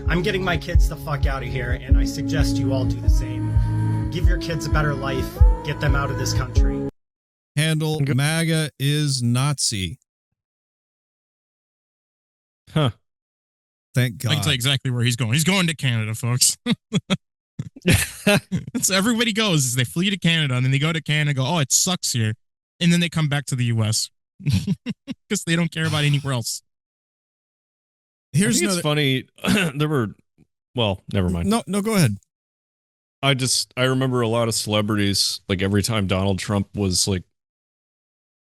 I'm getting my kids the fuck out of here, and I suggest you all do the same. Give your kids a better life. Get them out of this country. Handle MAGA is Nazi. Huh. Thank God. I can tell you exactly where he's going. He's going to Canada, folks. That's everybody goes is they flee to Canada and then they go to Canada and go, oh, it sucks here. And then they come back to the US because they don't care about anywhere else. Here's it's funny. Never mind. No, go ahead. I remember a lot of celebrities, like every time Donald Trump was like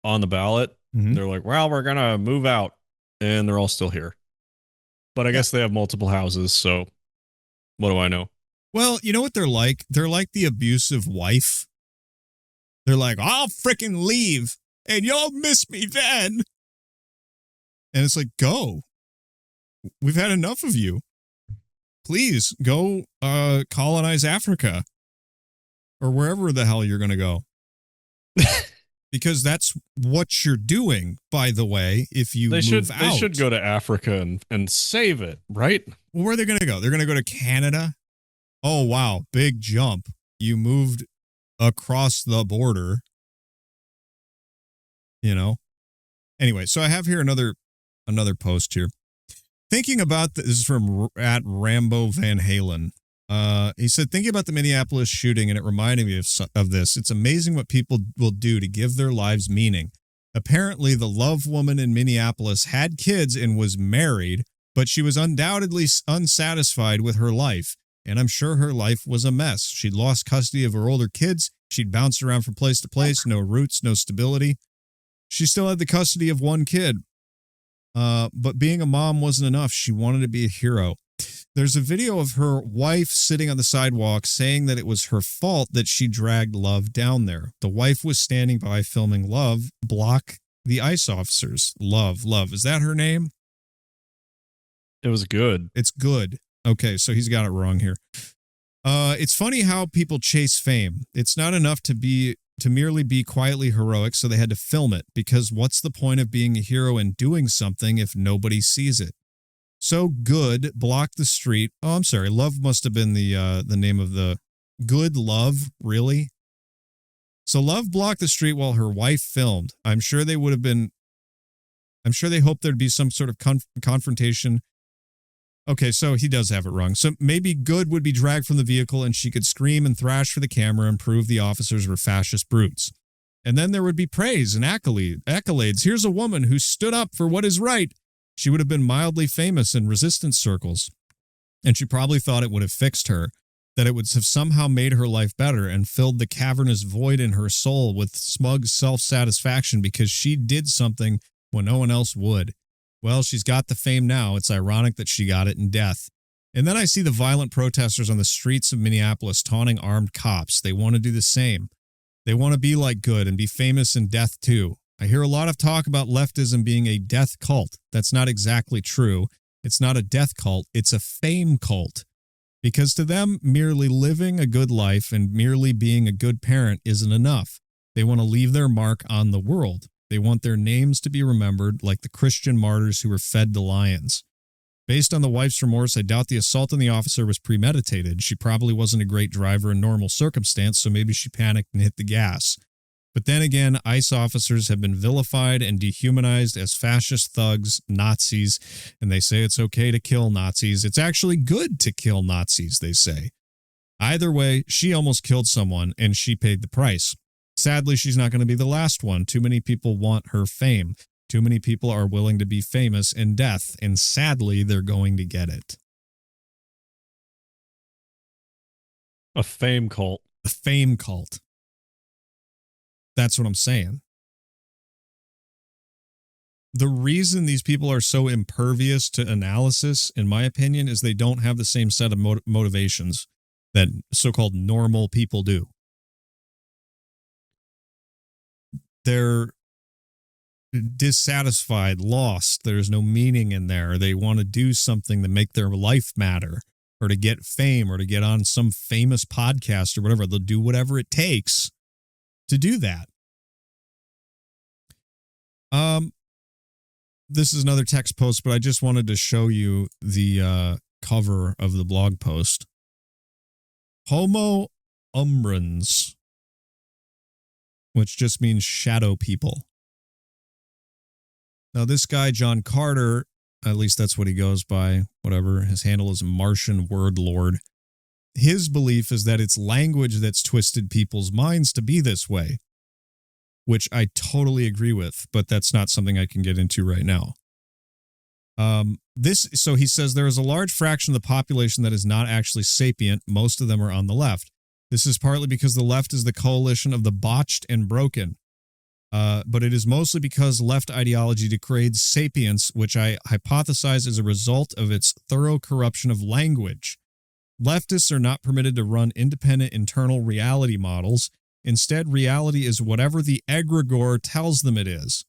on the ballot, they're like, well, we're going to move out. And they're all still here. But I guess they have multiple houses, so what do I know? Well, you know what they're like? They're like the abusive wife. They're like, I'll freaking leave, and you'll miss me then. And it's like, go. We've had enough of you. Please, go colonize Africa. Or wherever the hell you're going to go. Because that's what you're doing, by the way, if you move out. They should go to Africa and save it, right? Well, where are they going to go? They're going to go to Canada? Oh, wow. Big jump. You moved across the border. You know? Anyway, so I have here another post here. Thinking about this is from at Rambo Van Halen. He said, thinking about the Minneapolis shooting, and it reminded me of this. It's amazing what people will do to give their lives meaning. Apparently, the love woman in Minneapolis had kids and was married, but she was undoubtedly unsatisfied with her life. And I'm sure her life was a mess. She'd lost custody of her older kids. She'd bounced around from place to place, no roots, no stability. She still had the custody of one kid. But being a mom wasn't enough. She wanted to be a hero. There's a video of her wife sitting on the sidewalk saying that it was her fault that she dragged Love down there. The wife was standing by filming Love block the ICE officers. Love. Is that her name? It was Good. It's Good. Okay, so he's got it wrong here. It's funny how people chase fame. It's not enough to merely be quietly heroic, so they had to film it, because what's the point of being a hero and doing something if nobody sees it? So Good blocked the street. Oh, I'm sorry. Love must have been the name of the Good Love, really? So Love blocked the street while her wife filmed. I'm sure they hoped there'd be some sort of confrontation. Okay, so he does have it wrong. So maybe Good would be dragged from the vehicle and she could scream and thrash for the camera and prove the officers were fascist brutes. And then there would be praise and accolades. Here's a woman who stood up for what is right. She would have been mildly famous in resistance circles. And she probably thought it would have fixed her. that it would have somehow made her life better and filled the cavernous void in her soul with smug self-satisfaction because she did something when no one else would. Well, she's got the fame now. It's ironic that she got it in death. And then I see the violent protesters on the streets of Minneapolis taunting armed cops. They want to do the same. They want to be like Good and be famous in death too. I hear a lot of talk about leftism being a death cult. That's not exactly true. It's not a death cult. It's a fame cult. Because to them, merely living a good life and merely being a good parent isn't enough. They want to leave their mark on the world. They want their names to be remembered like the Christian martyrs who were fed to lions. Based on the wife's remorse, I doubt the assault on the officer was premeditated. She probably wasn't a great driver in normal circumstance, so maybe she panicked and hit the gas. But then again, ICE officers have been vilified and dehumanized as fascist thugs, Nazis, and they say it's okay to kill Nazis. It's actually good to kill Nazis, they say. Either way, she almost killed someone, and she paid the price. Sadly, she's not going to be the last one. Too many people want her fame. Too many people are willing to be famous in death, and sadly, they're going to get it. A fame cult. A fame cult. That's what I'm saying. The reason these people are so impervious to analysis, in my opinion, is they don't have the same set of motivations that so-called normal people do. They're dissatisfied, lost. There's no meaning in there. They want to do something to make their life matter, or to get fame, or to get on some famous podcast or whatever. They'll do whatever it takes to do that. This is another text post, but I just wanted to show you the cover of the blog post. Homo umbrans, which just means shadow people. Now, this guy, John Carter, at least that's what he goes by, whatever, his handle is Martian Word Lord. His belief is that it's language that's twisted people's minds to be this way, which I totally agree with, but that's not something I can get into right now. So he says there is a large fraction of the population that is not actually sapient. Most of them are on the left. This is partly because the left is the coalition of the botched and broken. But it is mostly because left ideology degrades sapience, which I hypothesize is a result of its thorough corruption of language. Leftists are not permitted to run independent internal reality models. Instead, reality is whatever the egregore tells them it is.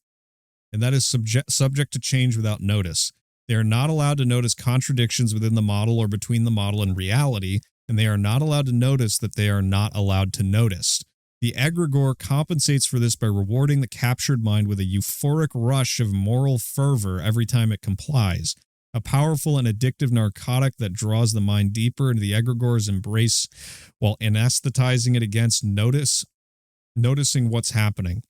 And that is subject to change without notice. They are not allowed to notice contradictions within the model or between the model and reality, and they are not allowed to notice that they are not allowed to notice. The egregore compensates for this by rewarding the captured mind with a euphoric rush of moral fervor every time it complies, a powerful and addictive narcotic that draws the mind deeper into the egregore's embrace while anesthetizing it against noticing what's happening.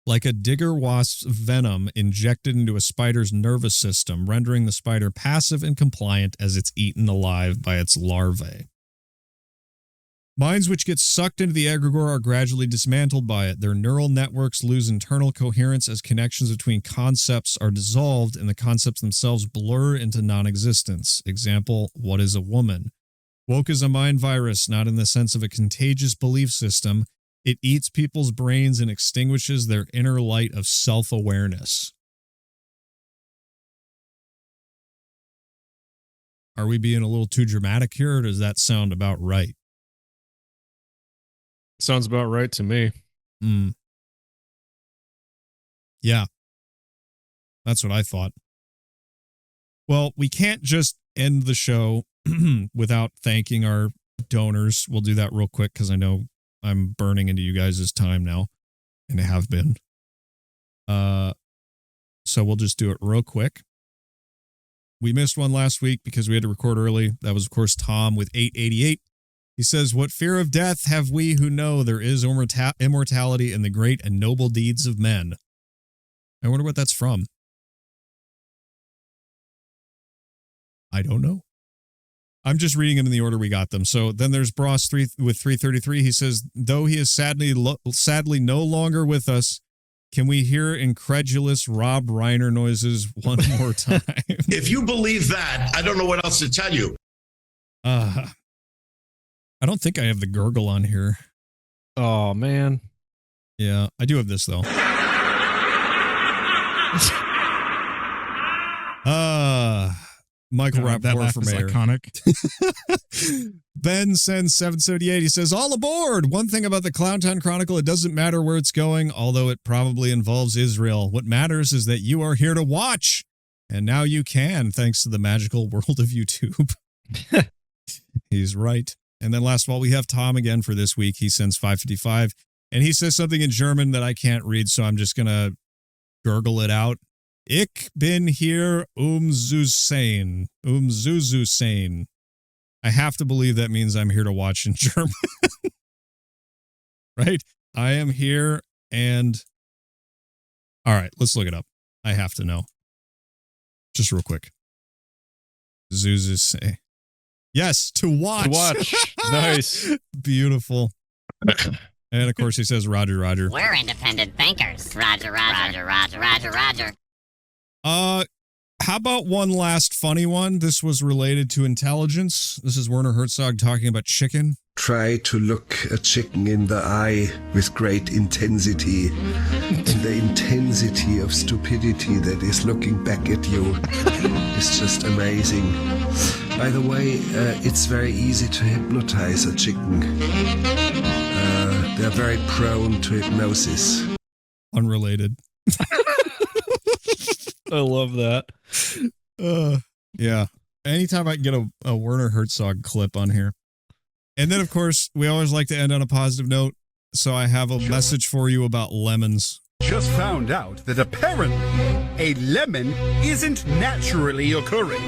Like a digger wasp's venom injected into a spider's nervous system, rendering the spider passive and compliant as it's eaten alive by its larvae. Minds which get sucked into the egregore are gradually dismantled by it. Their neural networks lose internal coherence as connections between concepts are dissolved and the concepts themselves blur into non-existence. Example, what is a woman? Woke is a mind virus, not in the sense of a contagious belief system. It eats people's brains and extinguishes their inner light of self-awareness. Are we being a little too dramatic here, or does that sound about right? Sounds about right to me. Yeah. That's what I thought. Well, we can't just end the show without thanking our donors. We'll do that real quick because I know I'm burning into you guys' time now, and I have been. So we'll just do it real quick. We missed one last week because we had to record early. That was, of course, Tom with 888. He says, what fear of death have we who know there is immortality in the great and noble deeds of men? I wonder what that's from. I don't know. I'm just reading them in the order we got them. So then there's Bros 3 with 333. He says, though he is sadly no longer with us, can we hear incredulous Rob Reiner noises one more time? If you believe that, I don't know what else to tell you. I don't think I have the gurgle on here. Oh, man. Yeah, I do have this, though. Michael Rappaport for mayor. Iconic. Ben sends 778. He says, all aboard. One thing about the Clowntown Chronicle, it doesn't matter where it's going, although it probably involves Israel. What matters is that you are here to watch. And now you can, thanks to the magical world of YouTube. He's right. And then last of all, we have Tom again for this week. He sends 555. And he says something in German that I can't read, so I'm just going to gurgle it out. Ich bin hier zu sehen. Zu sehen. I have to believe that means I'm here to watch in German. Right? I am here and... All right, let's look it up. I have to know. Just real quick. Zu sehen. Yes, to watch. To watch. Nice. Beautiful. And of course he says, Roger, Roger. We're independent thinkers. Roger, Roger, Roger, Roger, Roger. How about one last funny one? This was related to intelligence. This is Werner Herzog talking about chicken. Try to look a chicken in the eye with great intensity. And the intensity of stupidity that is looking back at you is just amazing. By the way, it's very easy to hypnotize a chicken. They're very prone to hypnosis. Unrelated. I love that. Yeah. Anytime I can get a Werner Herzog clip on here. And then, of course, we always like to end on a positive note. So I have a message for you about lemons. Just found out that apparently a lemon isn't naturally occurring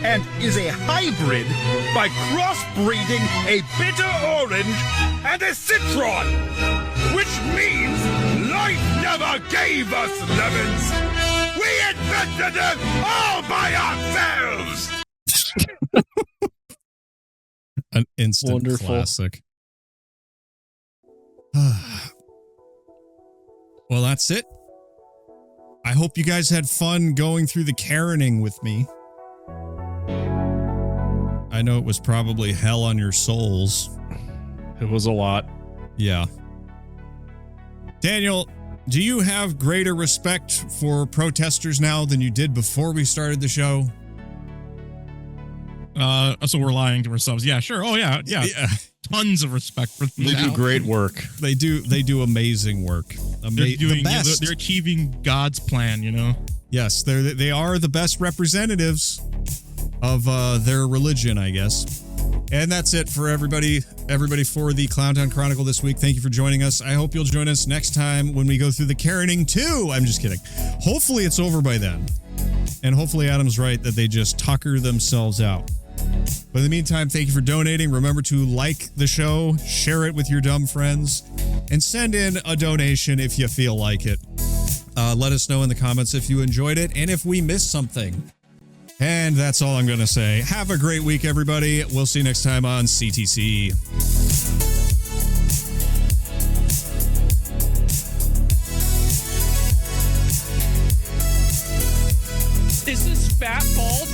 and is a hybrid by crossbreeding a bitter orange and a citron, which means life never gave us lemons. We invented them all by ourselves. An instant Wonderful. classic. Well, that's it. I hope you guys had fun going through the Karening with me. I know it was probably hell on your souls. It was a lot. Yeah. Daniel, do you have greater respect for protesters now than you did before we started the show? So we're lying to ourselves. Yeah, sure. Oh, yeah. Tons of respect for them. They do great work. They do amazing work. They're the best. They're achieving God's plan, you know? Yes, they are the best representatives of their religion, I guess. And that's it for everybody for the Clowntown Chronicle this week. Thank you for joining us. I hope you'll join us next time when we go through the Karening 2. I'm just kidding. Hopefully it's over by then. And hopefully Adam's right that they just tucker themselves out. But in the meantime, thank you for donating. Remember to like the show, share it with your dumb friends, and send in a donation if you feel like it. Let us know in the comments if you enjoyed it and if we missed something. And that's all I'm going to say. Have a great week, everybody. We'll see you next time on CTC. This is Fat Bald